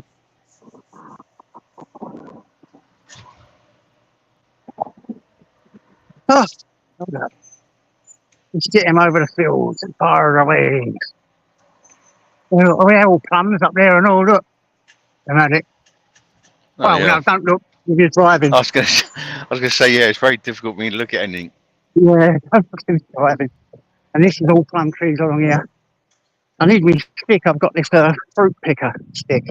Oh, hold up. Let's get him over the fields and far away. Oh, yeah, all plums up there and all, look. Dramatic. Oh, Well, yeah. no, don't look. You're driving. I was gonna say, yeah, it's very difficult for me to look at anything. Yeah, don't look at driving. And this is all plum trees along here. I need me stick. I've got this fruit picker stick.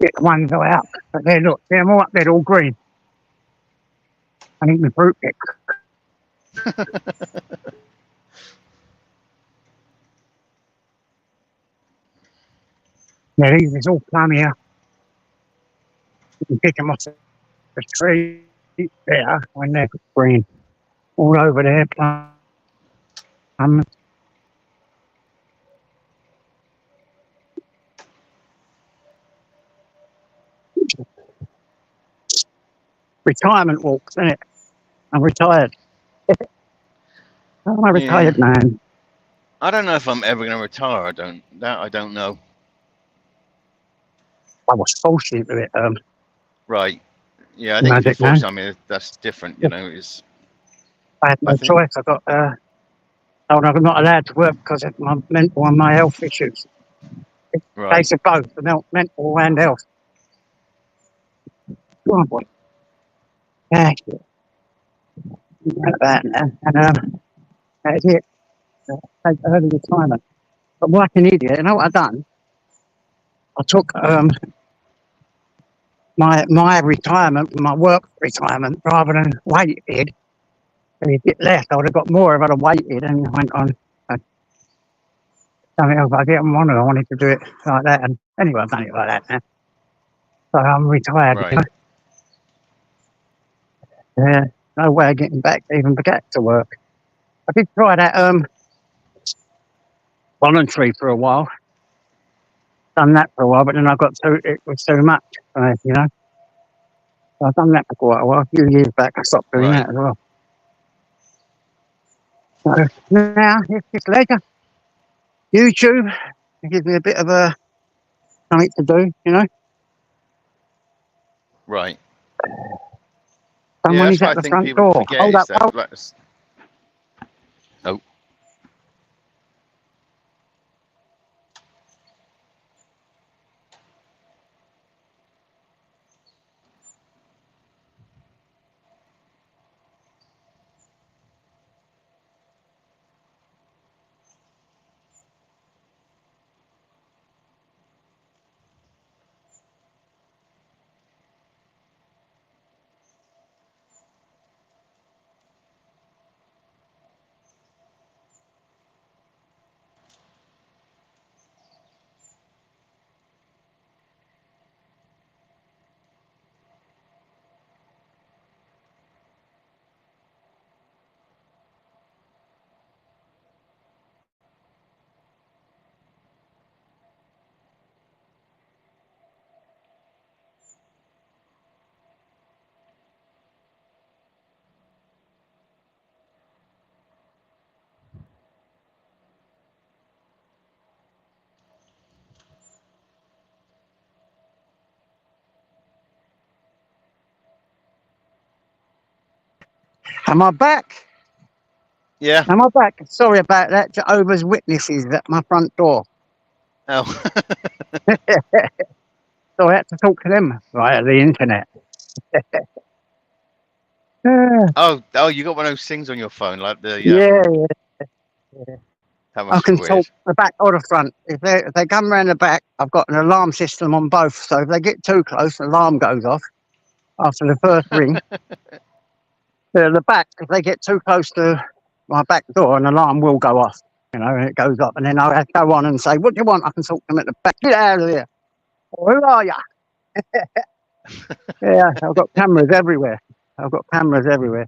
Get the ones go out. But there, look, they're all up there, all green. I need my fruit pick. Yeah, these is all plum here. You can pick them off the tree there when they're green. All over there, plum. Retirement walks, isn't it? I'm retired. I'm a retired man. I don't know if I'm ever going to retire. I don't know. I was forced into it. Right. Yeah, I think if you're Magic man. forced, I mean, that's different. You know, it's. I had no choice. I got. I'm not allowed to work because of my mental and my health issues. It's a Right. case of both, the mental and health. Go on, boy. Yeah. That, and that's it. Take early retirement. But like an idiot, you know what I've done? I took my retirement, my work retirement, rather than waited. And if it left, I would have got more if I'd have waited and went on something else. I didn't want to. I wanted to do it like that. And anyway, I've done it like that now. So I'm retired. Right. You know? Yeah, no way of getting back to work. I did try that voluntary for a while. done that for a while, but then I got too, it was too much for me, you know. So I've done that for quite a while. A few years back, I stopped doing Right. that as well. So now it's just leisure. YouTube, it gives me a bit of something to do, you know. Right. Yeah, Someone that's is what at I the think front people door. forget Hold is up, that. hold. Like, oh, Am I back? yeah. Am I back? Sorry about that. Jehovah's Witnesses at my front door. Oh, So I had to talk to them via the internet. oh, you got one of those things on your phone, like the Yeah, yeah. That I must be can weird. talk the back or the front. If they come round the back, I've got an alarm system on both. So if they get too close, the alarm goes off after the first ring. The back, if they get too close to my back door, an alarm will go off. You know, and it goes off, and then I have to go on and say, "What do you want?" I can talk to them at the back. Get out of here! Who are you? Yeah, I've got cameras everywhere. I've got cameras everywhere.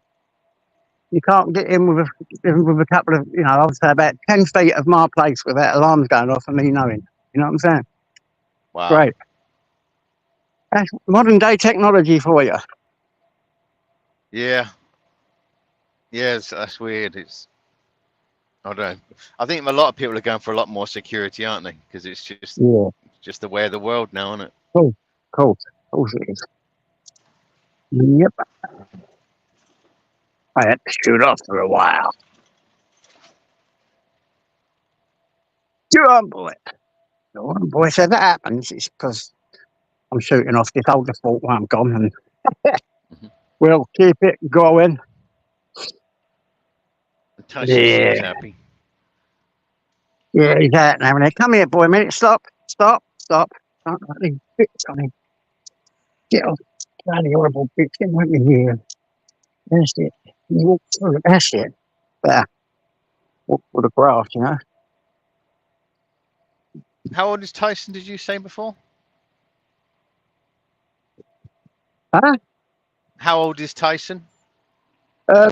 You can't get in with a couple of, you know, I would say about 10 feet of my place without alarms going off and me knowing. You know what I'm saying? Wow. Great. That's modern day technology for you. Yeah. Yeah, that's weird. I don't know. I think a lot of people are going for a lot more security, aren't they? Because it's Yeah. just the way of the world now, isn't it? Cool. Of course it is. Yep. I had to shoot off for a while. You're on, boy. Go on, boy. So that happens. It's because I'm shooting off this old default while I'm gone, and Mhm. we'll keep it going. Tyson seems Yeah. happy. Yeah, he's out now. And come here, boy, a minute. Stop. Can't let these bits on him. Get off. Bloody horrible bits. Get over here. That's it. You walk through it. That's it. There. Walk through the grass, you know. How old is Tyson, did you say before? Huh? How old is Tyson? He'll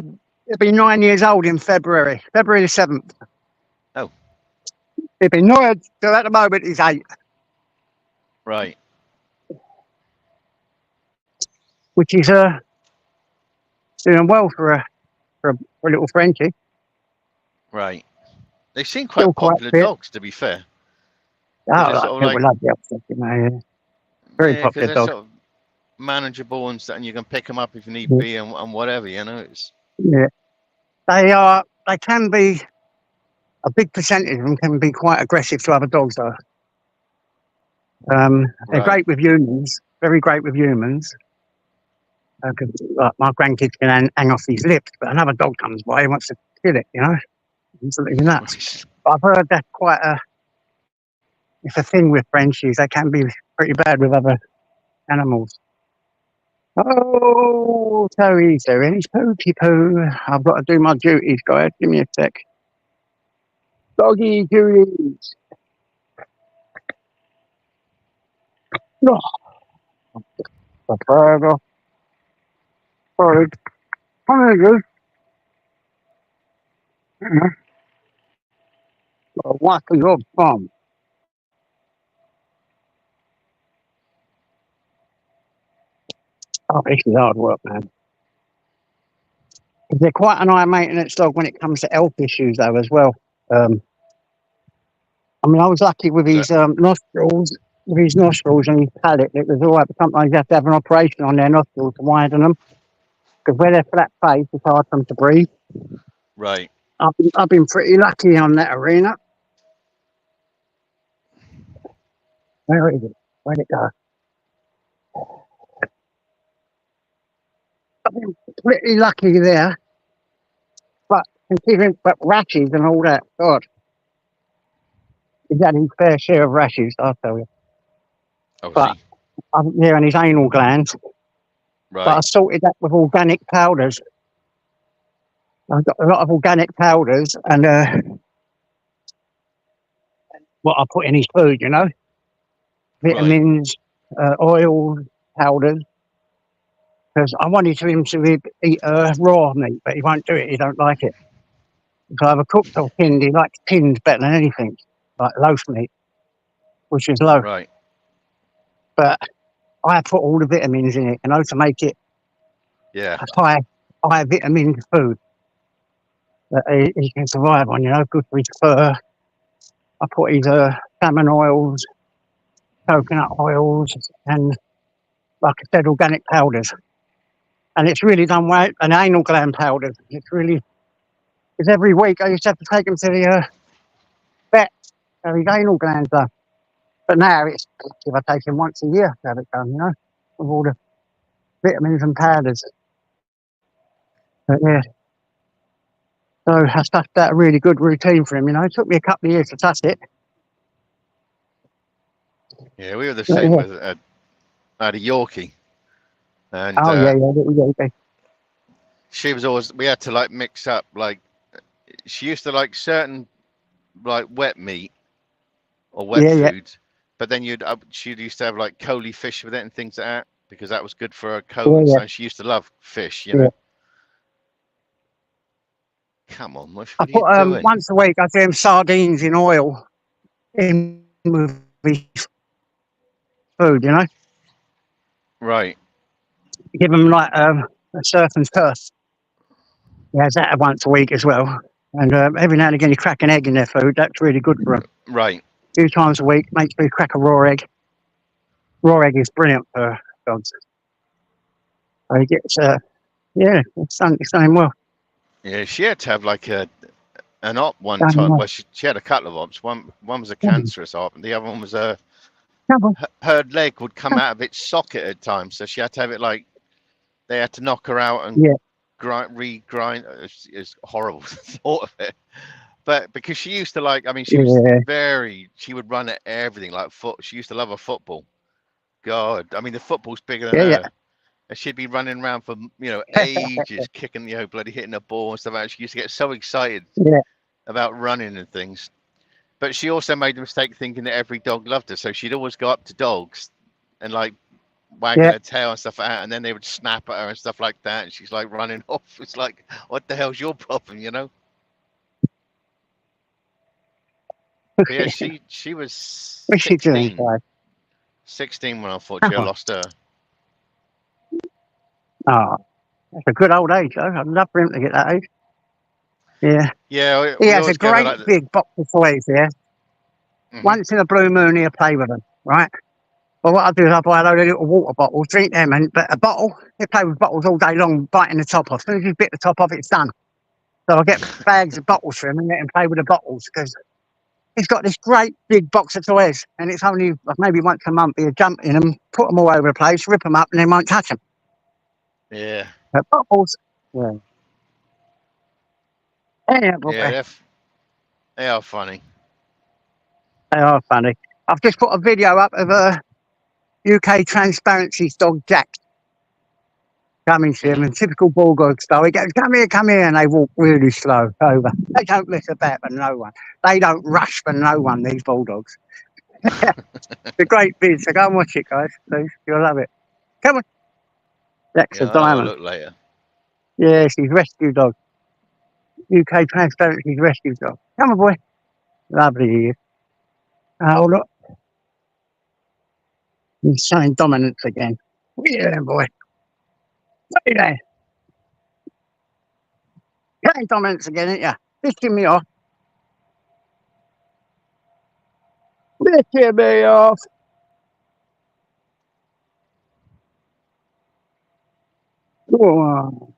be 9 years old in February. February the 7th. Oh. He'll be 9. So at the moment, he's 8. Right. Which is doing well for a little Frenchie. Right. They seem Still quite quite popular fit. dogs, to be fair. Oh, Because they're like, sort of people like, love the upset, you know. Yeah. Very yeah, because popular they're dog. sort of manageable and stuff, and you can pick them up if need Yeah. be and whatever, you know. Yeah. They can be, a big percentage of them can be quite aggressive to other dogs, though. They're Right. great with humans, very great with humans. Like my grandkids can hang off his lips, but another dog comes by, he wants to kill it, you know? He's nuts. But I've heard that's it's a thing with Frenchies. They can be pretty bad with other animals. Oh, so easy. It's pooky poo. I've got to do my duties, guys. Give me a sec. Doggy duties. No. The burger. Sorry. There you go. Whack your bum. Oh, this is hard work, man. They're quite an high maintenance dog when it comes to health issues, though, as well. I mean, I was lucky with his nostrils, and his palate. It was all right, but sometimes you have to have an operation on their nostrils to widen them, because where they're flat face, it's hard for them to breathe. Right. I've been pretty lucky on that arena. Where is it? Where'd it go? I've been pretty lucky there, but considering rashes and all that, God, he's had his fair share of rashes, I'll tell you. But Obviously. yeah, and his anal glands. But I Right. sorted that with organic powders. I've got a lot of organic powders and what I put in his food, you know, vitamins, oil, powders. Because I wanted him to eat raw meat, but he won't do it. He don't like it. So either cooked or tinned. He likes tinned better than anything, like loaf meat, which is low. Right. But I put all the vitamins in it, you know, to make it Yeah. a high vitamin food that he can survive on, you know, good for his fur. I put his salmon oils, coconut oils, and, like I said, organic powders. And it's really done well. And anal gland powders. It's really, because every week I used to have to take him to the vet for his anal glands done. But now it's, if I take him once a year to have it done, you know, with all the vitamins and powders. But yeah. So I stuffed that a really good routine for him, you know. It took me a couple of years to touch it. Yeah, we were the But same yeah. with I had a Yorkie, and Oh yeah. she was always, we had to like mix up, like she used to like certain like wet meat or wet Yeah, yeah. foods, but then she used to have like coaly fish with it and things like that because that was good for her coat Yeah, and yeah. so she used to love fish, you Yeah. know. Come on, Mush, I what are you put doing? once a week I do him sardines in oil in with his food, you know. Right. Give him like a surf and turf. He has that once a week as well. And every now and again you crack an egg in their food. That's really good for them. Right. 2 times a week, make sure you crack a raw egg. Raw egg is brilliant for dogs. So he gets yeah, it's done him well. Yeah, she had to have like an op one Done him time. well. Well, she had a couple of ops. One was a Come on, cancerous op, and the other one was come on, her leg would come come out of its socket at times, so she had to have it like they had to knock her out and Yeah, regrind. It's horrible thought of it, but because she used to like, I mean, she would run at everything like foot. She used to love her football. God, I mean, the football's bigger than yeah. her. And she'd be running around for ages, kicking bloody hitting the ball and stuff. And she used to get so excited Yeah. about running and things. But she also made the mistake thinking that every dog loved her, so she'd always go up to dogs and like wagging Yeah. her tail and stuff like that, and then they would snap at her and stuff like that, and she's like running off. It's like, what the hell's your problem, you know? But yeah, she was What's she doing, 16. guys? 16 when unfortunately I lost her. Oh, that's a good old age, though. I'd love for him to get that age. Yeah. Yeah, He we has a always go there great like. big box of toys, yeah. Once in a blue moon, he'll play with them, right? But what I do is I buy a load of little water bottles, drink them, but a bottle, he'll play with bottles all day long, biting the top off. As soon as you bit the top off, it's done. So I get bags of bottles for him and let him play with the bottles because he's got this great big box of toys, and it's only maybe once a month he'll jump in them, put them all over the place, rip them up, and then won't touch them. Yeah. But bottles, yeah. Yeah, they are funny. They are funny. I've just put a video up of UK Transparency's dog Jack coming to him in typical bulldog style. He goes, come here, and they walk really slow over. They don't mess about for no one. They don't rush for no one, these bulldogs. It's a great vid, so go and watch it, guys, please. You'll love it. Come on. Jack's a Yeah, I'll have a diamond. look later. Yeah, she's rescue dog. UK Transparency's rescue dog. Come on, boy. Lovely he is. Oh, look. He's showing dominance again. Yeah, boy. Hey there. Getting comments again, ain't you? Pissing me off. Pissing me off. Oh,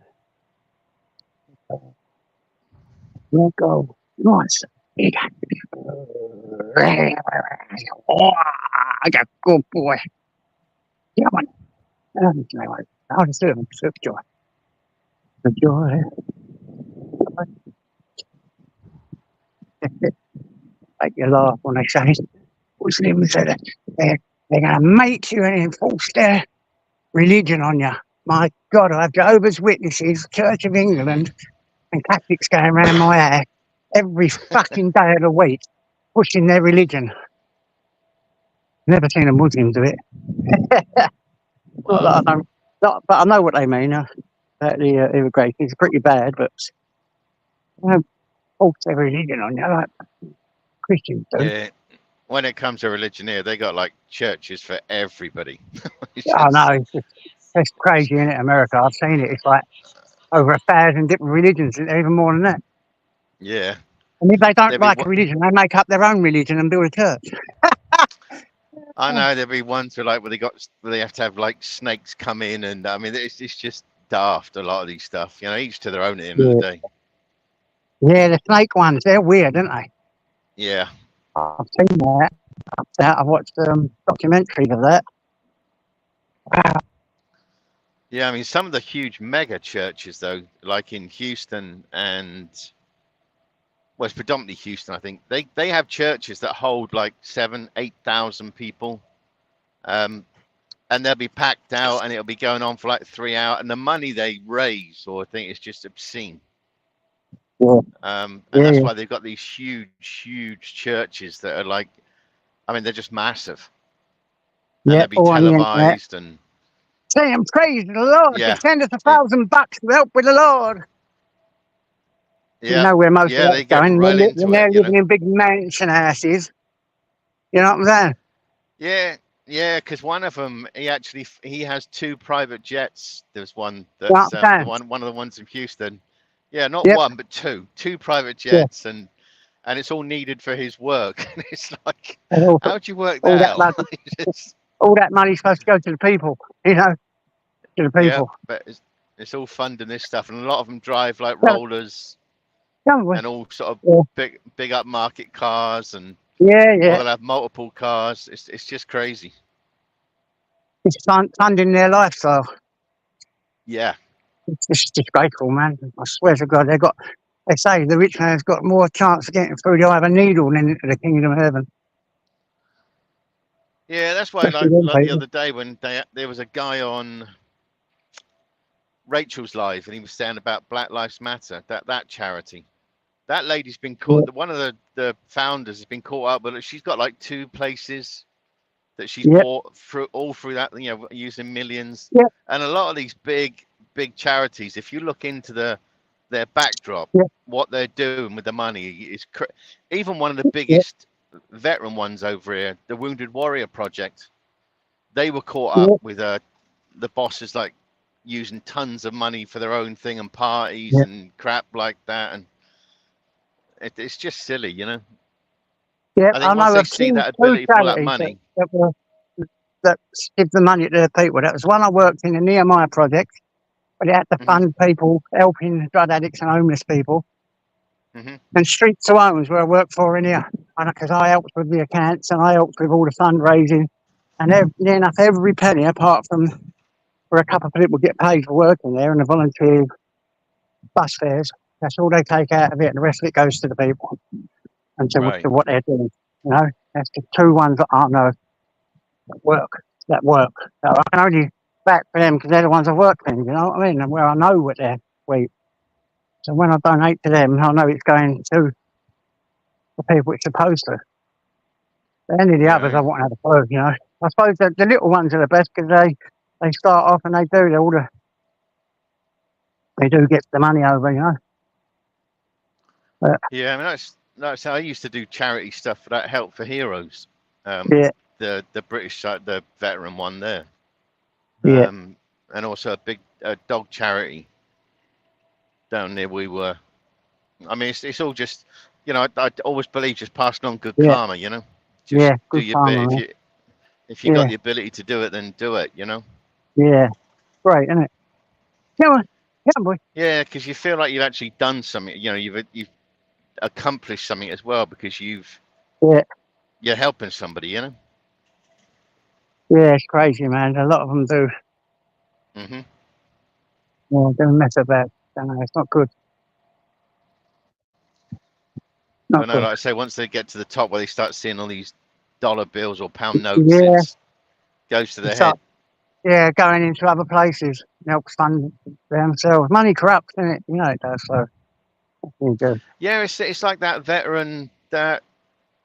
let go. Nice. Oh, I got good boy. Yeah, man. I'll just do it. Joy. The joy. Make you laugh when they say, Muslims say that they're going to make you and enforce their religion on you. My God, I have Jehovah's Witnesses, Church of England, and Catholics going around my ass every fucking day of the week, pushing their religion. Never seen a Muslim do it. Not that I don't, but I know what they mean. That the immigration is pretty bad, but you know, force their religion on you like Christians do. Yeah. When it comes to religion here, they got like churches for everybody. I know, it's crazy, isn't it, America? I've seen it. It's like over 1,000 different religions, even more than that. Yeah. And if they don't There'd be like a religion, they make up their own religion and build a church. I know there'll be ones where they have to have like snakes come in, and I mean it's just daft. A lot of these stuff, each to their own at the end of the day. Yeah, the snake ones, they're weird, aren't they? Yeah. I've seen that. I've watched documentaries of that. Wow. Yeah, I mean some of the huge mega churches though, like in Houston and well, it's predominantly Houston, I think. They have churches that hold like 7,000-8,000 people. And they'll be packed out and it'll be going on for like 3 hours, and the money they raise or I think is just obscene. Yeah. And that's why they've got these huge churches that are like, I mean, they're just massive. And they'll be televised and saying praise the Lord. Yeah. Send us $1,000 to help with the Lord. Yeah. You know where most Yeah, of they that's get going. well into They're it, living in big mansion houses. You know what I'm saying? Yeah, because one of them, he has 2 private jets. There's one You know that's what I'm saying? one of the ones in Houston. Yeah, not Yep. one, but two private jets, and it's all needed for his work. And it's like, how'd you work that out? All that money's supposed to go to the people, to the people. Yeah, but it's all funding this stuff, and a lot of them drive like rollers and all sort of big upmarket cars, and or they'll have multiple cars. It's just crazy. It's funding their lifestyle. Yeah. It's just disgraceful, man. I swear to God, they say the rich man's got more chance of getting through the eye of a needle than into the kingdom of heaven. Yeah, that's why like the other day when there was a guy on Rachel's live and he was saying about Black Lives Matter, that charity. That lady's been caught. One of the founders has been caught up, but she's got like 2 places that she's bought through that, using millions. And a lot of these big charities, if you look into their backdrop, what they're doing with the money is even one of the biggest veteran ones over here, the Wounded Warrior Project. They were caught up with the bosses like using tons of money for their own thing and parties and crap like that, and it's just silly, Yeah, I think once they see that ability for that money, that give the money to the people. That was one I worked in the Nehemiah Project, but it had to fund people helping drug addicts and homeless people. And Street to Homes, where I work for in here, because I helped with the accounts and I helped with all the fundraising, and near enough every penny, apart from where a couple of people get paid for working there and the volunteer bus fares, that's all they take out of it, and the rest of it goes to the people and to what they're doing. That's the 2 ones that I know that work. So I can only back for them because they're the ones I work in, you know what I mean? And where I know what they're weak. So when I donate to them, I know it's going to the people it's supposed to. But any of the others, I won't have a clue, I suppose the little ones are the best because they start off and they do get the money over, But, yeah, I mean that's how I used to do charity stuff for that Help for Heroes. The British side, the veteran one there. and also a big dog charity down there. We were. I mean, it's all just, I always believe just passing on good Yeah, karma. Just yeah, do good your bit. farmer, man. If you got Yeah, the ability to do it, then do it. yeah. Great, isn't it? Come on, boy. Yeah, because you feel like you've actually done something. You've accomplished something as well because Yeah, you're helping somebody. yeah, it's crazy, man. A lot of them do. Hmm. Yeah, don't mess about. Don't know, it's not good. Not But no, good. like I say, once they get to the top where they start seeing all these dollar bills or pound notes, Yeah, it goes to you their start, head. yeah, going into other places helps fund themselves. Money corrupts, isn't it? You know it does. So you do. Yeah, it's like that veteran, that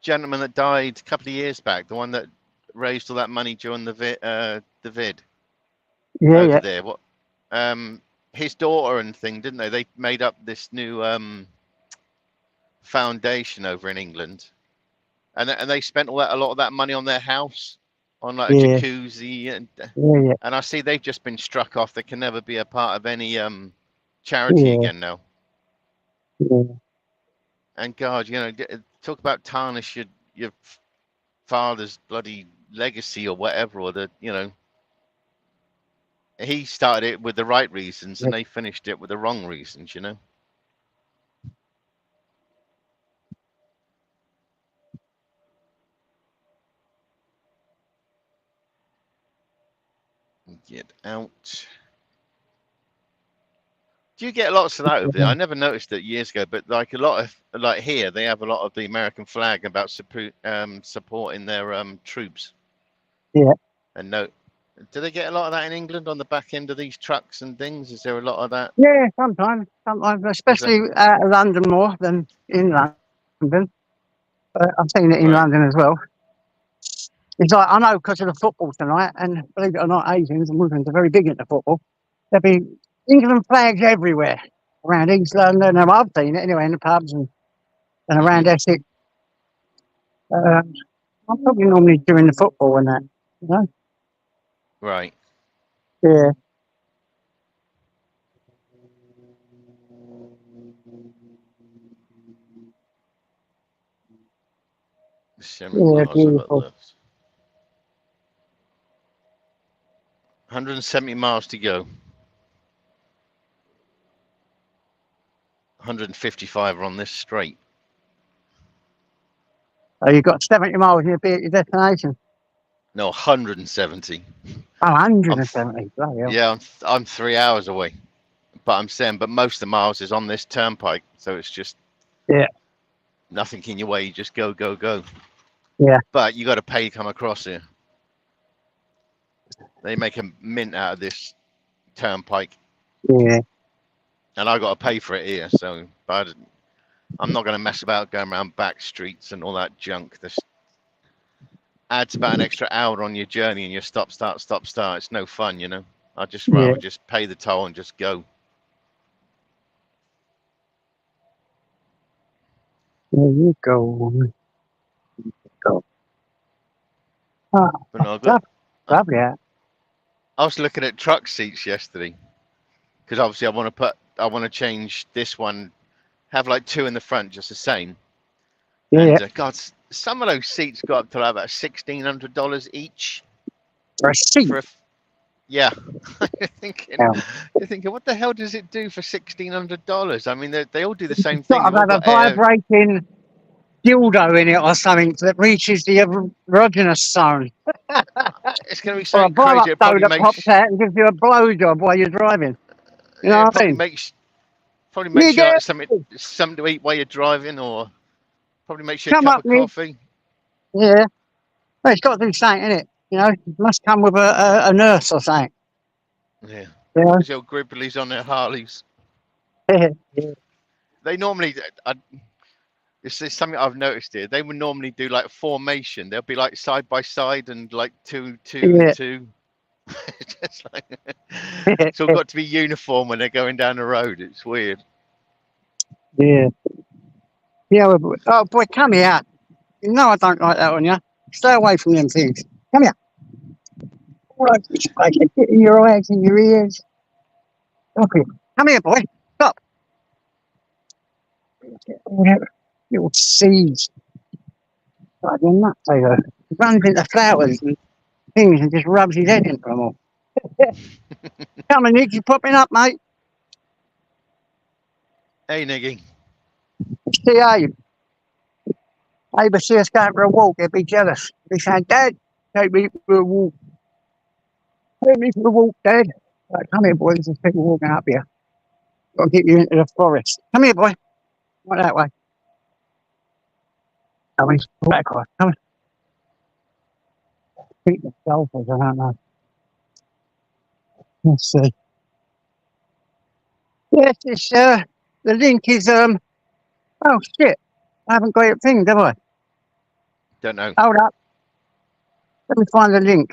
gentleman that died a couple of years back, the one that raised all that money during the vid Yeah, over yeah, there. What, his daughter and thing, didn't they? They made up this new foundation over in England, and they spent a lot of that money on their house, on like a yeah, jacuzzi, yeah, and I see they've just been struck off. They can never be a part of any charity yeah, again now. yeah, And God, talk about tarnish your father's bloody legacy or whatever, or he started it with the right reasons yeah. and they finished it with the wrong reasons. Get out. Do you get lots of that over there? I never noticed it years ago, but like a lot of, like here, they have a lot of the American flag about supporting their troops. Yeah. And no, do they get a lot of that in England on the back end of these trucks and things? Is there a lot of that? Yeah, sometimes, Is there? especially out of London more than in London. I've seen it in Right. London as well. It's like, I know because of the football tonight, and believe it or not, Asians and Muslims are very big into football. There'll be England flags everywhere around East London. And I've seen it anyway in the pubs and around Essex. I'm probably normally doing the football and that, you know? Right. Yeah. 7 Yeah, miles I've got beautiful. left. 170 miles to go. 155 are on this straight. Oh, you've got 70 miles and you'll be at your destination. No, 170. Oh, I'm 170. Bloody hell. Yeah, I'm 3 hours away. But I'm saying, but most of the miles is on this turnpike, so it's just Yeah. nothing in your way. You just go, go, go. Yeah. But you got to pay to come across here. They make a mint out of this turnpike, Yeah. and I got to pay for it here. So, but I'm not going to mess about going around back streets and all that junk. This adds about an extra hour on your journey, and you stop, start, stop, start. It's no fun, I'd just Yeah. rather just pay the toll and just go. There you go. Go. Oh, But no, lovely. Yeah. I was looking at truck seats yesterday because obviously I want to change this one, have like two in the front, just the same. Yeah. And God, some of those seats got up to like about $1,600 each For a seat. yeah. You're thinking, what the hell does it do for $1,600? I mean, they all do the same thing. Got They've to all have a got air. vibrating dildo in it or something that reaches the erogenous zone. It's going to be Or a something blow up crazy. It dough probably that pops makes out and gives you a blowjob while you're driving. You know it what I probably mean? makes You you get like something to eat while you're driving, or probably makes you a come cup up of me. coffee. Yeah. Well, it's got to do something in it. You know, it must come with a nurse or something. Yeah. You know? Because your Gribbleys on their Harleys. They normally, it's something I've noticed here. They would normally do like formation. They'll be like side by side and like two Yeah. and two. Just like, it's all got to be uniform when they're going down the road. It's weird. Yeah. Yeah. Well, oh boy, come here. You know I don't like that on you. Stay away from them things. Come here. Right, I can get in your eyes and your ears. Okay. Come here, boy. Stop. All that little seeds. Like a nut taker. He runs into flowers and things and just rubs his head into them all. Come on, Nick, you popping up, mate. Hey, Niggy. See how you. Neighbour see us going for a walk, they'd be jealous. They'd be saying, Dad, take me for a walk. Take me for a walk, Dad. Right, come here, boy. There's people walking up here. Got to get you into the forest. Come here, boy. Not that way. Come on, back across. Come on. Beat the golfers, I don't know. Let's see. Yes, it's the link is oh shit. I haven't got it thinged, have I? Don't know. Hold up. Let me find the link.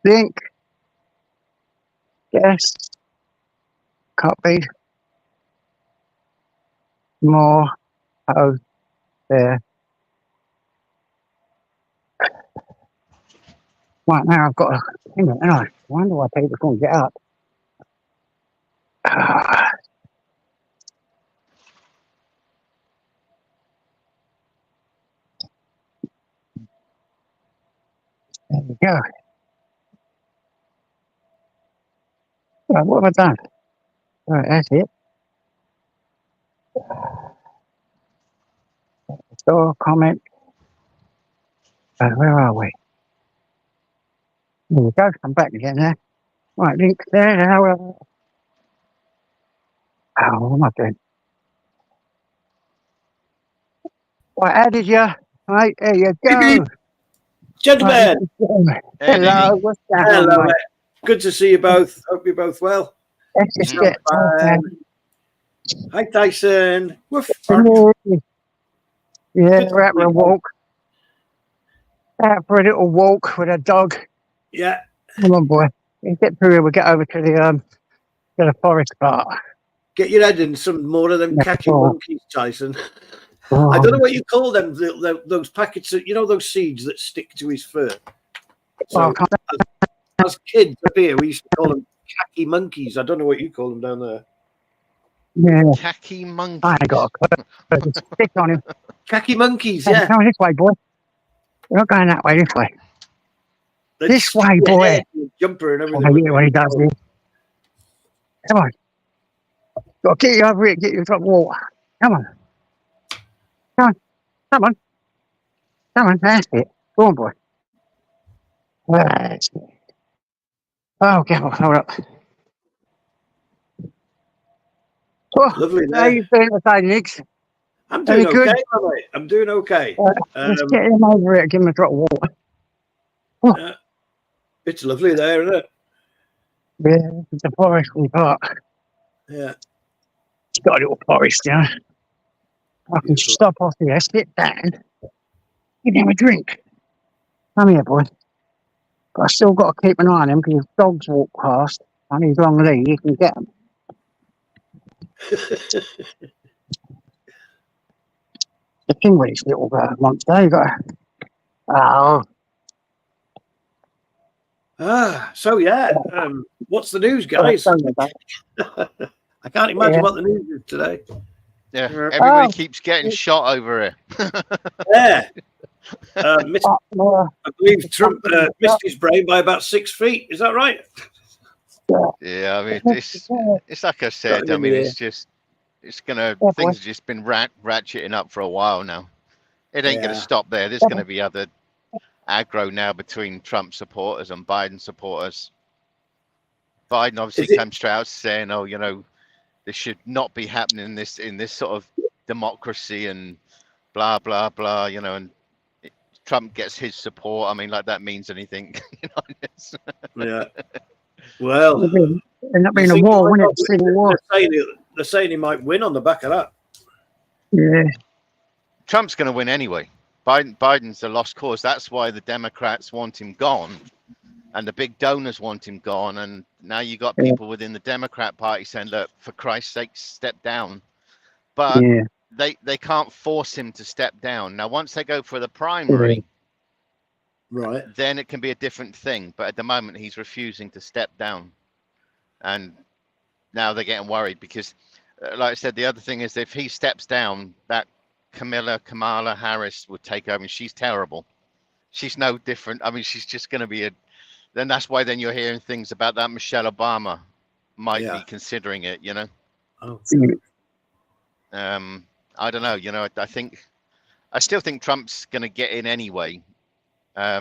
Link. Yes. Copy. More. Oh, there. Right, now I've got a thing, haven't I? I wonder why people can't get up. Ah, there we go. Right, what have I done? Right, that's it. Store, comment. Where are we? There we go. I'm back again there. Right, link there. Now, oh, what am I doing? Right, added you. Right, there you go. Gentlemen, Right, Hey, hello, Niggy. what's going hello, on, mate? mate. Good to see you both. Hope you're both well. Let's just Mm. get Fine. Hi, Tyson. Woof. Yeah, Good to we're out see for a you both. walk. Out for a little walk with a dog. Yeah. Come on, boy. You get through here, we'll get over to the forest bar. Get your head in some more of them Yeah, khaki oh. monkeys, Tyson. Oh, I don't know what you call them, those packets, you know, those seeds that stick to his fur. So, as kids up here, we used to call them khaki monkeys. I don't know what you call them down there. yeah, Khaki monkeys. I ain't got a clue. Just stick on him. Khaki monkeys, Hey, yeah. come on this way, boy. We're not going that way, this way. They'd This stick way, your boy. head in your jumper and I everything. hate wouldn't it they? when he does this. Come on. Got to get you over here, get you some water. Come on. Come on. Come on. Come on, that's it. Go on, boy. That's it. Oh, get on, hold up. Oh, Lovely how there. you doing today, Nix? I'm Any doing good? okay, mate. I'm doing okay. Let's get him over here, give him a drop of water. Oh. It's lovely there, isn't it? Yeah, it's a forestry park. Yeah. It's got a little forest, you know. I can Beautiful. stop off here, sit down, give him a drink. Come here, boy. But I still got to keep an eye on him because if dogs walk past on his long lead, you can get them. The thing with this little monster, you got to... Oh, So yeah. What's the news, guys? I can't imagine what the news is today. Yeah, everybody keeps getting Oh. shot over here. Yeah. I believe Trump missed his brain by about 6 feet. Is that right? Yeah, I mean, it's like I said. I mean, it's just, it's gonna. Things have just been ratcheting up for a while now. It ain't gonna stop there. There's gonna be other aggro now between Trump supporters and Biden supporters. Biden obviously comes straight out saying, "Oh, you know, this should not be happening in this sort of democracy and blah blah blah." You know, and Trump gets his support. I mean, like that means anything. You know? Yeah. Well, they're not being a war, wouldn't it? Civil war. They're saying he might win on the back of that. Yeah. Trump's going to win anyway. Biden's a lost cause. That's why the Democrats want him gone, and the big donors want him gone. And now you got people within the Democrat Party saying, "Look, for Christ's sake, step down." But they can't force him to step down. Now, once they go for the primary, Right. then it can be a different thing. But at the moment, he's refusing to step down, and now they're getting worried because, like I said, the other thing is if he steps down, that Kamala Harris would take over, and she's terrible. She's no different. I mean, she's just going to be a. Then that's why then you're hearing things about that Michelle Obama might be considering it. You know. Oh. I don't know. You know, I still think Trump's going to get in anyway. I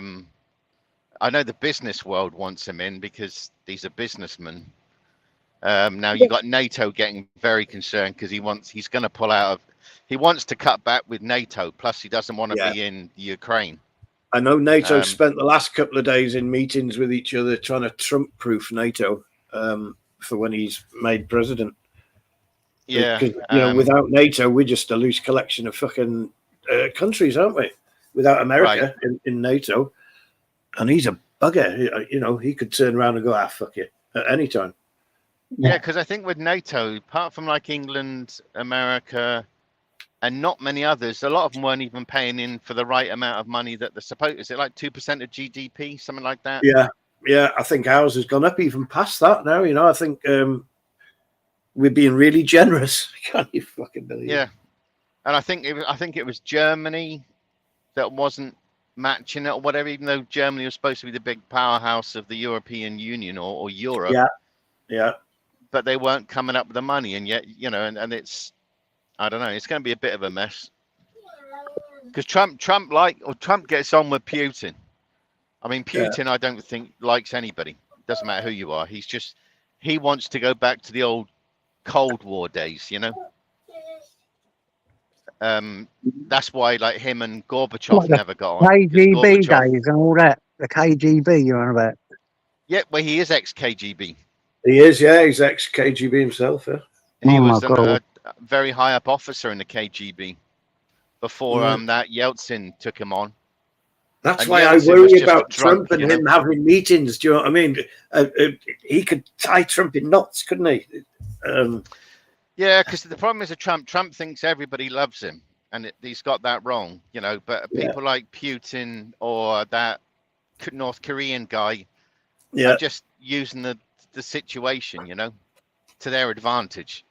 know the business world wants him in because he's a businessman. Now you got NATO getting very concerned because he's going to pull out of. He wants to cut back with NATO. Plus, he doesn't want to be in Ukraine. I know NATO spent the last couple of days in meetings with each other trying to Trump-proof NATO for when he's made president. Yeah, because, you know, without NATO, we're just a loose collection of fucking countries, aren't we? Without America in NATO, and he's a bugger. You know, he could turn around and go, fuck it, at any time. Yeah, because I think with NATO, apart from like England, America, and not many others, a lot of them weren't even paying in for the right amount of money that they're supposed. Is it like 2% of GDP, something like that? Yeah. I think ours has gone up even past that now. You know, I think we're being really generous. Can't you fucking believe it? Yeah, and I think it was Germany that wasn't matching it or whatever, even though Germany was supposed to be the big powerhouse of the European Union or Europe. Yeah. But they weren't coming up with the money, and yet, you know, and it's, I don't know, it's going to be a bit of a mess. Because Trump gets on with Putin. I mean, Putin, I don't think likes anybody. Doesn't matter who you are. He wants to go back to the old Cold War days, you know. That's why, like, him and Gorbachev never got on. KGB days and all that. The KGB you're on about. Yeah, well, he is ex-KGB. He is, yeah. He's ex-KGB himself, yeah. He was a very high up officer in the KGB before that Yeltsin took him on. That's why I worry about Trump and him having meetings. Do you know what I mean? He could tie Trump in knots, couldn't he? Yeah, because the problem is that Trump thinks everybody loves him, and he's got that wrong, you know. But people like Putin or that North Korean guy are just using the situation, you know, to their advantage.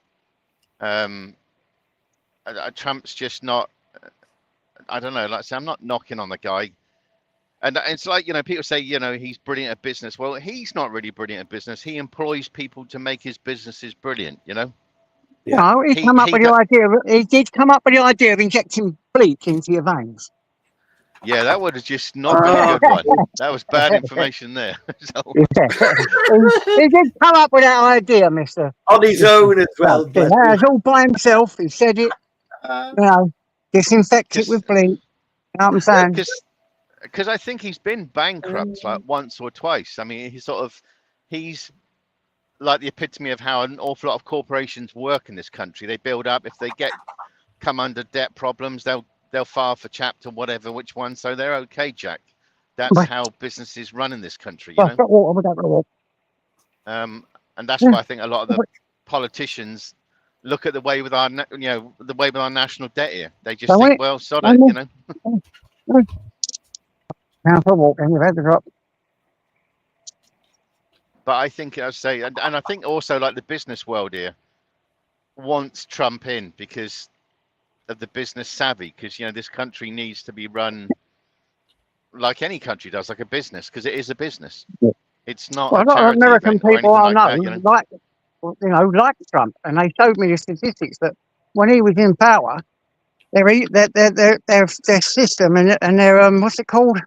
Trump's just not. I don't know. Like I say, I'm not knocking on the guy. And it's like, you know, people say, you know, he's brilliant at business. Well, he's not really brilliant at business. He employs people to make his businesses brilliant, you know? Yeah. No, he did come up with the idea of injecting bleach into your veins. Yeah, that would have just not been a good one. That was bad information there. He did come up with that idea, mister. On his own as well. Yeah, it's all by himself. He said it. You know, disinfect it with bleach. You know what I'm saying? Because I think he's been bankrupt like once or twice. I mean, he's like the epitome of how an awful lot of corporations work in this country. They build up. If they come under debt problems, they'll file for chapter whatever, which one. So they're okay, Jack. That's how businesses run in this country, you know. And that's why I think a lot of the politicians look at the way with our national debt here. They just think, well, sod it, you know. Now for walking, you've had the drop. But I think I say, and I think also like the business world here wants Trump in because of the business savvy. Because you know this country needs to be run like any country does, like a business, because it is a business. Yeah. It's not. Well, a lot of American people I know, like Trump, and they showed me the statistics that when he was in power, their system and their what's it called?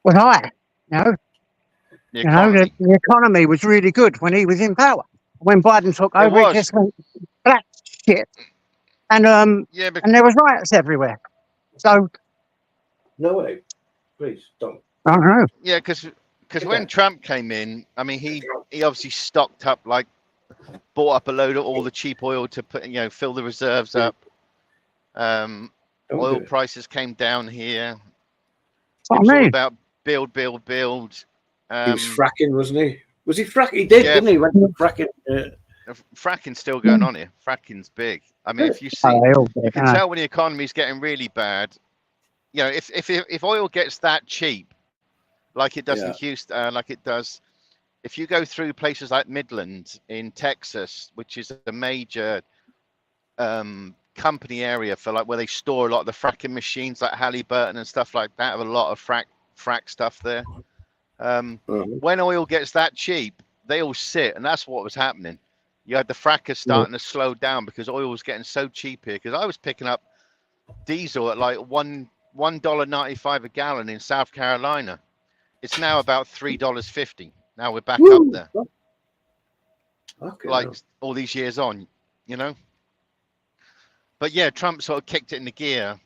Was high, you know. The economy was really good when he was in power. When Biden took over, it just went black shit, and and there was riots everywhere. So, no way, please don't. I don't know. Yeah, because when Trump came in, I mean, he obviously stocked up, like bought up a load of all the cheap oil to put, fill the reserves up. Oil prices came down here. It was all about build. He was fracking, wasn't he? Was he fracking? He did, didn't he? Went fracking. Fracking's still going on here. Fracking's big. I mean, if you see, you can tell when the economy's getting really bad. You know, if oil gets that cheap, like it does in Houston, like it does. If you go through places like Midland in Texas, which is a major company area for like where they store a lot of the fracking machines, like Halliburton and stuff like that, have a lot of frack stuff there. When oil gets that cheap, they all sit, and that's what was happening. You had the frackers starting to slow down because oil was getting so cheap here. Because I was picking up diesel at like $1.95 a gallon in South Carolina. It's now about $3.50. Now we're back up there. Okay, like all these years on, you know. But yeah, Trump sort of kicked it into gear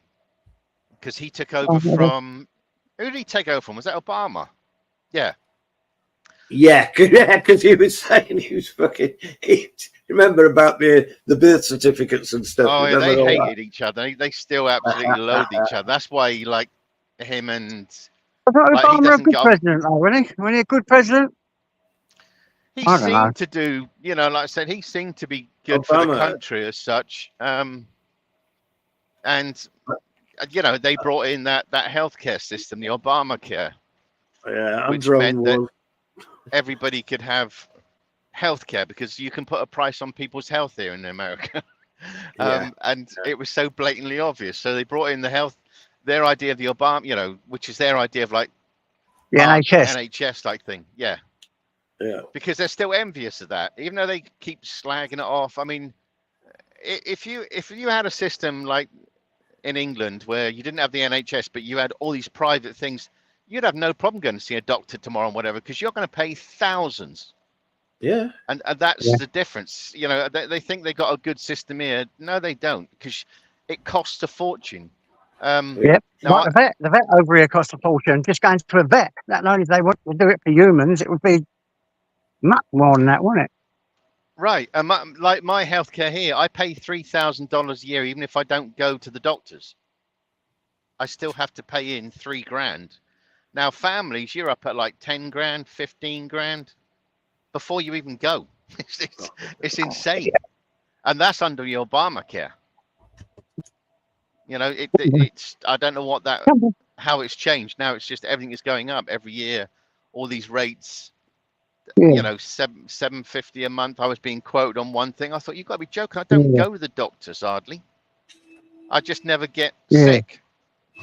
because he took over from, who did he take over from? Was that Obama? Yeah. Yeah, because he was saying he was fucking. Remember about the birth certificates and stuff? Oh, yeah, remember they all hated each other. They still absolutely loathe each other. That's why he like him and I thought like he Obama a doesn't good get on. president, though, wasn't he? Wasn't he a good president? He I don't know. seemed to do, you know, like I said, he seemed to be good for the Obama. country as such. And you know, they brought in that healthcare system, the Obamacare, Yeah, which meant that everybody could have healthcare because you can put a price on people's health here in America. And it was so blatantly obvious. So they brought in their idea of the Obama, you know, which is their idea of like The NHS. NHS like thing. Yeah. Yeah. Because they're still envious of that, even though they keep slagging it off. I mean, if you had a system like in England where you didn't have the NHS, but you had all these private things, you'd have no problem going to see a doctor tomorrow and whatever, because you're going to pay thousands. Yeah. And that's the difference. You know, they think they got a good system here. No, they don't, because it costs a fortune. Yep. Like the vet over here costs a fortune. Just going to a vet. Not only if they want to do it for humans, it would be much more than that, wouldn't it? Right. And like my healthcare here, I pay $3,000 a year, even if I don't go to the doctors. I still have to pay in $3,000. Now, families, you're up at like 10 grand, 15 grand before you even go. It's insane. And that's under the Obamacare. You know, it's I don't know how it's changed. Now it's just everything is going up every year. All these rates, you know, $750 a month. I was being quoted on one thing. I thought, you've got to be joking. I don't go to the doctors hardly. I just never get sick.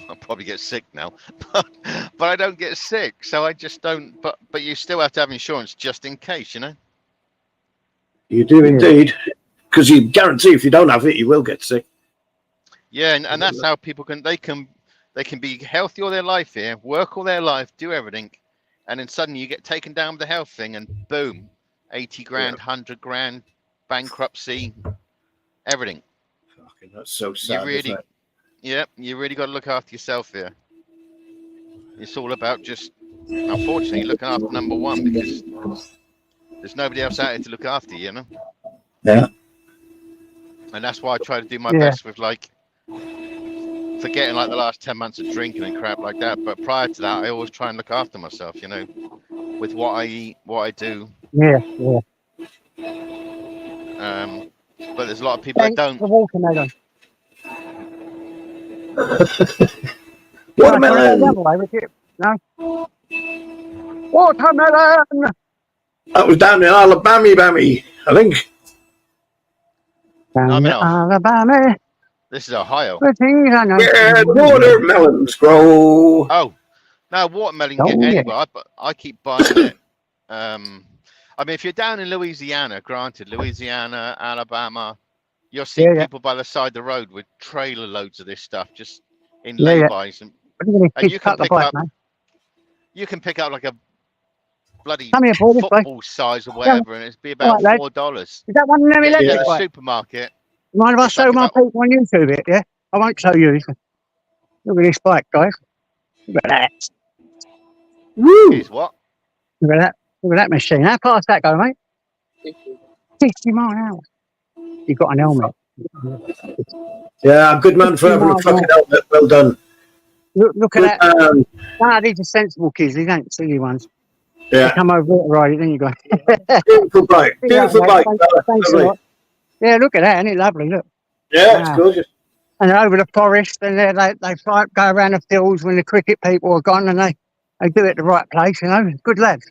I'll probably get sick now, but I don't get sick. So I just don't. But you still have to have insurance just in case, you know. You do indeed, because you guarantee if you don't have it, you will get sick. Yeah, and that's how people can be healthy all their life here, work all their life, do everything, and then suddenly you get taken down with the health thing, and boom, 80 grand, 100 grand, bankruptcy, everything. Fucking, that's so sad. You really got to look after yourself here. It's all about just, unfortunately, looking after number one, because there's nobody else out here to look after you, you know? Yeah. And that's why I try to do my best with like forgetting like the last 10 months of drinking and crap like that. But prior to that, I always try and look after myself, you know, with what I eat, what I do. Yeah. But there's a lot of people that don't. The watermelon. Watermelon. No. Watermelon. That was down in Alabama, I think. No, Alabama. This is Ohio. Where watermelons grow. Oh, no, watermelon get anywhere. I keep buying it. I mean, if you're down in Louisiana, granted, Louisiana, Alabama, you'll see people by the side of the road with trailer loads of this stuff just in laybys, and you can pick up. You can pick up like a bloody football size or whatever, and it'd be about $4. Is that one of them electric in the supermarket? Mind if I show my people on YouTube it, yeah? I won't show you. Look at this bike, guys. Look at that. Woo! Here's what? Look at that. Look at that machine. How fast that go, mate? 60 miles an hour. You've got an helmet. Yeah, good man for having a fucking helmet. Well done. Look at that. No, these are sensible kids. These ain't silly ones. Yeah. You come over here to ride it, then you go. Beautiful bike. Beautiful bike. Thanks a lot. Yeah, look at that. Isn't it lovely? Look. Yeah, it's gorgeous. And over the forest, and they go around the fields when the cricket people are gone, and they They do it at the right place, you know. Good lads,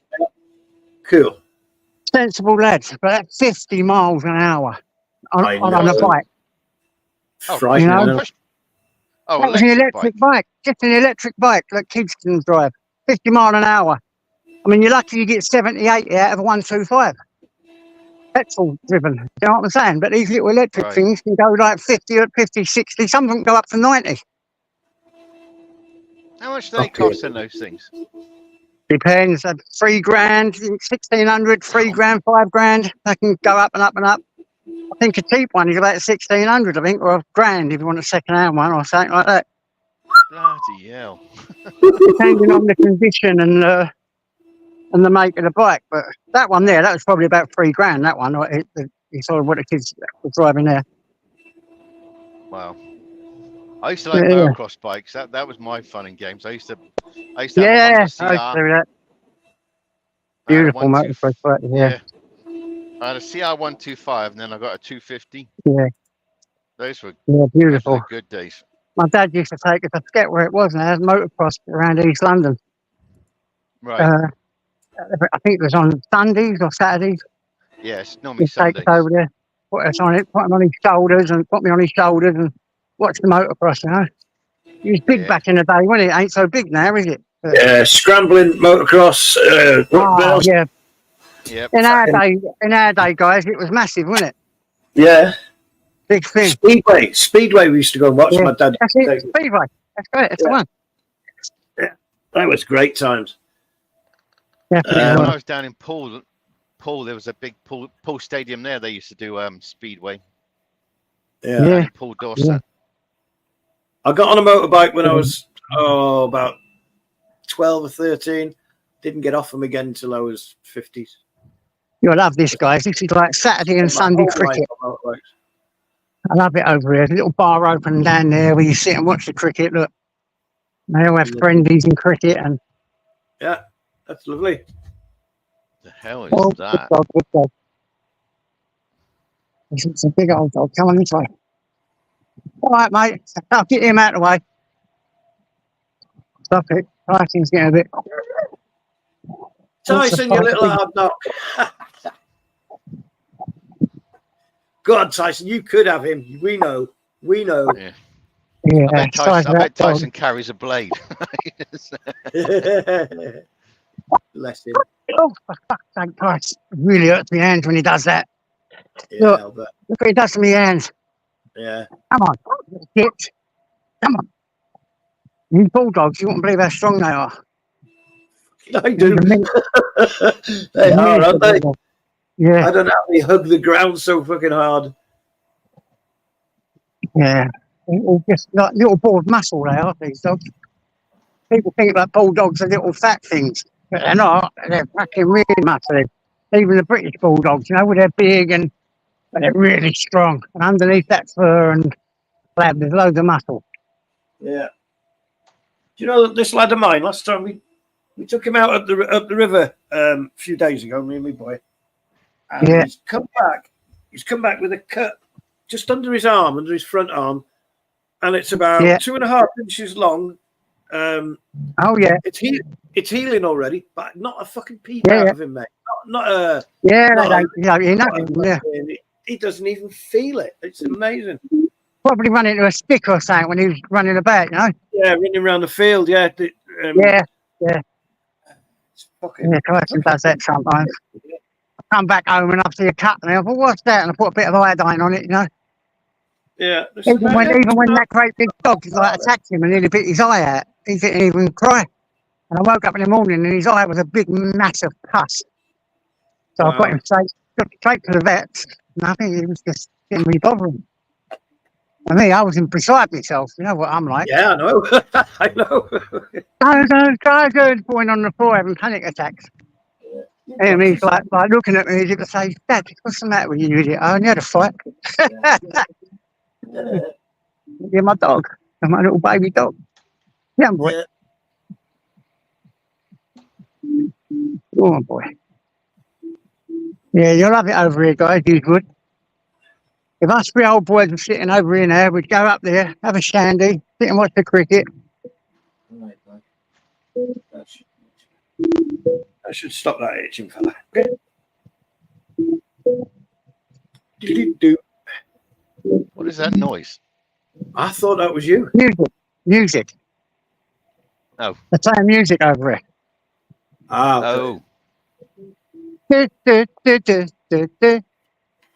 Cool. sensible lads. But at 50 miles an hour I on a know. bike, Oh, Frightening. You know? isn't it? push. Oh, that was an electric electric bike, just an electric bike that kids can drive. 50 mile an hour. I mean, you're lucky you get 70, 80 out of a 125. Petrol driven, you know what I'm saying? But these little electric Right. things can go like 50, 50, 60, some of them go up to 90. How much do they Okay. cost in those things? Depends, $3 grand, 1,600, $3 grand, $5 grand. They can go up and up and up. I think a cheap one is about 1,600, I think, or $1 grand if you want a second-hand one or something like that. Bloody hell. Depending on the condition and the make of the bike. But that one there, that was probably about $3 grand, that one. You saw what the kids were driving there. Wow. I used to like Yeah. motocross bikes. That was my fun and games. I used to have a Yeah, Honda I used CR. to do that. I had a Beautiful 125 motocross bike, yeah. I had a CR 125 and then I got a 250. Yeah, Those were beautiful. good days. My dad used to take us, I forget where it was now, motocross around East London. Right. I think it was on Sundays or Saturdays. Yes, normally He'd take Sundays. us over there, put us on it, put him on his shoulders and put me on his shoulders and watch the motocross, you know. He was big Yeah. back in the day, wasn't it? Ain't so big now, is it? But, Scrambling motocross. yeah. Yep. In our day, guys, it was massive, wasn't it? Yeah. Big thing. Speedway. We used to go and watch. Yeah. My dad. That's it. Speedway. That's great. That's the one. That was great times. Definitely. When I was down in Poole, there was a big Poole Stadium there. They used to do Speedway. Yeah. Down in Poole, Dorset. I got on a motorbike when I was about 12 or 13. Didn't get off them again until I was 50s. You'll love this, guys. This is like Saturday and Sunday cricket. I love it over here. A little bar open down there where you sit and watch the cricket. Look, they all have friendlies in cricket and. Yeah, that's lovely. The hell is Good that? dog, good dog. It's a big old dog. Come on this way. All right, mate. I'll get him out of the way. Stop it. Tyson's getting a bit. Tyson, you little hard knock. Go on, Tyson. You could have him. We know. Yeah. Yeah, I bet Tyson carries a blade. Bless him. Oh, for fuck's sake, Tyson. It really hurts my hands when he does that. Yeah, I'll bet. Look what he does to my hands. Yeah. Come on. Get. Come on. These bulldogs, you wouldn't believe how strong they are. I do. They are, aren't they? Yeah. I don't know how they hug the ground so fucking hard. Yeah. All just like little ball of muscle they are, these dogs. People think that bulldogs are little fat things, but they're not. They're fucking really muscly. Even the British bulldogs, you know, they're big and but they're really strong. And underneath that fur and flab, there's loads of muscle. Yeah. Do you know this lad of mine? Last time we took him out up the river a few days ago, me and my boy. And he's come back. He's come back with a cut just under his arm, under his front arm, and it's about 2.5 inches long. It's healing already, but not a fucking peep out of him, mate. Not a he doesn't even feel it. It's amazing. Probably run into a stick or something when he was running about, you know. Yeah, running around the field. Yeah. It's fucking. Yeah, Tyson does that sometimes. I come back home and I see a cut and I thought, what's that? And I put a bit of iodine on it, you know. Yeah. Even when that great big dog like attacked him and nearly bit his eye out, he didn't even cry. And I woke up in the morning and his eye was a big massive pus. So I got him straight to the vet. And I think he was just getting me bothering. And me, I was beside myself. You know what I'm like. Yeah, I know. I know. Tiger's falling on the floor having panic attacks. And he's like looking at me as if to say, Dad, what's the matter with you, idiot? I only had a fight. Yeah, my dog. My little baby dog. Yeah, boy. Go on, boy. Yeah, you'll love it over here, guys. You would. If us three old boys were sitting over in there, we'd go up there, have a shandy, sit and watch the cricket. I should stop that itching, fella. Okay. Do-do-do. What is that noise? I thought that was you. Music. Oh. They're playing music over here. Ah, okay. Oh. Du, du, du, du, du, du.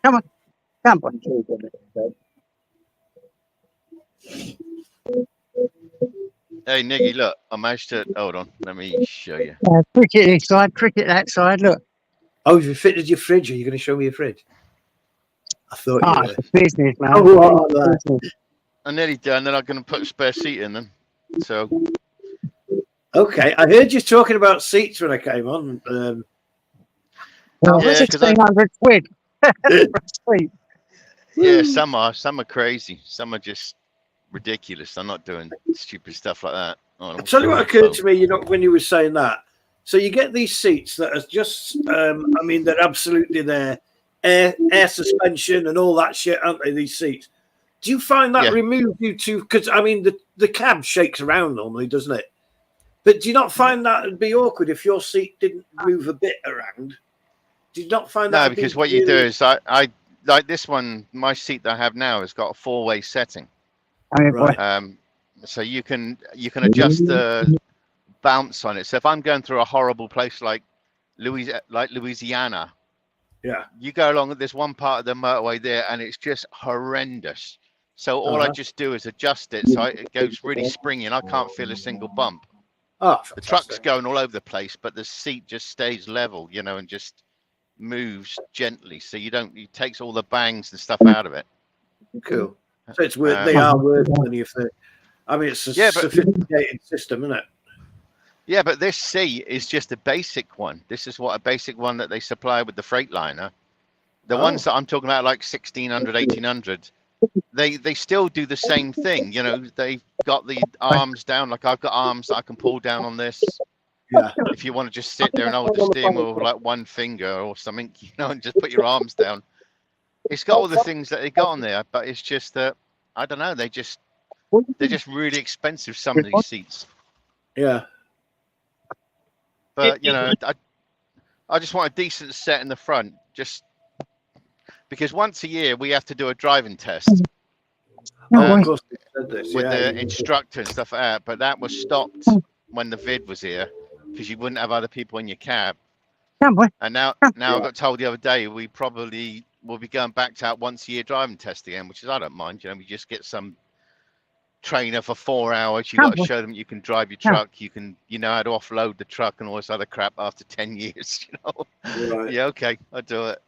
Come on. Come on. Hey, Niggy, look. I managed to... Hold on. Let me show you. Cricket this side, cricket that side. Look. Oh, have you fitted your fridge? Are you going to show me your fridge? I thought you were. It's business, man. Oh, right. I'm nearly done. Then I'm going to put a spare seat in them. So... Okay, I heard you talking about seats when I came on. Well, Yeah, 1,600 quid. Sweet. Yeah, some are crazy. Some are just ridiculous. I'm not doing stupid stuff like that. Oh, I'll tell you what occurred to me, you know, when you were saying that. So you get these seats that are just, I mean, they're absolutely there. Air suspension and all that shit, aren't they, these seats? Do you find that removes you to, because, I mean, the cab shakes around normally, doesn't it? But do you not find that would be awkward if your seat didn't move a bit around? Do you not find that? No, because what you do is I like this one. My seat that I have now has got a 4-way setting. Right. So you can adjust the bounce on it. So if I'm going through a horrible place like Louisiana, yeah, you go along at this one part of the motorway there, and it's just horrendous. So all I just do is adjust it so it goes really springy, and I can't feel a single bump. Oh, the truck's going all over the place, but the seat just stays level, you know, and just moves gently. So you don't, it takes all the bangs and stuff out of it. Cool. So it's worth, they are worth money if they, I mean, it's a sophisticated system, isn't it? Yeah, but this seat is just a basic one. This is what a basic one that they supply with the Freightliner. The ones that I'm talking about, like 1,600, 1,800, they still do the same thing. You know, they've got the arms down, like I've got arms that I can pull down on this. Yeah. If you want to just sit there and hold the steering wheel with like one finger or something, you know, and just put your arms down. It's got all the things that they got on there, but it's just that, I don't know, they're just really expensive, some of these seats. Yeah. But, you know, I just want a decent set in the front, just because once a year we have to do a driving test of course they said this, with the instructor and stuff like that. But that was stopped when the vid was here because you wouldn't have other people in your cab. And now I got told the other day we probably will be going back to that once a year driving test again, which is I don't mind. You know, we just get some trainer for 4 hours. You got to show them you can drive your truck. You can, you know how to offload the truck and all this other crap after 10 years. You know, Right. Yeah, okay, I'll do it.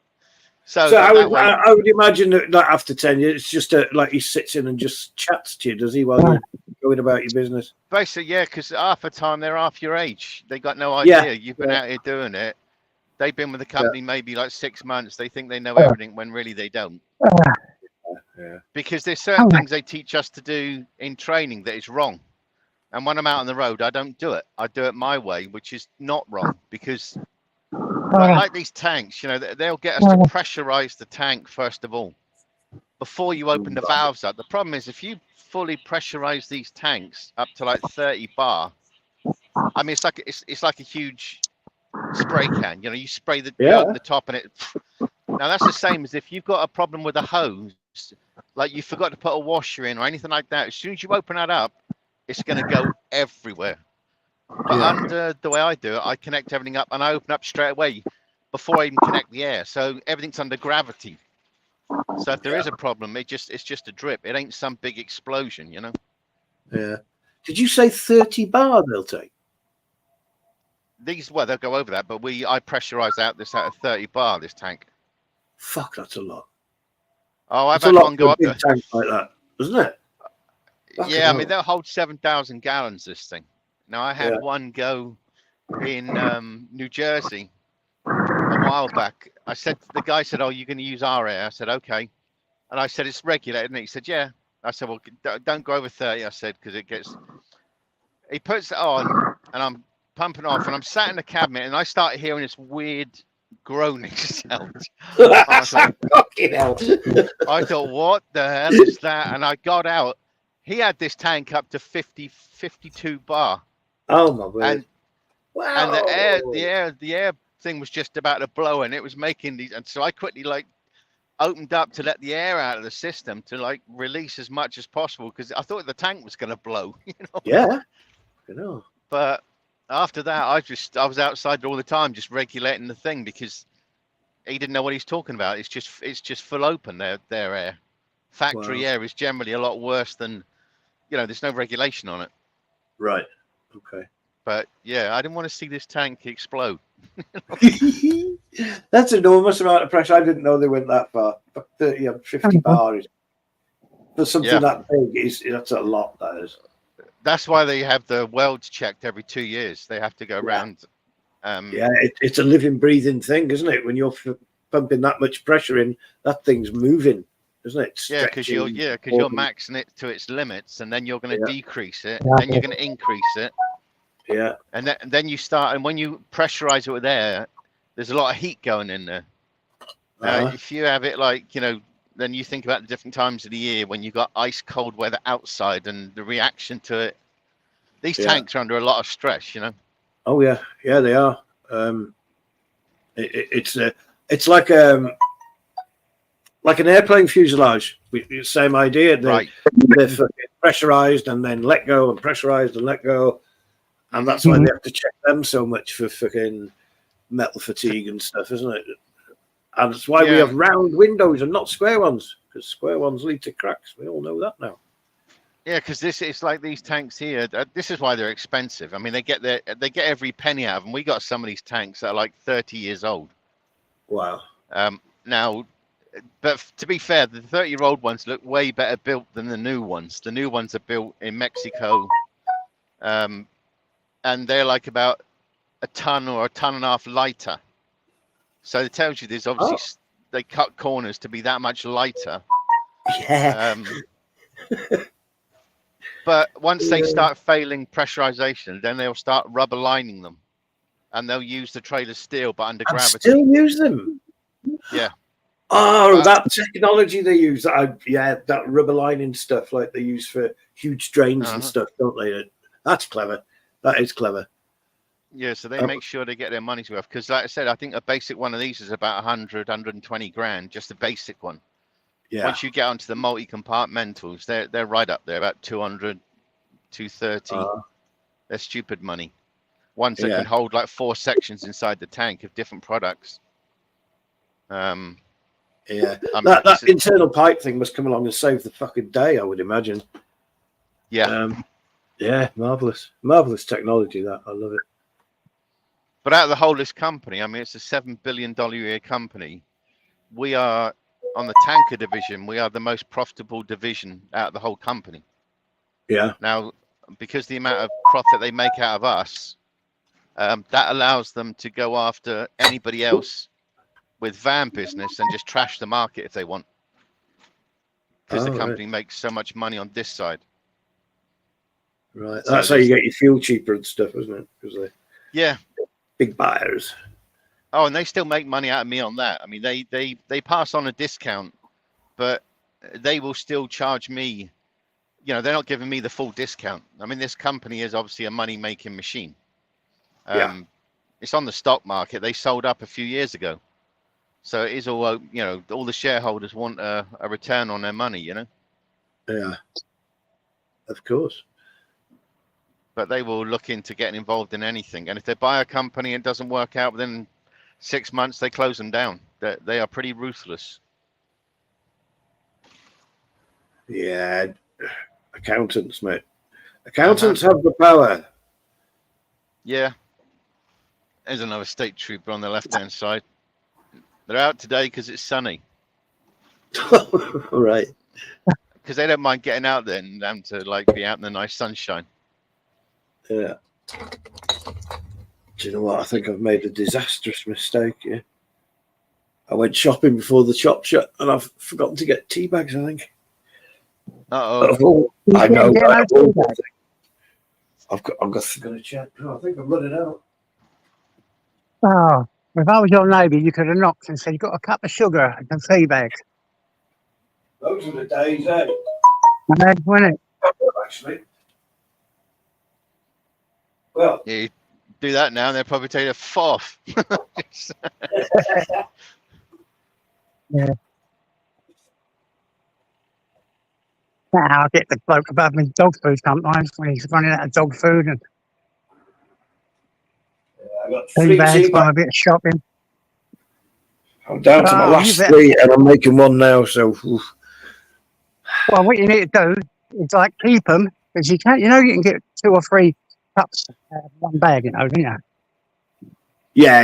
So I would imagine that after 10 years, it's just like he sits in and just chats to you, does he, while you're going about your business? Basically, yeah, because half the time they're half your age. They got no idea you've been out here doing it. They've been with the company maybe like 6 months. They think they know everything when really they don't. Because there's certain things they teach us to do in training that is wrong. And when I'm out on the road, I don't do it. I do it my way, which is not wrong. Because like these tanks, you know, they'll get us to pressurize the tank first of all before you open the valves up. The problem is if you fully pressurize these tanks up to like 30 bar, I mean, it's like a huge spray can. You know, you spray the top and it. Now that's the same as if you've got a problem with a hose, like you forgot to put a washer in or anything like that. As soon as you open that up, it's going to go everywhere. But under the way I do it, I connect everything up and I open up straight away before I even connect the air. So everything's under gravity. So if there is a problem, it's just a drip. It ain't some big explosion, you know? Yeah. Did you say 30 bar they'll take? These, well, they'll go over that, but I pressurize out of 30 bar, this tank. Fuck, that's a lot. Oh, I've had one go up there. Tank like that, isn't it? Yeah, I mean, they'll hold 7,000 gallons, this thing. Now, I had one go in New Jersey a while back. The guy said, oh, you're going to use our air? I said, okay. And I said, it's regulated. And he said, yeah. I said, well, don't go over 30. I said, because it gets... He puts it on, and I'm pumping off, and I'm sat in the cabinet, and I start hearing this weird groaning sound. I thought, what the hell is that? And I got out. He had this tank up to 52 bar. Oh my word! Wow. And the air thing was just about to blow, and it was making these. And so I quickly like opened up to let the air out of the system to like release as much as possible because I thought the tank was going to blow, you know. Yeah. You know. But after that, I was outside all the time, just regulating the thing because he didn't know what he's talking about. It's just full open. Their air, factory Wow. air is generally a lot worse than, you know. There's no regulation on it. Right. Okay. But yeah, I didn't want to see this tank explode. That's enormous amount of pressure. I didn't know they went that far. 30 or 50 bars for something that big that's a lot. That is. That's why they have the welds checked every 2 years. They have to go around. It's a living, breathing thing, isn't it? When you're pumping that much pressure in, that thing's moving, isn't it? Yeah, because you're maxing it to its limits, and then you're going to decrease it, then you're going to increase it. Yeah. And then you start, and when you pressurize it with air, there's a lot of heat going in there. If you have it like, you know, then you think about the different times of the year when you've got ice cold weather outside and the reaction to it. These tanks are under a lot of stress, you know. Oh yeah, they are. It's like an airplane fuselage. Same idea. They're pressurized and then let go, and pressurized and let go, and that's why they have to check them so much for fucking metal fatigue and stuff, isn't it? And that's why we have round windows and not square ones, because square ones lead to cracks. We all know that now. Yeah, because it's like these tanks here. This is why they're expensive. I mean, they get every penny out of them. We got some of these tanks that are like 30 years old. Wow. Now, but to be fair, the 30-year-old ones look way better built than the new ones. The new ones are built in Mexico, and they're like about a ton or a ton and a half lighter. So it tells you there's obviously they cut corners to be that much lighter. Yeah. But once they start failing pressurization, then they'll start rubber lining them, and they'll use the trailer steel, but under gravity. Still use them. Yeah. Oh, that technology they use. That rubber lining stuff, like they use for huge drains and stuff, don't they? That's clever. That is clever. Yeah, so they make sure they get their money's worth. Because, like I said, I think a basic one of these is about 100, 120 grand, just a basic one. Yeah. Once you get onto the multi-compartmentals, they're right up there, about 200, 230. They're stupid money. Ones that can hold like 4 sections inside the tank of different products. That internal pipe thing must come along and save the fucking day, I would imagine. Yeah. Marvelous technology. That I love it. But out of the whole this company, I mean, it's a $7 billion a year company. We are on the tanker division. We are the most profitable division out of the whole company. Yeah. Now, because the amount of profit they make out of us, that allows them to go after anybody else with van business and just trash the market if they want. Because the company makes so much money on this side. Right. That's how you get your fuel cheaper and stuff, isn't it? Because big buyers. Oh, and they still make money out of me on that. I mean, they pass on a discount, but they will still charge me. You know, they're not giving me the full discount. I mean, this company is obviously a money-making machine. It's on the stock market. They sold up a few years ago. So it is all, you know, all the shareholders want a return on their money, you know? Yeah, of course. But they will look into getting involved in anything. And if they buy a company and it doesn't work out within 6 months, they close them down. They are pretty ruthless. Yeah, accountants, mate. Accountants have the power. Yeah. There's another state trooper on the left-hand side. They're out today because it's sunny. Right. Because they don't mind getting out there and them to like be out in the nice sunshine. Yeah. Do you know what? I think I've made a disastrous mistake here. I went shopping before the shop shut and I've forgotten to get tea bags, I think. Uh-oh. I know. I've got to check. Oh, I think I'm running out. Oh, if I was your neighbour, you could have knocked and said, "You've got a cup of sugar and some tea bags." Those are the days, eh? Wasn't it? Actually. Well, Yeah, Do that now, and they'll probably tell you to foff. Yeah. Now I get the bloke above me dog food sometimes when he's running out of dog food and I got tea 3 bags tea from a bags. bit of shopping. I'm down to my Oh, you last bet. 3, and I'm making one now. So, oof. Well, what you need to do is like keep them because you can't. You know, you can get 2 or 3 cups out of one bag. You know, don't you? Yeah,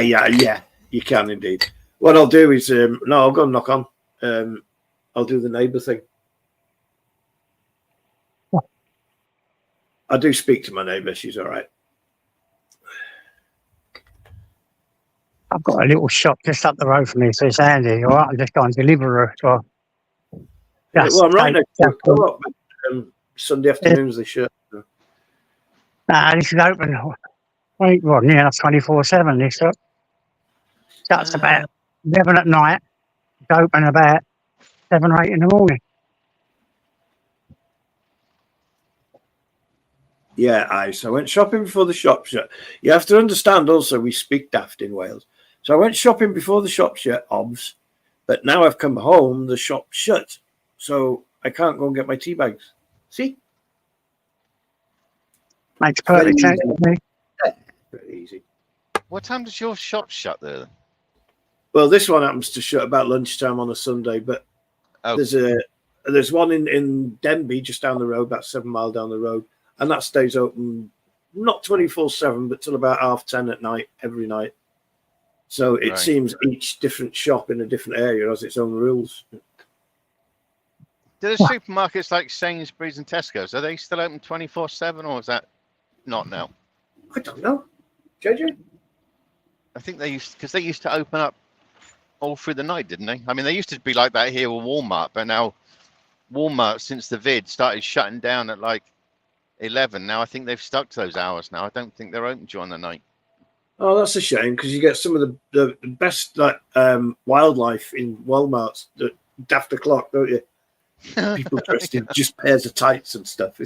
you can indeed. What I'll do is, no, I'll go and knock on. I'll do the neighbour thing. What? I do speak to my neighbour. She's all right. I've got a little shop just up the road from me, so it's handy. All right, I'm just going to deliver her. So Well, I'm right next to a just, co-op. Sunday afternoons they shut. this is open. Well, yeah, 24/7. This shop shuts about 11 at night. It's open about 7 or 8 in the morning. Yeah, so I went shopping before the shop shut. You have to understand also we speak daft in Wales. So I went shopping before the shop shut, obvs. But now I've come home, the shop shut. So I can't go and get my tea bags. See? Makes perfect sense to me. Very easy. What time does your shop shut there? Well, this one happens to shut about lunchtime on a Sunday, but there's one in Denby just down the road, about 7 miles down the road, and that stays open not 24/7, but till about 10:30 at night every night. So it seems each different shop in a different area has its own rules. Do the supermarkets like Sainsbury's and Tesco's, are they still open 24/7, or is that not now? I don't know. JJ? I think they used to open up all through the night, didn't they? I mean, they used to be like that here with Walmart, but now Walmart, since the vid, started shutting down at like 11. Now I think they've stuck to those hours now. I don't think they're open during the night. Oh, that's a shame because you get some of the best wildlife in Walmart's at daft o'clock, don't you? People dressed in just pairs of tights and stuff.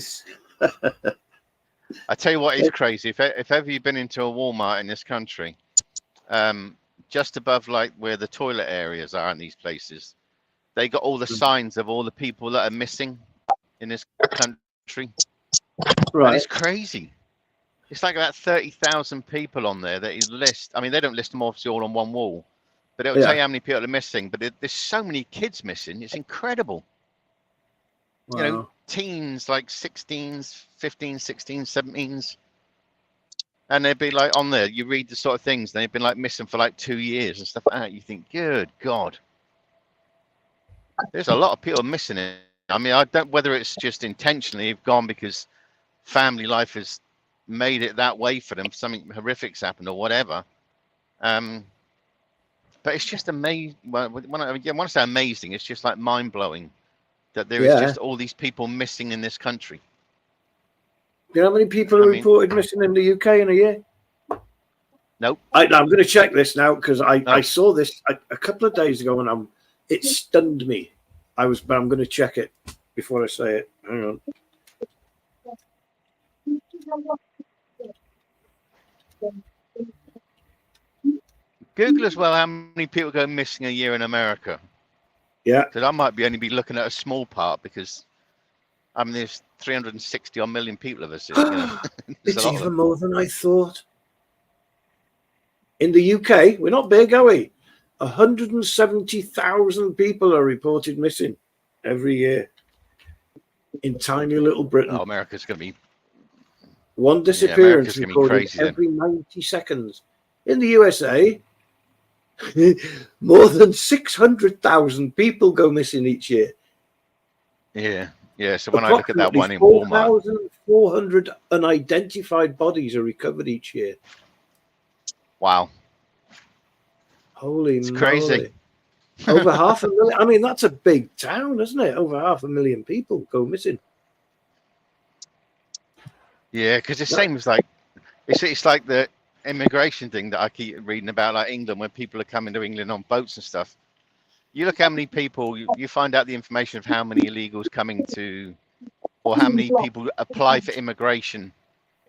I tell you what is crazy. If ever you've been into a Walmart in this country, just above like where the toilet areas are in these places, they got all the signs of all the people that are missing in this country. Right. And it's crazy. It's like about 30,000 people on there that is list. I mean, they don't list them obviously all on one wall, but it'll tell you how many people are missing. But there's so many kids missing. It's incredible. Wow. You know, teens like 16s, 15s, 16s, 17s. And they'd be like on there, you read the sort of things, they've been like missing for like 2 years and stuff like that. You think, good God. There's a lot of people missing it. I mean, I don't whether it's just intentionally gone because family life has made it that way for them, something horrific's happened or whatever. But it's just amazing. When I say amazing, it's just like mind-blowing that there is just all these people missing in this country. Do you know how many people are reported missing in the UK in a year? Nope. I'm going to check this now because I saw this a couple of days ago and it stunned me. But I'm going to check it before I say it. Hang on. Google as well how many people go missing a year in America. Yeah. Because I might only be looking at a small part because I mean there's 360 odd million people of us. You know? It's even more than I thought. In the UK, we're not big, are we? 170,000 people are reported missing every year in tiny little Britain. Oh, America's going to be one disappearance recorded crazy, every 90 seconds. In the USA, more than 600,000 people go missing each year. Yeah. So when I look at that one in Walmart, 4,400 unidentified bodies are recovered each year. Wow. Holy it's moly. Crazy. Over 500,000. I mean, that's a big town, isn't it? Over 500,000 people go missing. Yeah, because it's the same as like it's like the immigration thing that I keep reading about, like England, when people are coming to England on boats and stuff. You look how many people you find out the information of how many illegals coming to, or how many people apply for immigration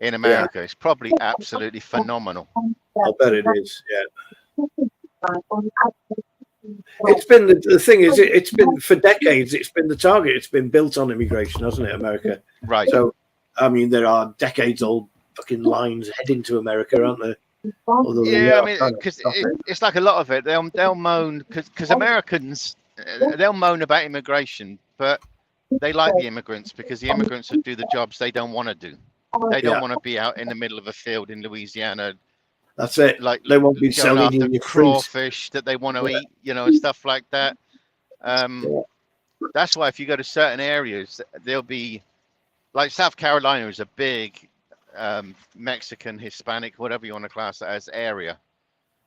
in America. It's probably absolutely phenomenal. I bet it is. Yeah. It's been the thing is it's been for decades. It's been the target. It's been built on immigration, hasn't it, America? Right. So, I mean, there are decades-old fucking lines heading to America, aren't there? Although Yeah, I mean, because it's like a lot of it. They'll moan because Americans they'll moan about immigration, but they like the immigrants because the immigrants will do the jobs they don't want to do. They don't want to be out in the middle of a field in Louisiana. That's it. Like they won't be going selling after you crawfish that they want to eat, and stuff like that. That's why if you go to certain areas, there'll be like South Carolina is a big Mexican, Hispanic, whatever you want to class that as area.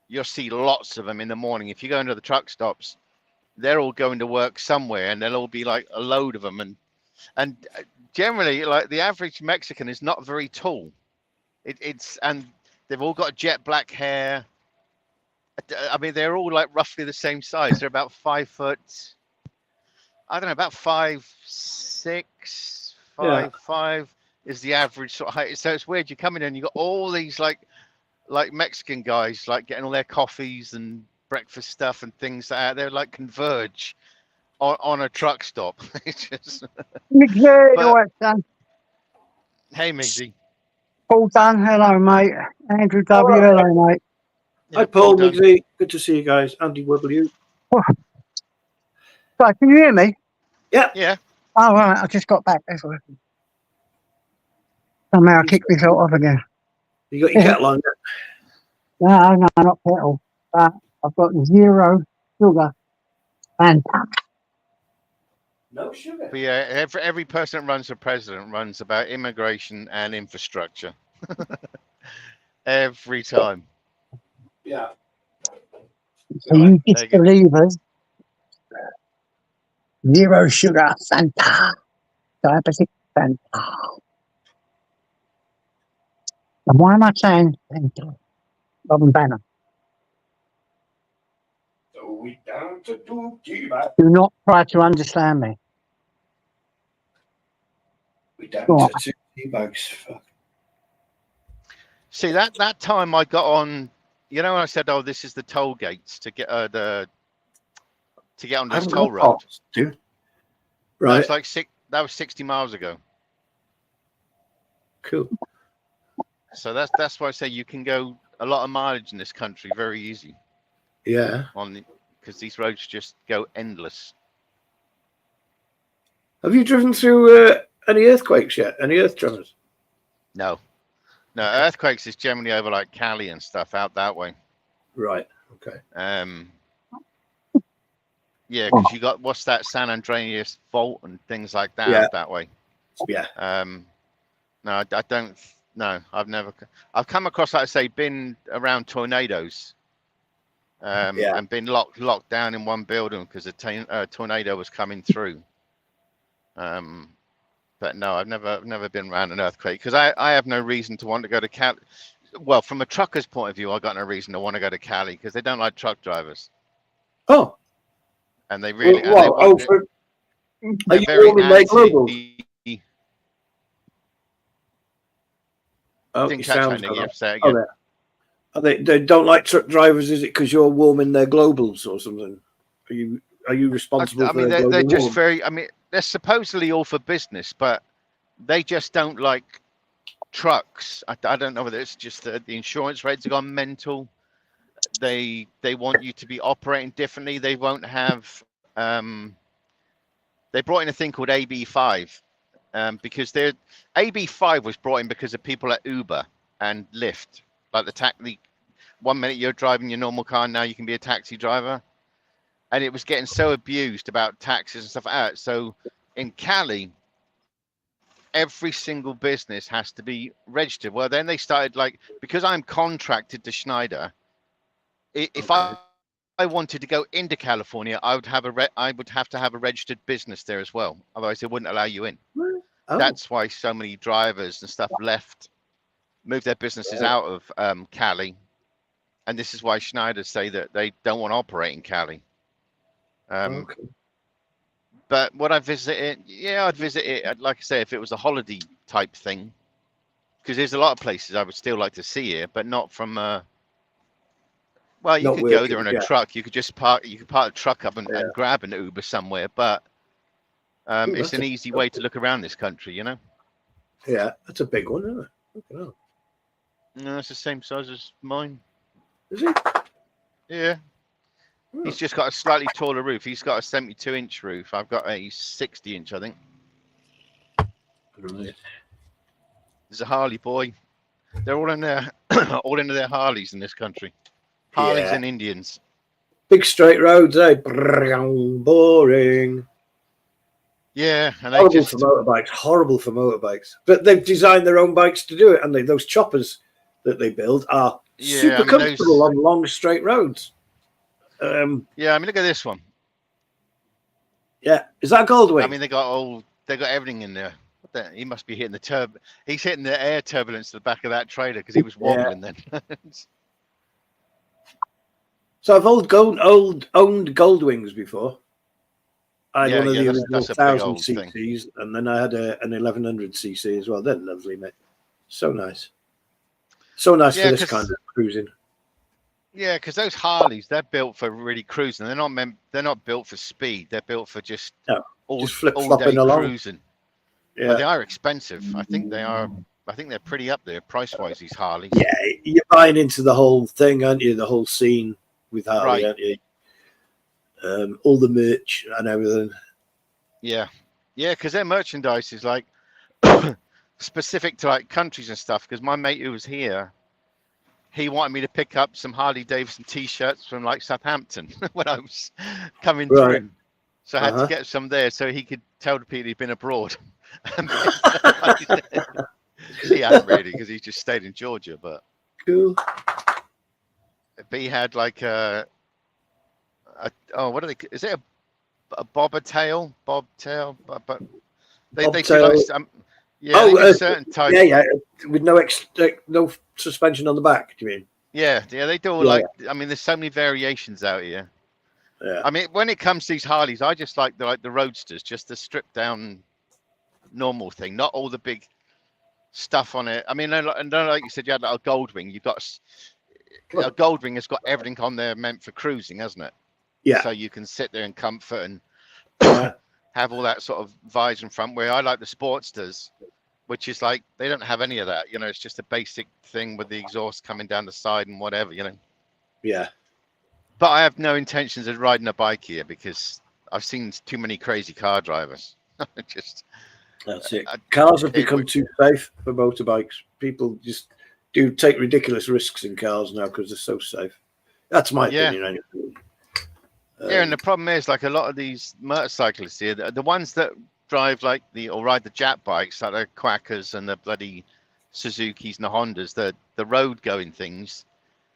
You'll see lots of them in the morning. If you go into the truck stops, they're all going to work somewhere, and there'll all be like a load of them. And generally, like the average Mexican is not very tall. And they've all got jet black hair. I mean, they're all like roughly the same size. They're about 5 foot. I don't know, about 5'6", 5'5" is the average sort of height. So it's weird. You come in and you got all these like Mexican guys like getting all their coffees and breakfast stuff and things like that. They're like converge on a truck stop. It's just... Right, son. Hey, Migsy. Paul Dunn, hello, mate. Andrew W, hello, mate. Hi, Paul Migsy. Good to see you guys. Andy W. Oh. So, can you hear me? Yeah. Yeah. Oh, right. I just got back. That's all. Somehow I kicked myself off again. You got your kettle on? No, not kettle. But I've got 0 sugar and no sugar. But yeah, every person that runs for president runs about immigration and infrastructure. Every time. Yeah. So you disbelievers, 0 sugar, Fanta, diabetic Fanta. And why am I saying Fanta? Robin Banner. So we down to do not try to understand me. We down to 2 tea bags. Fuck. See that time I got on, when I said, "Oh, this is the toll gates to get on this toll road." Dude. Right. That was 60 miles ago. Cool. So that's why I say you can go a lot of mileage in this country very easy. Yeah. Because these roads just go endless. Have you driven through any earthquakes yet? Any earth tremors? No, earthquakes is generally over like Cali and stuff out that way. Right. Okay. Yeah, because you got what's that San Andreas fault and things like that out that way. Yeah. No, I don't. No, I've come across, like I say, been around tornadoes. And been locked down in one building because a tornado was coming through. But no, I've never been around an earthquake because I have no reason to want to go to Cali. Well, from a trucker's point of view, I got no reason to want to go to Cali because they don't like truck drivers. Oh. And they really. Are you warming their global? Oh, didn't catch that, Nicky. Say it again. They don't like truck drivers? Is it because you're warming their globals or something? Are you responsible? They're just very. I mean, they're supposedly all for business, but they just don't like trucks. I don't know whether it's just the insurance rates have gone mental. They want you to be operating differently. They won't have. They brought in a thing called AB5 because AB5 was brought in because of people at Uber and Lyft. Like the 1 minute you're driving your normal car, now you can be a taxi driver, and it was getting so abused about taxes and stuff like that. So in Cali, every single business has to be registered. Well, then they started because I'm contracted to Schneider. If I wanted to go into California, I would have to have a registered business there as well. Otherwise, they wouldn't allow you in. Oh. That's why so many drivers and stuff moved their businesses out of Cali, and this is why Schneider say that they don't want to operate in Cali. Okay. But would I visit it? Yeah, I'd visit it. Like I say, if it was a holiday type thing, because there's a lot of places I would still like to see here, but not from. Well, you Not could go working, there in a yeah. truck. You could just park. You could park a truck up and, Yeah. and grab an Uber somewhere. But Ooh, it's that's an a- easy way to look around this country, you know. Yeah, that's a big one, isn't it? Fucking hell. No, it's the same size as mine. Is it? Yeah. Oh, He's just got a slightly taller roof. He's got a 72-inch roof. I've got a 60-inch, I think. right. There's a Harley boy. They're all in their all into their Harleys in this country. Harleys Yeah. and Indians. Big straight roads, eh? Boring. Yeah, and they Horrible just for motorbikes. Horrible for motorbikes. But they've designed their own bikes to do it, and those choppers that they build are Yeah, super I mean, comfortable those- on long straight roads. yeah, I mean, look at this one. Yeah, is that Goldwing? I mean, they got everything in there. What the, he must be hitting the He's hitting the air turbulence to the back of that trailer because he was wobbling then. So I've owned Goldwings before. I had one of the original that's a big 1000 old thing. cc's, and then I had an 1100 cc as well. They're lovely, mate. So nice. So nice Yeah, for this 'cause- kind of cruising. Yeah, because those Harleys, they're built for really cruising. They're not built for speed. They're built for just No, all just day flip-flopping along. cruising. Yeah. But they are expensive. I think they're pretty up there price-wise. These Harleys. Yeah, you're buying into the whole thing, aren't you? The whole scene with Harley, Right. aren't you? All the merch and everything. Yeah, because their merchandise is like specific to like countries and stuff. Because my mate who was here, he wanted me to pick up some Harley Davidson T-shirts from like Southampton when I was coming Right. through. So I had to get some there so he could tell the people he'd been abroad. He hadn't really because he just stayed in Georgia, but Cool. he had like what are they? Is it a bobtail? Bobtail? But they do Bobtail. like they do certain types. Yeah, with no suspension on the back. Do you mean? Yeah, they do all like. I mean, there's so many variations out here. Yeah. I mean, when it comes to these Harleys, I just like the roadsters, just the stripped down, normal thing, not all the big stuff on it. I mean, and like you said, you had like a Goldwing. You've got a Goldwing has got everything on there meant for cruising, hasn't it? Yeah. So you can sit there in comfort and Yeah. have all that sort of visor in front. Where I like the Sportsters, which is like they don't have any of that. You know, it's just a basic thing with the exhaust coming down the side and whatever. You know. Yeah. But I have no intentions of riding a bike here because I've seen too many crazy car drivers. That's it. Cars have become too safe for motorbikes. People just do take ridiculous risks in cars now because they're so safe. That's my opinion. Anyway. Yeah, and the problem is, like a lot of these motorcyclists here, the ones that drive like or ride the Jap bikes, like the Quackers and the bloody Suzukis and the Hondas, the road going things,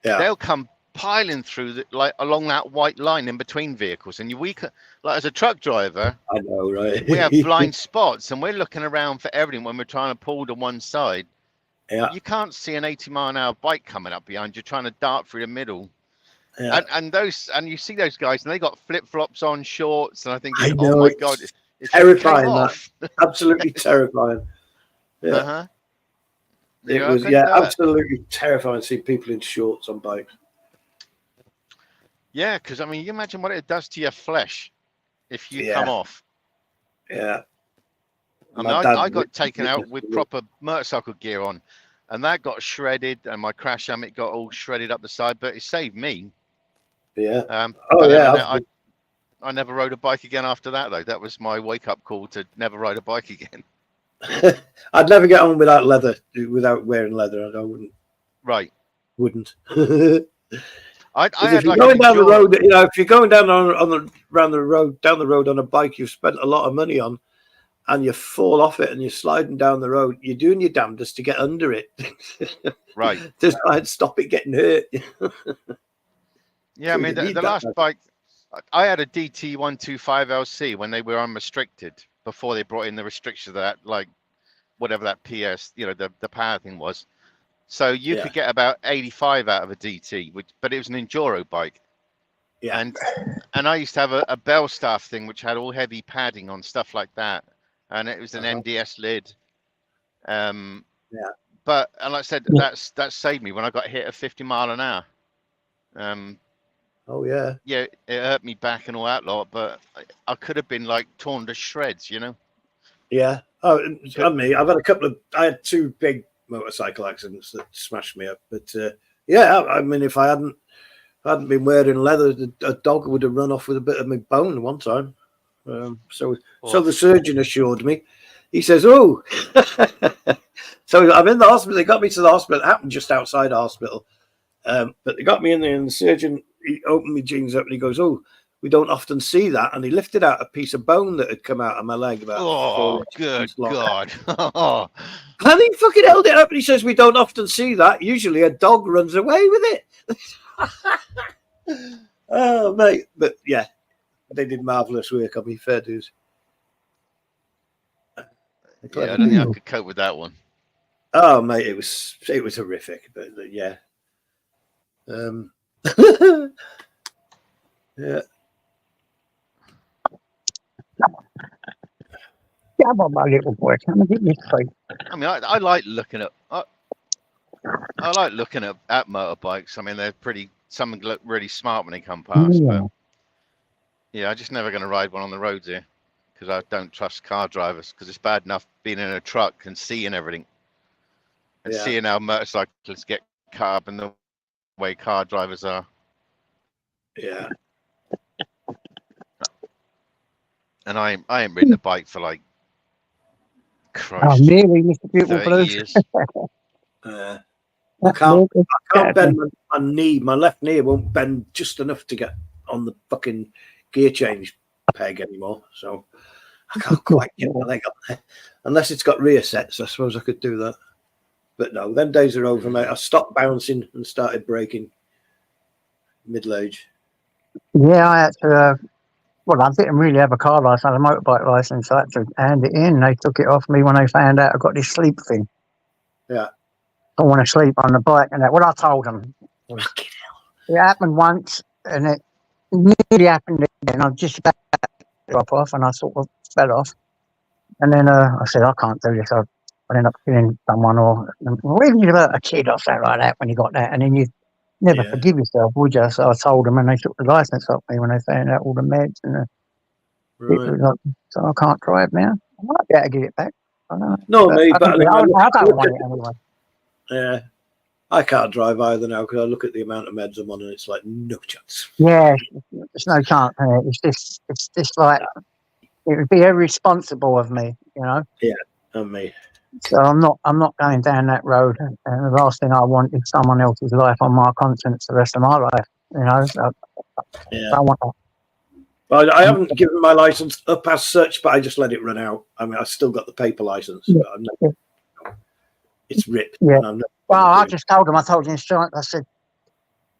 they'll come piling through like along that white line in between vehicles, and like as a truck driver, I know, right? we have blind spots, and we're looking around for everything when we're trying to pull to one side. Yeah. You can't see an 80-mile-an-hour bike coming up behind you trying to dart through the middle. Yeah. And you see those guys, and they got flip-flops on, shorts, and I think, I oh know, my it's god, it's terrifying. Absolutely terrifying. Yeah. It was absolutely terrifying to see people in shorts on bikes. Yeah, because I mean, you imagine what it does to your flesh if you come off. Yeah. I mean, I got taken out with proper motorcycle gear on, and that got shredded, and my crash helmet got all shredded up the side, but it saved me. Yeah. I never rode a bike again after that, though. That was my wake-up call to never ride a bike again. I'd never get on without leather, without wearing leather. I wouldn't. Right. Wouldn't. If you're going down the road, if you're going down down the road on a bike you've spent a lot of money on, and you fall off it and you're sliding down the road, you're doing your damnedest to get under it. Right. Just try and stop it getting hurt. Yeah, I mean, the last bike, I had a DT 125LC when they were unrestricted before they brought in the restriction of that, like whatever that PS, the power thing was. So you could get about 85 out of a DT, but it was an enduro bike. Yeah. And I used to have a Bell Staff thing, which had all heavy padding on, stuff like that. And it was an NDS lid. But But and like I said, Yeah. that saved me when I got hit at 50 mile an hour. Oh yeah. Yeah, it hurt me back and all that lot, but I could have been like torn to shreds, you know. Yeah. Oh, and me. I've had a couple of. I had 2 big motorcycle accidents that smashed me up. But yeah, I mean, if I hadn't been wearing leather, a dog would have run off with a bit of my bone one time. So the surgeon assured me. He says, "Oh." So I'm in the hospital. They got me to the hospital. It happened just outside the hospital. But they got me in there, and the surgeon, he opened my jeans up and he goes, "Oh, we don't often see that." And he lifted out a piece of bone that had come out of my leg about 4 good inches long. God. And he fucking held it up and he says, "We don't often see that. Usually a dog runs away with it." Oh, mate. But yeah, they did marvellous work on me, fair dues. Yeah, I don't think I could cope with that one. Oh, mate, it was horrific. But yeah. Yeah. Come on, my little boy. Come and get me straight. I mean, I like looking at I like looking at motorbikes. I mean, they're pretty. Some look really smart when they come past, but yeah, I'm just never going to ride one on the roads here because I don't trust car drivers. Because it's bad enough being in a truck and seeing everything, and seeing how motorcyclists get caught up in the way car drivers are. Yeah. And I ain't ridden a bike for like Christ, nearly, Mr. Beautiful 30 Blue. years. I can't bend my knee. My left knee won't bend just enough to get on the fucking gear change peg anymore. So I can't quite get my leg up there. Unless it's got rear sets, I suppose I could do that. But no, them days are over, mate. I stopped bouncing and started braking middle age. Yeah, I had to. Well, I didn't really have a car license. I had a motorbike license. I had to hand it in. They took it off me when they found out I got this sleep thing. Yeah. I want to sleep on the bike and that. What I told them. It happened once and it nearly happened again. I just about to drop off and I sort of fell off. And then I said, I can't do this. I'll end up killing someone or even you hurt a kid or something like that when you got that. And then you never forgive yourself, would you? So I told them and they took the license off me when they found out all the meds and so I can't drive now. I might be able to get it back. I don't know. No, mate, but I don't want it anyway. Yeah. I can't drive either now because I look at the amount of meds I'm on and it's like no chance. Yeah, there's no chance. It's just like it would be irresponsible of me, you know. Yeah, and me. So I'm not going down that road. And the last thing I want is someone else's life on my conscience the rest of my life. You know. So Yeah. I want that. Well, I haven't given my license up as such, but I just let it run out. I mean, I still got the paper license. But it's ripped. Yeah. Well, I just told them. I told the insurance. I said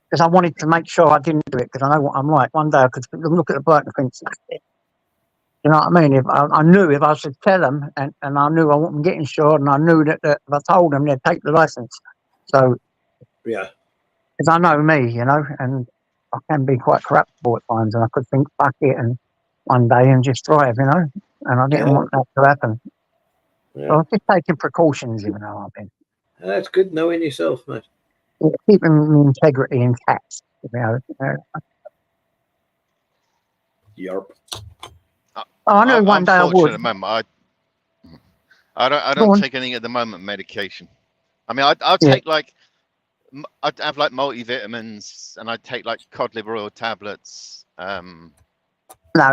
because I wanted to make sure I didn't do it because I know what I'm like. One day I could look at the bike and think, you know what I mean? If I knew if I should tell them and I knew I wouldn't get insured and I knew that if I told them they'd take the license. So yeah, because I know me, you know, and I can be quite corruptible at times, and I could think fuck it and one day and just drive, you know, and I didn't want that to happen. Yeah. So I was just taking precautions, even though I've been. That's good knowing yourself, mate. Keeping my integrity intact, you know. Yarp. I know one day I would. At the moment, I don't take anything at the moment. Medication. I mean, I'll take like I'd have like multivitamins, and I'd take like cod liver oil tablets. No,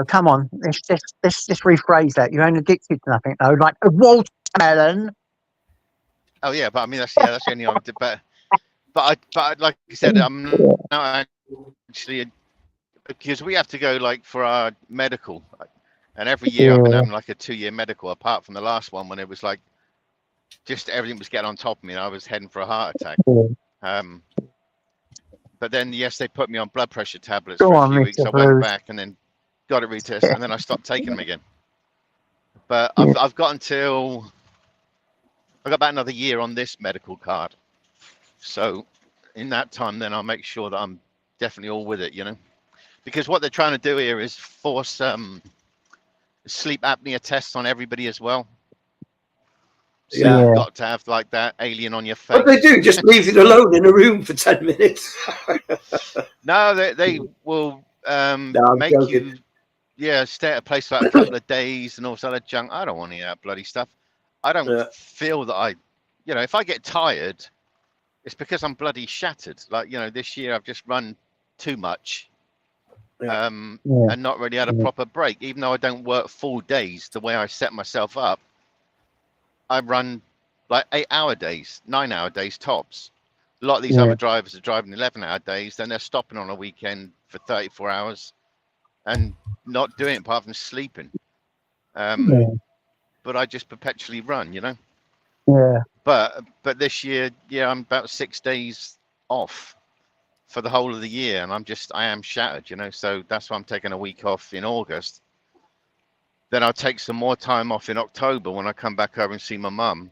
come on. Let's just rephrase that. You ain't addicted to nothing, though. Like a watermelon. Oh yeah, but I mean that's the only I did better. But like I said, I'm not actually because we have to go like for our medical. And every year I've been having like a 2-year medical, apart from the last one when it was like just everything was getting on top of me and I was heading for a heart attack. But then, yes, they put me on blood pressure tablets for a few weeks. I went back and then got it retested and then I stopped taking them again. But I've got about another year on this medical card. So in that time, then I'll make sure that I'm definitely all with it, you know, because what they're trying to do here is force sleep apnea tests on everybody as well. So Yeah. you've got to have like that alien on your face. What they do, just leave it alone in a room for 10 minutes. No, they will I'm make joking. you stay at a place for like a couple of days and all sort of junk. I don't want any of that bloody stuff. I don't Yeah. feel that if I get tired, it's because I'm bloody shattered. Like, this year I've just run too much. Yeah. And not really had a proper break. Even though I don't work full days the way I set myself up, I run like 8-hour days, 9-hour days tops. A lot of these other drivers are driving 11-hour days, then they're stopping on a weekend for 34 hours and not doing it apart from sleeping. But I just perpetually run, Yeah. But this year, I'm about 6 days off for the whole of the year, and I am shattered, so that's why I'm taking a week off in August. Then I'll take some more time off in October when I come back over and see my mum,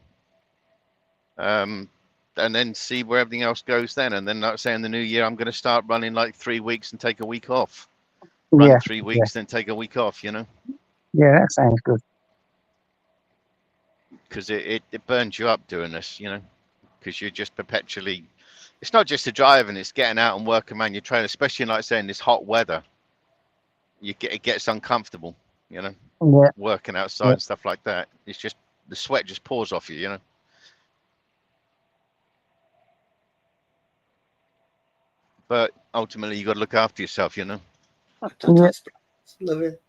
and then see where everything else goes then. And then, like I say, in the new year, I'm going to start running like 3 weeks and take a week off. Run 3 weeks, then take a week off, Yeah, that sounds good. because it burns you up doing this, because you're just perpetually. It's not just the driving; it's getting out and working around your trailer, especially like I say in this hot weather. It gets uncomfortable, Yeah. working outside and stuff like that. It's just the sweat just pours off you, But ultimately, you got to look after yourself, Yeah. Love it.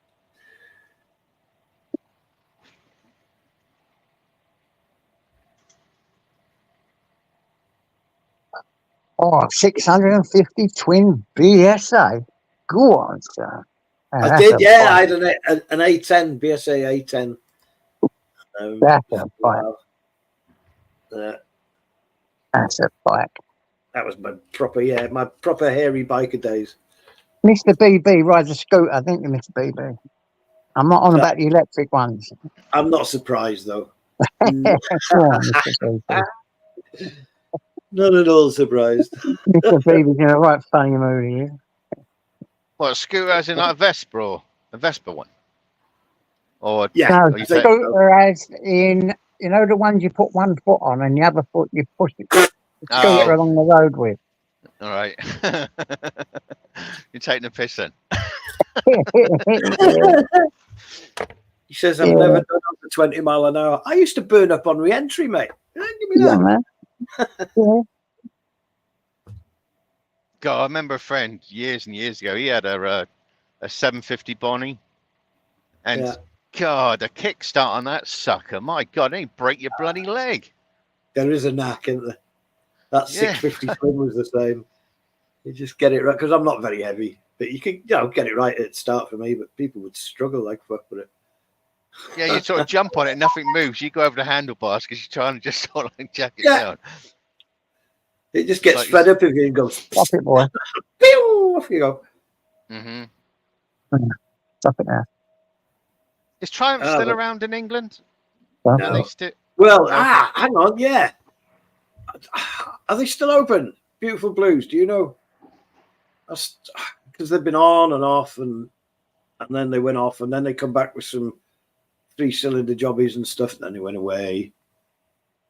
Oh, 650 twin BSA. Go on, sir. I did, yeah. I had an A10, BSA A10. That's a fight. That's a fight. That was my proper hairy biker days. Mr. BB rides a scooter, didn't you, Mr. BB? I'm not on about the electric ones. I'm not surprised, though. Go on, Mr. BB. Not at all surprised. Mr. BB's in a right funny mood here. What, a scooter as in like a Vespa or a Vespa one? Or no, scooter as in, the ones you put one foot on and the other foot you push the scooter along the road with. All right. You're taking a piss then. He says, I've never done under 20 mile an hour. I used to burn up on re-entry, mate. Give me that. Man. God, I remember a friend years and years ago. He had a 750 Bonnie, and God, a kickstart on that sucker. My God, he'd break your bloody leg. There is a knack, isn't there? That 650 twin was the same. You just get it right, because I'm not very heavy, but you can get it right at the start for me, but people would struggle like fuck with it. Yeah, you sort of jump on it, nothing moves. You go over the handlebars because you're trying to just sort of like jack it down. It just gets fed up if you go. Stop it, boy. Pew, off you go. Stop it now. Is Triumph still around in England? No. Well, hang on, yeah. Are they still open? Beautiful Blues, do you know? Because they've been on and off, and then they went off, and then they come back with some 3-cylinder jobbies and stuff, and then they went away.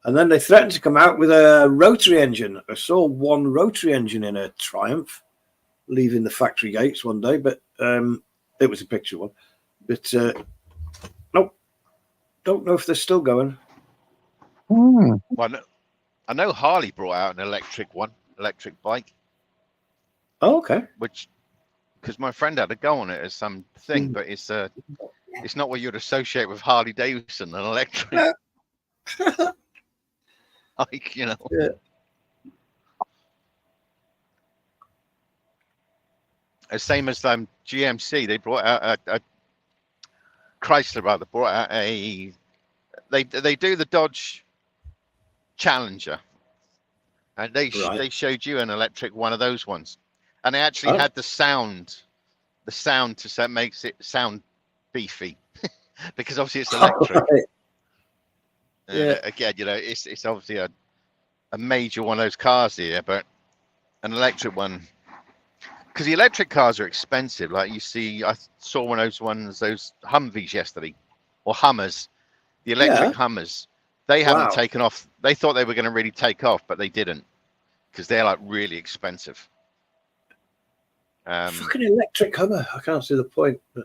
And then they threatened to come out with a rotary engine. I saw one rotary engine in a Triumph leaving the factory gates one day, but it was a picture one. But nope, don't know if they're still going. Well, I know Harley brought out an electric bike. Oh, okay. Which, because my friend had a go on it as something, but it's not what you'd associate with Harley Davidson, an electric. Like, Yeah. The same as GMC, they brought out a Chrysler rather brought out they do the Dodge Challenger, and they showed you an electric one of those ones, and they actually had the sound to say makes it sound beefy because obviously it's electric. Again, it's obviously a major one of those cars here, but an electric one, because the electric cars are expensive. Like you see, I saw one of those Humvees yesterday, or Hummers, the electric Hummers. They haven't Wow. taken off. They thought they were going to really take off, but they didn't, because they're like really expensive. Fucking electric Hummer. I can't see the point. But...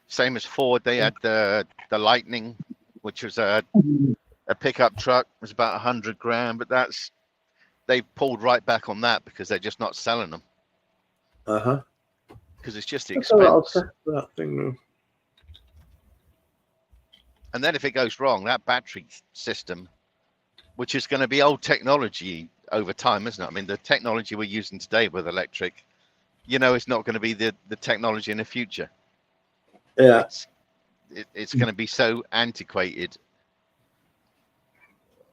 Same as Ford, they had the Lightning, which was a pickup truck. It was about 100 grand, but they pulled right back on that because they're just not selling them. Because it's just the expense. That thing. And then if it goes wrong, that battery system, which is going to be old technology over time, isn't it? I mean, the technology we're using today with electric, it's not going to be the technology in the future. Yeah. It's going to be so antiquated.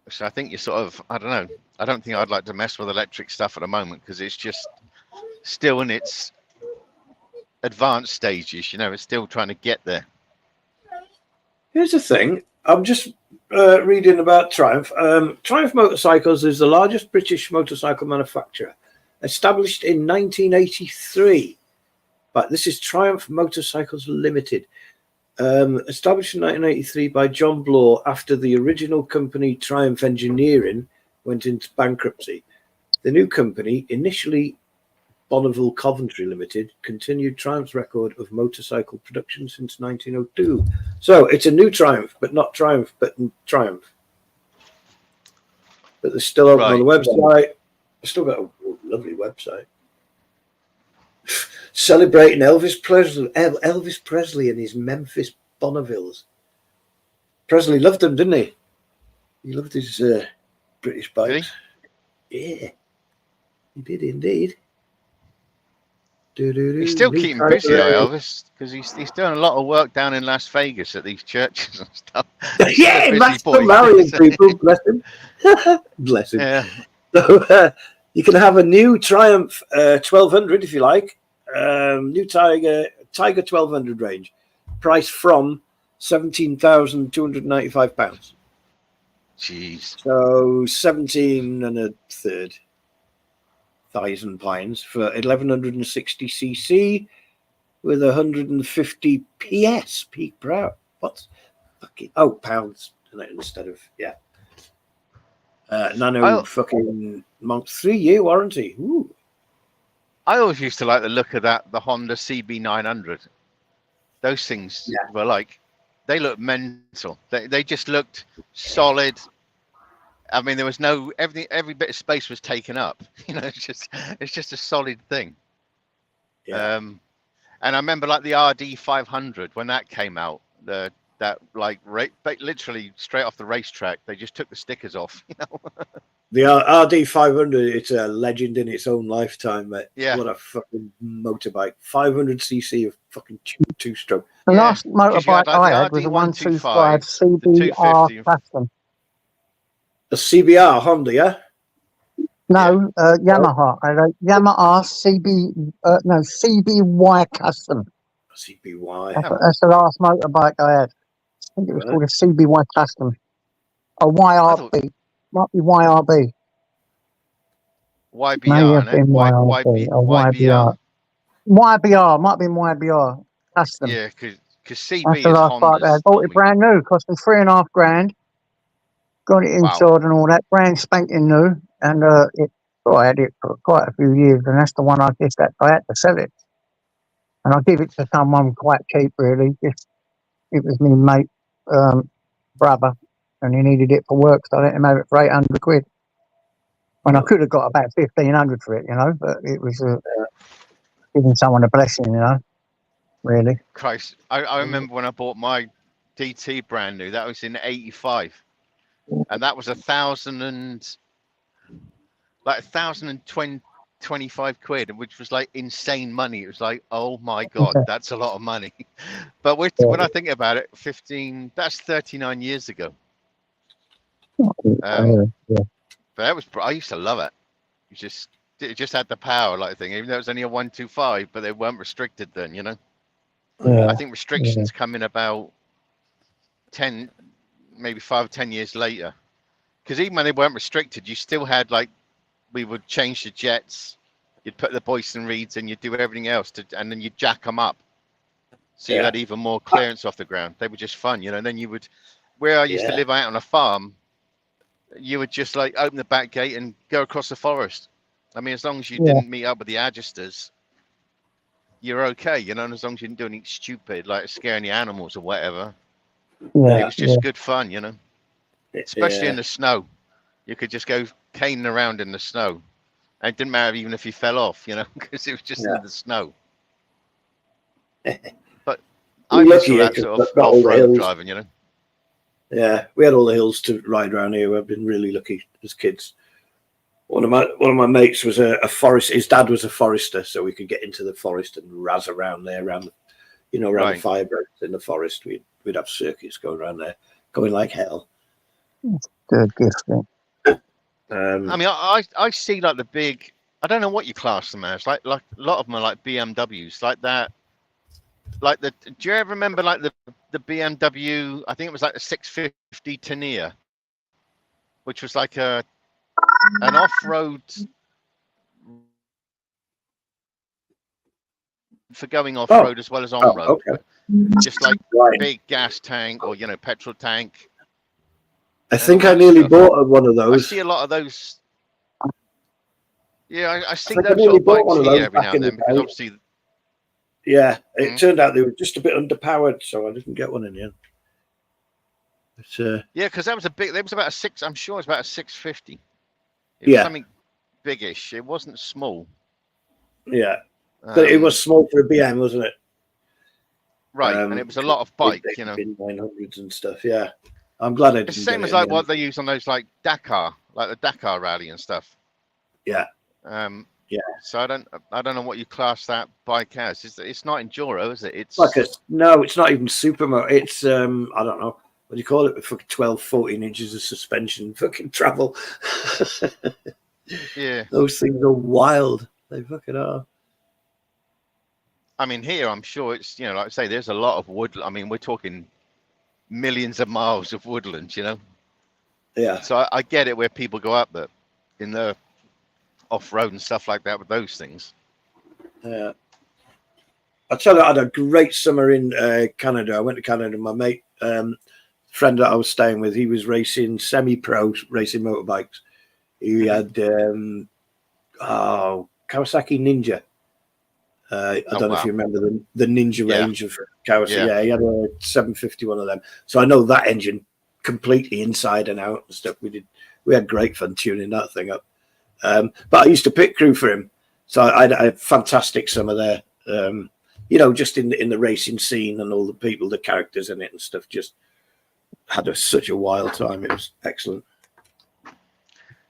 So I think you're sort of, I don't know. I don't think I'd like to mess with electric stuff at the moment because it's just still in its advanced stages. It's still trying to get there. Here's the thing. I'm just reading about Triumph. Triumph Motorcycles is the largest British motorcycle manufacturer, established in 1983. But this is Triumph Motorcycles Limited, established in 1983 by John Bloor after the original company Triumph Engineering went into bankruptcy. The new company, initially Bonneville Coventry Limited, continued Triumph's record of motorcycle production since 1902. So it's a new Triumph, but not Triumph, but Triumph. But they're still open on the website. They've still got a lovely website. Celebrating Elvis Presley and his Memphis Bonnevilles. Presley loved them, didn't he? He loved his British bikes. Yeah, he did indeed. He's still keeping busy, though, Elvis, because he's doing a lot of work down in Las Vegas at these churches and stuff. Yeah, Matt's still marrying people, bless him. Bless him. Yeah. So you can have a new Triumph 1200 if you like. New Tiger 1200 range, price from £17,295. Jeez. So 17,1/3 thousand pounds for 1160cc with 150 PS peak per hour. What's fucking pounds instead of nano fucking month 3-year warranty. Ooh. I always used to like the look of the Honda CB900. Those things were like, they looked mental. They just looked solid. I mean, there was every bit of space was taken up. It's just a solid thing. Yeah. And I remember like the RD 500 when that came out. Literally straight off the racetrack, they just took the stickers off. The RD 500, it's a legend in its own lifetime, mate. Yeah. What a fucking motorbike. 500cc of fucking two-stroke. The last motorbike I had was a 125 CBR Custom. A CBR Honda, yeah? No, Yamaha. I had a Yamaha CBY Custom. CBY. That's the last motorbike I had. I think it was called a CBY Custom. A YRB. Might be YRB. YBR. May have been YRB. Or YBR. YBR. Might be YBR. Custom. Yeah, because CB that's the last bike I had. Bought it brand new. Cost me $3,500. Got it insured and all that. Brand spanking new. And I had it for quite a few years. And that's the one I guess that I had to sell it. And I give it to someone quite cheap, really. It was my mate, brother, and he needed it for work, so I let him have it for £800. And I could have got about $1,500 for it, but it was giving someone a blessing, really. Christ, I remember when I bought my DT brand new. That was in '85, and that was 1,025 quid, which was like insane money. It was like, oh my god, that's a lot of money. But when I think about it, that's 39 years ago. But I used to love it. It just had the power, like thing, even though it was only a 125, but they weren't restricted then, I think restrictions come in about 10, maybe 5 or 10 years later, because even when they weren't restricted, you still had we would change the jets, you'd put the Boyson reeds and you'd do everything else and then you'd jack them up so you had even more clearance off the ground. They were just fun, and then you would where I used to Yeah. live out on a farm, you would just like open the back gate and go across the forest. I mean, as long as you Yeah. didn't meet up with the agisters, you're okay, you know, and as long as you didn't do anything stupid like scaring the animals or whatever, Yeah. it was just good fun, you know, especially in Yeah. the snow. You could just go caning around in the snow. And it didn't matter even if you fell off, you know, because it was just Yeah. in the snow. But We're I miss lucky all here that 'cause sort we've of got all the off-road hills. driving, you know. Yeah, we had all the hills to ride around here. We've been really lucky as kids. One of my mates was a forest. His dad was a forester, so we could get into the forest and razz around there, around the Right. fire breaks in the forest. We'd have circuits going around there, going like hell. Good gift. I mean, I see like the big. I don't know what you class them as. Like a lot of them are like BMWs, like that. Like the. Do you ever remember like the BMW? I think it was like the 650 Tania, which was like an off-road for going off-road as well as on-road. Okay. Just like Right. big gas tank or petrol tank. I and think all I that nearly stuff. bought one of I those. see a lot of those. Yeah, I see think I those nearly sort of bought bikes one of here those every back now and in the then because day. obviously, Yeah, it turned out they were just a bit underpowered, so I didn't get one in the end. But, yeah, because that was a big. That was about a six. I'm sure it's about a 650. It was yeah, something biggish. It wasn't small. yeah. But it was small for a BM, wasn't it? Right, and it was a lot of bike, Big 900s and stuff. Yeah, I'm glad I didn't It's the same get as it in like the what end. they use on those like Dakar, like the Dakar rally and stuff. Yeah. Yeah. So I don't know what you class that bike as. It's not enduro, is it? It's Like no, it's not even supermo. It's I don't know. What do you call it? Fucking 12, 14 inches of suspension, fucking travel. yeah. Those things are wild. They fucking are. I mean, here I'm sure it's like I say, there's a lot of wood. I mean, we're talking millions of miles of woodland, Yeah. So I get it where people go up there in the off-road and stuff like that with those things. Yeah. I tell you, I had a great summer in Canada. I went to Canada. My mate, friend that I was staying with, he was racing semi-pro racing motorbikes. He had Kawasaki Ninja. I don't know if you remember the Ninja range of Kawasaki. Yeah, he had a 750 one of them. So I know that engine completely inside and out and stuff. We had great fun tuning that thing up. But I used to pit crew for him, so I had a fantastic summer there. Just in the racing scene and all the people, the characters in it and stuff. Just had such a wild time. It was excellent.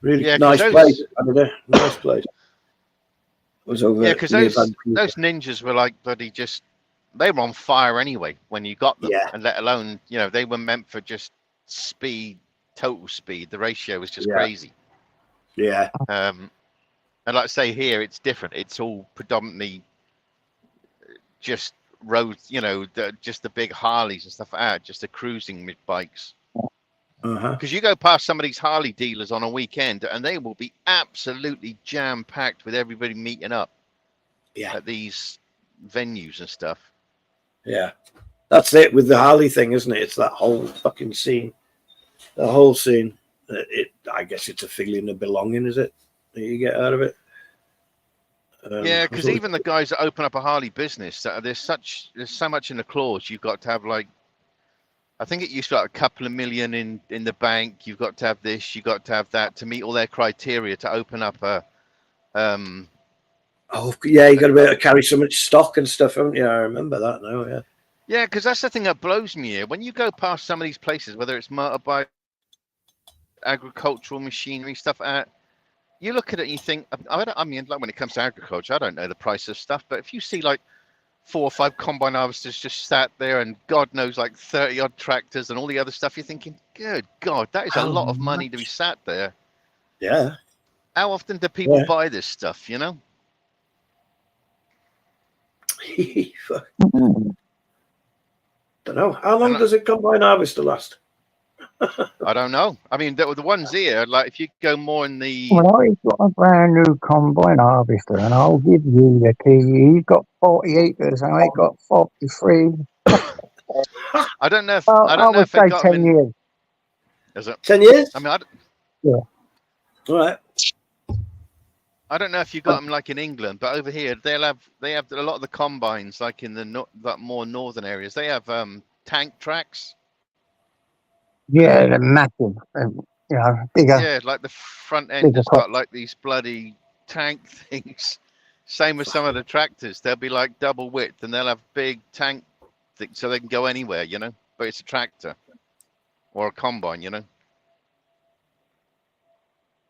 Really nice place. Nice place. It was over. Yeah, because those ninjas were like bloody they were on fire anyway when you got them, and let alone they were meant for just speed, total speed. The ratio was just crazy. Yeah. And like I say here, it's different. It's all predominantly just roads, just the big Harleys and stuff like that, just the cruising mid bikes. Because you go past some of these Harley dealers on a weekend and they will be absolutely jam-packed with everybody meeting up at these venues and stuff. Yeah, that's it with the Harley thing, isn't it? It's that whole fucking scene, the whole scene. I guess it's a feeling of belonging, is it, that you get out of it? Yeah, because even the guys that open up a Harley business, there's so much in the clause. You've got to have I think it used to be like a couple of million in the bank. You've got to have this, you've got to have that to meet all their criteria to open up a. Oh yeah, you got to be able to carry so much stock and stuff, haven't you? I remember that now. Yeah. Yeah, because that's the thing that blows me here. When you go past some of these places, whether it's motorbike, agricultural machinery, stuff like that, you look at it and you think, I mean, like when it comes to agriculture, I don't know the price of stuff, but if you see like 4 or 5 combine harvesters just sat there and God knows like 30 odd tractors and all the other stuff, you're thinking, good God, that is a lot of money to be sat there. Yeah. How often do people buy this stuff, Don't know. How long does a combine harvester last? I don't know. I mean, the ones here, like if you go more in the... Well, I've got a brand new combine harvester and I'll give you the key. He's got 40 acres and I got 43. I don't know if I would they say got them 10 in. years. Is it? 10 years? I mean, Yeah. All right. I don't know if you got them like in England, but over here they have a lot of the combines, like in the that more northern areas. They have tank tracks. Yeah, they're massive. Bigger. Yeah, like the front end Bigger has got crops. like these bloody tank things. Same with some of the tractors. They'll be like double width, and they'll have big tank things, so they can go anywhere, you know. But it's a tractor or a combine, you know.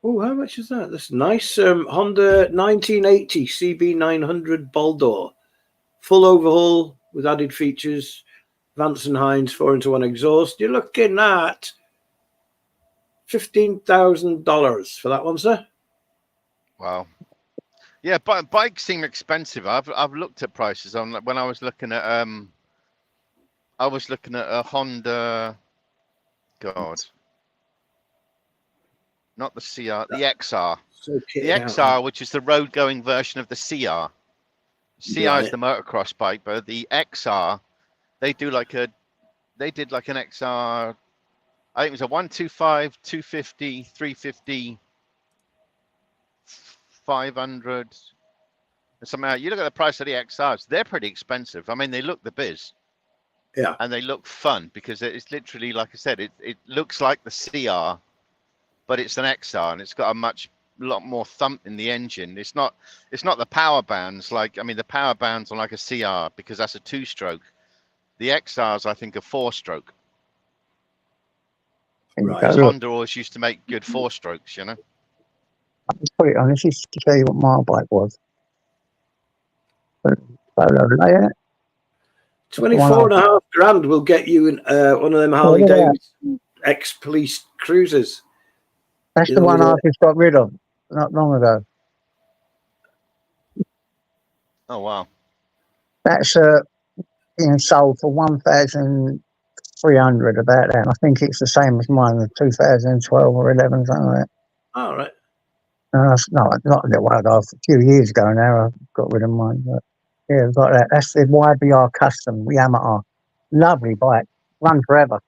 Oh, how much is that? That's nice. Honda 1980 CB900 Baldor. Full overhaul with added features. Vance and Hines 4-into-1 exhaust. You're looking at $15,000 for that one, sir. Wow. Yeah, but bikes seem expensive. I've looked at prices on when I was looking at a Honda. God, not the CR, the XR. So The kitted out, XR, which is the road-going version of the CR. CR is Right. the motocross bike, but the XR, they did like an XR. I think it was a 125, 250, 350, 500, something like that. You look at the price of the XRs; they're pretty expensive. I mean, they look the biz. Yeah. And they look fun because it's literally, like I said, it looks like the CR, but it's an XR and it's got a lot more thump in the engine. It's not the power bands like, I mean, the power bands are like a CR because that's a 2-stroke. The XRs, I think, are 4-stroke. Right. Because Look, Honda always used to make good 4-strokes, you know. let's put it on. This is to show you what my bike was. Solo layout. 24.5 grand will get you in one of them Harley Look at that. Davidson ex-police cruisers. That's You the know, one with I the- just got rid of not long ago. Oh, wow. That's being sold for 1,300 about that. And I think it's the same as mine, the 2012 or 11, something like that. All right. No, not a little while ago. A few years ago now, I got rid of mine. But yeah, I've got that. That's the YBR Custom Yamaha. Lovely bike. Run forever.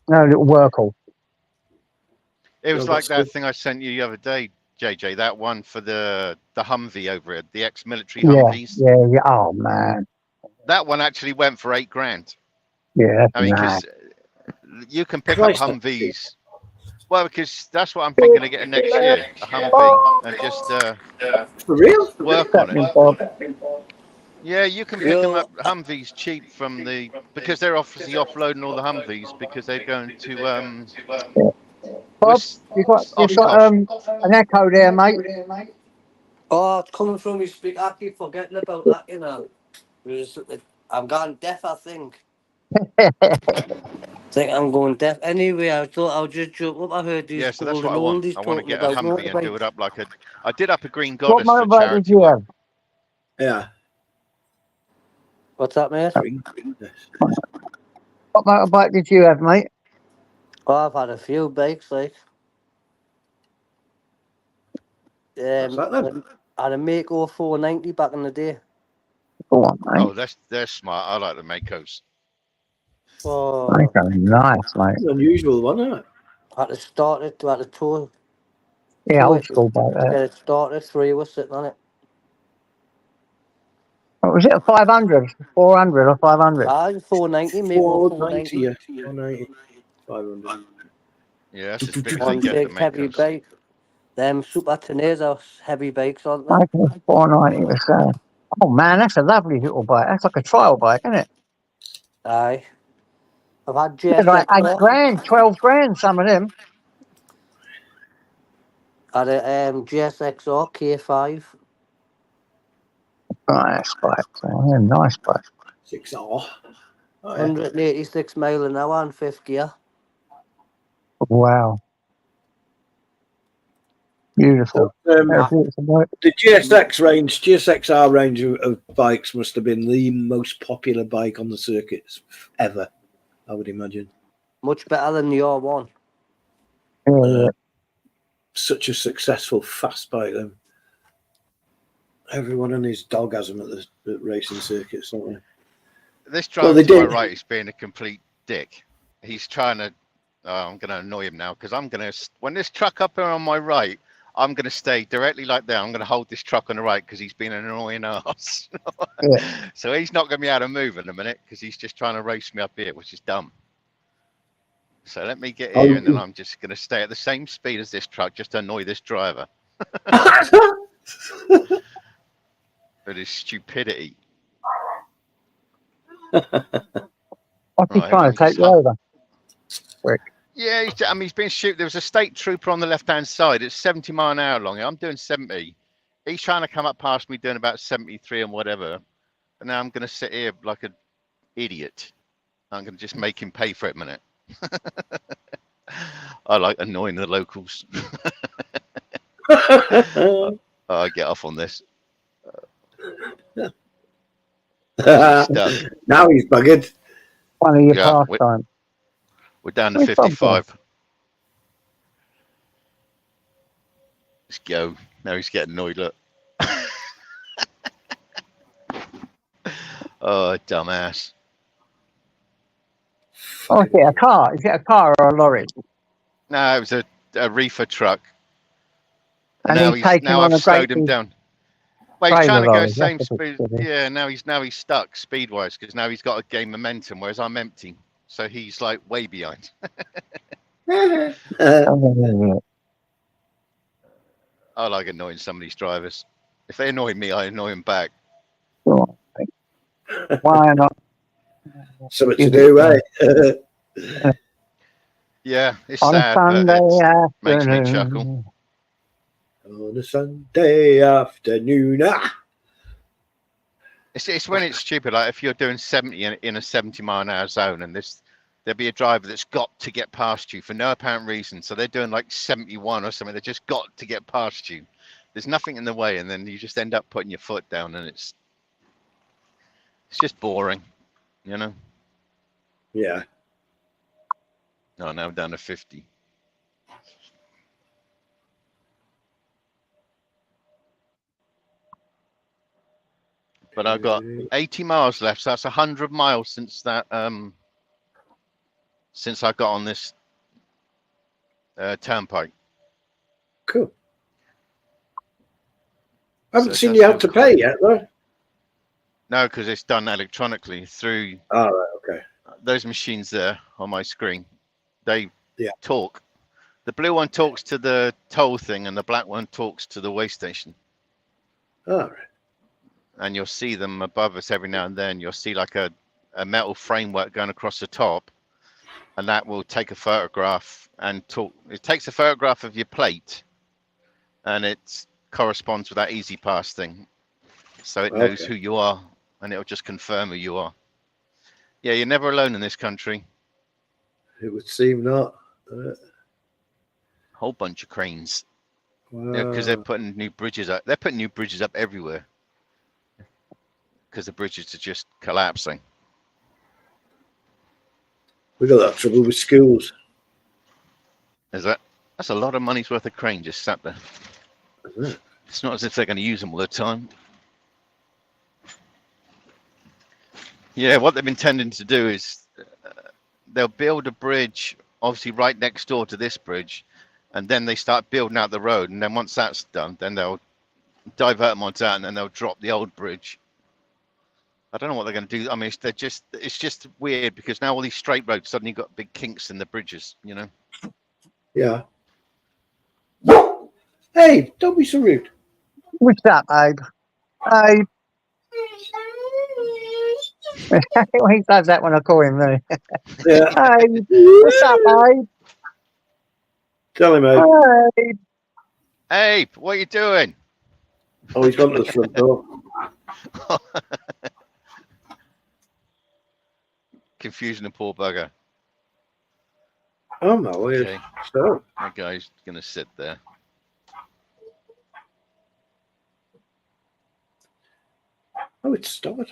No little workhorse. It was Well, like that's that good. thing I sent you the other day, JJ, that one for the Humvee over it, the ex-military Yeah, Humvees. yeah. Oh man. That one actually went for 8 grand. Yeah, that's I mean, nice. because you can pick Christ, up that's cheap. Humvees. Well, because that's what I'm thinking of getting next year, a Humvee, and just For real? work on it. Happening, Bob. Yeah, you can pick them up Humvees cheap because they're obviously offloading all the Humvees because they're going to Bob, you got Oshkosh. an echo there, mate. Oh, it's coming from me speak. I keep forgetting about that, you know. I'm going deaf, I think. Think I'm going deaf. Anyway, I thought I'll just jump up. I heard these Yeah, so that's what golden I want. oldies I want to talking get a about Humvee and do it motorbikes. up like I did up a Green What Goddess for motorbike did charity you work. have? Yeah. What's that, mate? What motorbike did you have, mate? Oh, I've had a few bikes, like. What's that then? I had a Mako 490 back in the day. Go on, mate. Oh, they're smart. I like the Makos. Oh, Nice, mate. It's an unusual one, isn't it? I had to start it, I had to tow Yeah, old it school bike. to get it started. 3 was sitting on it. What was it? A 500, 400, or 500? Ah, 490, Mako 490, 490. yeah. 490. 500. Yeah, that's as big as they One get, the big heavy Makos. bike. Them Super Tenazos heavy bikes, aren't they? Like a 490 was oh man, that's a lovely little bike. That's like a trial bike, isn't it? Aye. I've had They're like 8 JSX. grand, 12 grand, some of them. I had a GSXR K5. Nice bike. Yeah, nice bike. 6R. Oh, yeah. 186 mile an hour and 5th gear. Wow. Beautiful. Beautiful bike. The GSXR range of bikes must have been the most popular bike on the circuits ever, I would imagine. Much better than the R1. Yeah. Such a successful fast bike. Everyone and his dog has them at the racing circuits, don't they? This Well, driver they to my did. right is being a complete dick. He's trying to. Oh, I'm going to annoy him now because I'm going to. When this truck up here on my right, I'm going to stay directly like that. I'm going to hold this truck on the right because he's been an annoying ass. Yeah. So he's not going to be able to move in a minute because he's just trying to race me up here, which is dumb. So let me get here and then I'm just going to stay at the same speed as this truck just to annoy this driver. With his stupidity. What's he Right, trying to take you over? Quick. Yeah, he's been shooting. There was a state trooper on the left-hand side. It's 70 mile an hour long. I'm doing 70. He's trying to come up past me doing about 73 and whatever. And now I'm going to sit here like an idiot. I'm going to just make him pay for it a minute. I like annoying the locals. I get off on this. He's stuck. Now he's buggered. One of your Yeah, pastimes. we're down to Where's Bob 55. Let's go. Now he's getting annoyed. Look. Oh, dumbass. Oh, is it a car? Is it a car or a lorry? No, it was a reefer truck. And now he's taking on I've a great slowed him big down. Well, he's trailer trying to go lorry. same That's a bit speed. silly. Yeah, now he's stuck speed wise because now he's got to gain momentum, whereas I'm empty. So he's like way behind. I like annoying some of these drivers. If they annoy me, I annoy them back. Why not? Something to do, eh? Yeah, it's On a sad, but Sunday it makes me afternoon. chuckle. On a Sunday afternoon. It's when it's stupid. Like if you're doing 70 in a 70 mile an hour zone, and there'll be a driver that's got to get past you for no apparent reason. So they're doing like 71 or something. They just got to get past you. There's nothing in the way, and then you just end up putting your foot down, and it's just boring, you know. Yeah. No, now I'm down to 50. But I've got 80 miles left, so that's 100 miles since that since I got on this turnpike. Cool. I haven't So seen that's you have to quite- pay yet, though. No, because it's done electronically through Oh, right, okay. those machines there on my screen. They Yeah. talk. The blue one talks to the toll thing, and the black one talks to the way station. All right. And you'll see them above us every now and then. You'll see like a metal framework going across the top, and that will take a photograph and talk. It takes a photograph of your plate, and it corresponds with that Easy Pass thing, so it knows who you are, and it'll just confirm who you are. Yeah, you're never alone in this country. It would seem not. Whole bunch of cranes. Wow. Because they're putting new bridges up. They're putting new bridges up everywhere. Because the bridges are just collapsing. We got that trouble with schools. That's a lot of money's worth of crane just sat there. Isn't it? It's not as if they're going to use them all the time. Yeah, what they've been intending to do is they'll build a bridge, obviously right next door to this bridge, and then they start building out the road. And then once that's done, then they'll divert them onto that, and then they'll drop the old bridge. I don't know what they're going to do. I mean, it's just weird because now all these straight roads suddenly got big kinks in the bridges, you know? Yeah. Hey, don't be so rude. What's that, Abe? Abe. He does that when I call him, really. Yeah. Abe. What's up, Abe? Tell him, mate. Abe. Hey, what are you doing? Oh, he's gone to the front door. Confusing the poor bugger. Oh, my word. Okay. So, That guy's going to sit there. oh, it's started.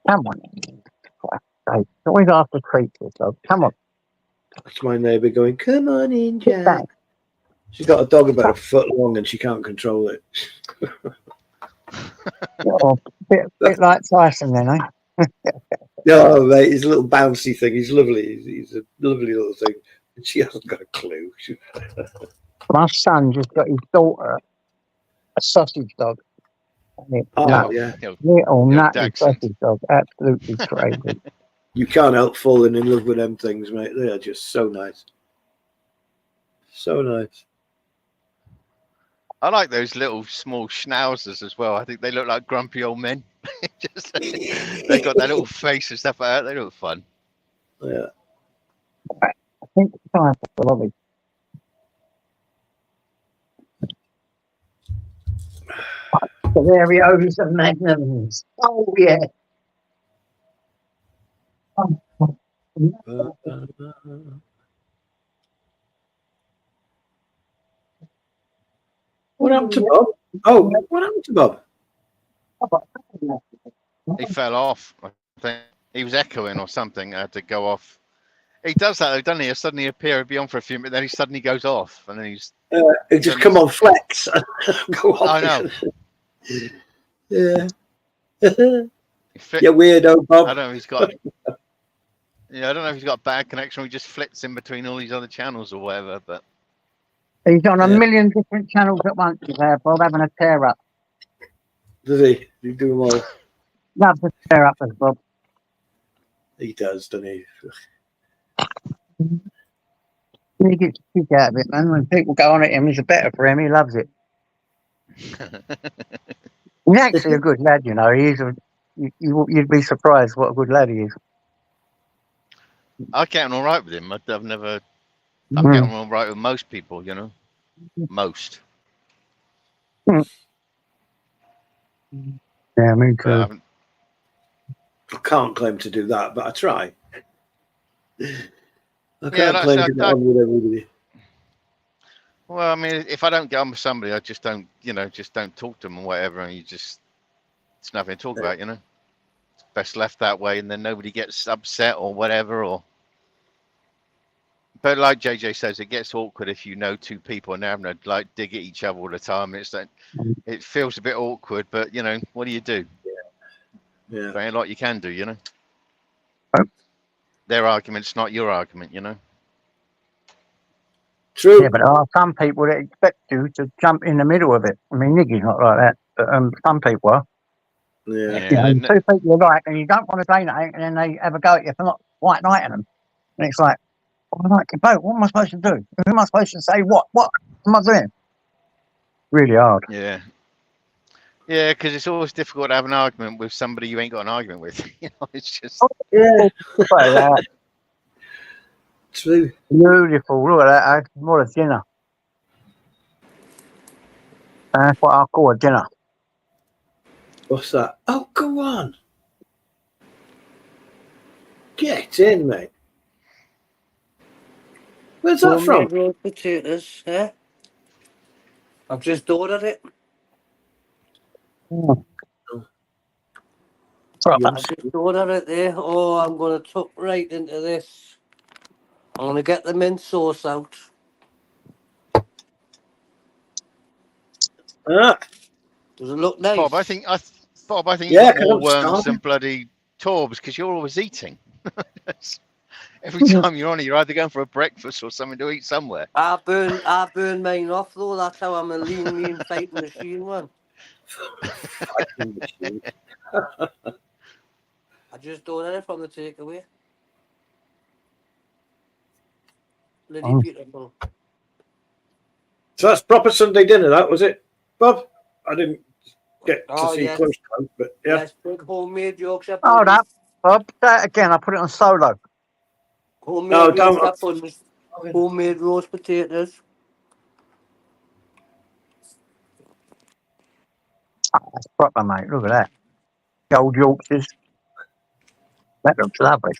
Come on. sake. It's always after treats this dog. Come on, That's my neighbour going, come on in, sit back. Jack. She's got a dog about a foot long and she can't control it. Oh, bit like Tyson then, eh? Oh, mate, he's a little bouncy thing. He's lovely. He's a lovely little thing. And she hasn't got a clue. My son just got his daughter a sausage dog. Oh, yeah. Little nutty Dachshund. sausage dog. Absolutely crazy. You can't help falling in love with them things, mate. They are just so nice. So nice. I like those little small schnauzers as well. I think they look like grumpy old men. Just, they got that little face and stuff like that. They look fun. Yeah. I think it's time for the lobby. The Varios and Magnums. Oh, yeah. What happened to Bob? Oh, what happened to Bob? He fell off. I think he was echoing or something. I had to go off. He does that though, doesn't he? He'll suddenly appear and be on for a few minutes, then he suddenly goes off, and then he's. It just come on flex. Go off. I know. Yeah. You're weirdo, Bob. I don't know if he's got. Yeah, I don't know if he's got a bad connection or he just flits in between all these other channels or whatever. But he's on a million different channels at once. There, Bob, having a tear up. Does he? He do them all. Loves a tear up, as Bob. He does, doesn't he? He gets a kick out of it, man. When people go on at him, he's better for him. He loves it. He's actually a good lad, you know. He's you'd be surprised what a good lad he is. I get on all right with him. I get on all right with most people, you know. Most. Yeah, me too. I can't claim to do that, but I try. I can't Yeah, claim to get on with everybody. Well, I mean, if I don't get on with somebody, I just don't, just don't talk to them or whatever, and it's nothing to talk about, you know. It's best left that way, and then nobody gets upset or whatever, But like JJ says, it gets awkward if you know two people and they're having to like dig at each other all the time. It's like it feels a bit awkward, but what do you do? Yeah. There ain't a lot you can do, Their argument's not your argument, True. Yeah, but there are some people that expect you to jump in the middle of it. I mean, Niggy's not like that, but some people are. Yeah. Two people you like, and you don't want to say nothing, and then they have a go at you for not white knighting them. And it's like, I like you both. What am I supposed to do? Who am I supposed to say what? What am I doing? Really hard. Yeah. Yeah, because it's always difficult to have an argument with somebody you ain't got an argument with. It's just. Yeah. True. Beautiful. Look at that. What a dinner. That's what I call a dinner. What's that? Oh, go on. Get in, mate. Where's that from? Homemade roast potatoes, yeah. I've just ordered it. I've just ordered it there. Oh, I'm going to tuck right into this. I'm going to get the mint sauce out. Ah. Does it look nice? Bob, I think Yeah, you've got more 'cause I'm worms starving. than bloody Torbs because you're always eating. Every time you're on it, you're either going for a breakfast or something to eat somewhere. I burn mine off though. That's how I'm a lean fighting machine, man. I just ordered it from the takeaway. Bloody beautiful. So that's proper Sunday dinner, that was it, Bob? I didn't get to see yes. close time, but yeah. Yes, big homemade Yorkshire Hold pudding. up, Bob. Say it again. I put it on solo. Homemade don't. Yorkshire pudding. Homemade roast potatoes. That's proper, mate. Look at that. The old Yorkshires. That looks lovely.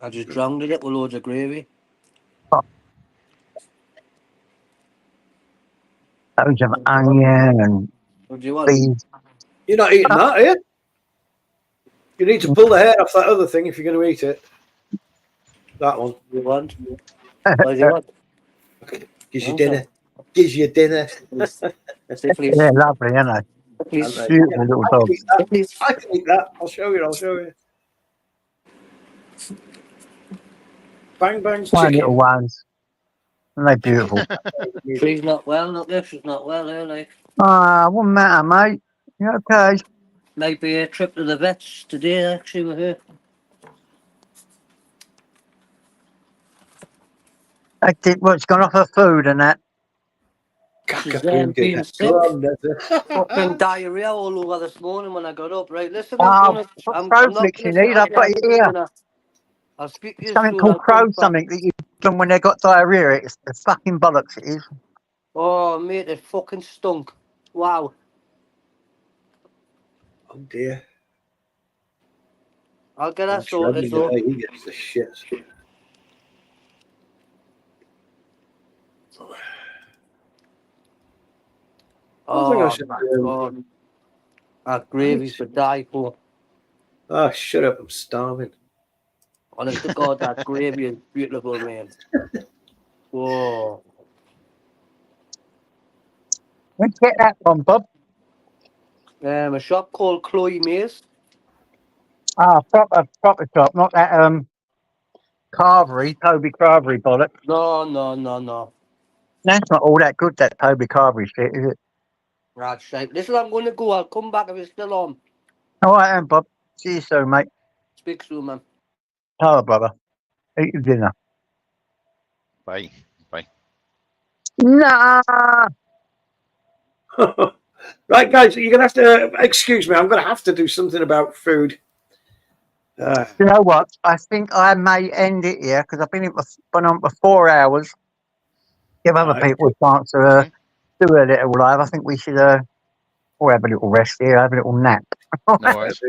I just drowned it with loads of gravy. Loads of onion and What do you want? beef. You're not eating that, are you? You need to pull the hair off that other thing if you're going to eat it. That one. You want? What do you want? Gives you dinner. Gives you dinner. They're lovely, aren't they? Please. Beautiful little dogs. I can eat that. I'll show you. I'll show you. Bang Bang's Fine chicken. little ones. And they're beautiful. She's not well, look there, she's not well, like. Wouldn't matter, mate. You okay? Maybe a trip to the vets today, actually, with her. I think what's gone off her food and that. She's being sick. Fucking diarrhea all over this morning when I got up. Right, listen, I'm not Crow flicks you need. I've got it here. I'll speak to you Something soon. called crow something that you done when they got diarrhea. It's the fucking bollocks it is. Oh, mate, it fucking stunk. Wow. Oh dear. I'll get that sorted. So. He gets the shit. Oh, my God. That gravy's for die for. Oh, shut up. I'm starving. Honest to God, that gravy is beautiful, man. Whoa. Where'd you get that from, Bob? A shop called Chloe Mace. Proper shop, not that Toby Carvery bollocks. No. That's not all that good, that Toby Carvery shit, is it? Right, shite. Listen, I'm going to go. I'll come back if it's still on. All right, then, Bob. See you soon, mate. Speak soon, man. Hello, brother. Eat your dinner. Bye. Nah. Right, guys, you're going to have to excuse me. I'm going to have to do something about food. You know what? I think I may end it here because I've been on for 4 hours. Give other people a chance to do a little live. I think we should all have a little rest here, have a little nap. No worries.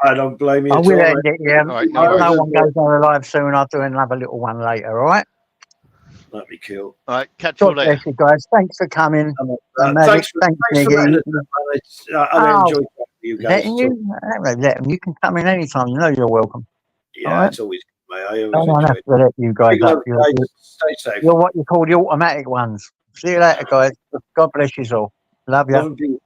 I don't blame you. I will end it here. Right, no one goes on live soon. I'll do another little one later, all right? That'd be cool. All right, catch you God later. bless you guys. Thanks for coming. Thanks, Niggy. I enjoyed you guys. You can come in anytime. You know you're welcome. Yeah, it's always good, mate. I don't always have enjoy to let you guys up. Stay safe. You're what you call the automatic ones. See you later, guys. God bless you all. Love you. Love and peace.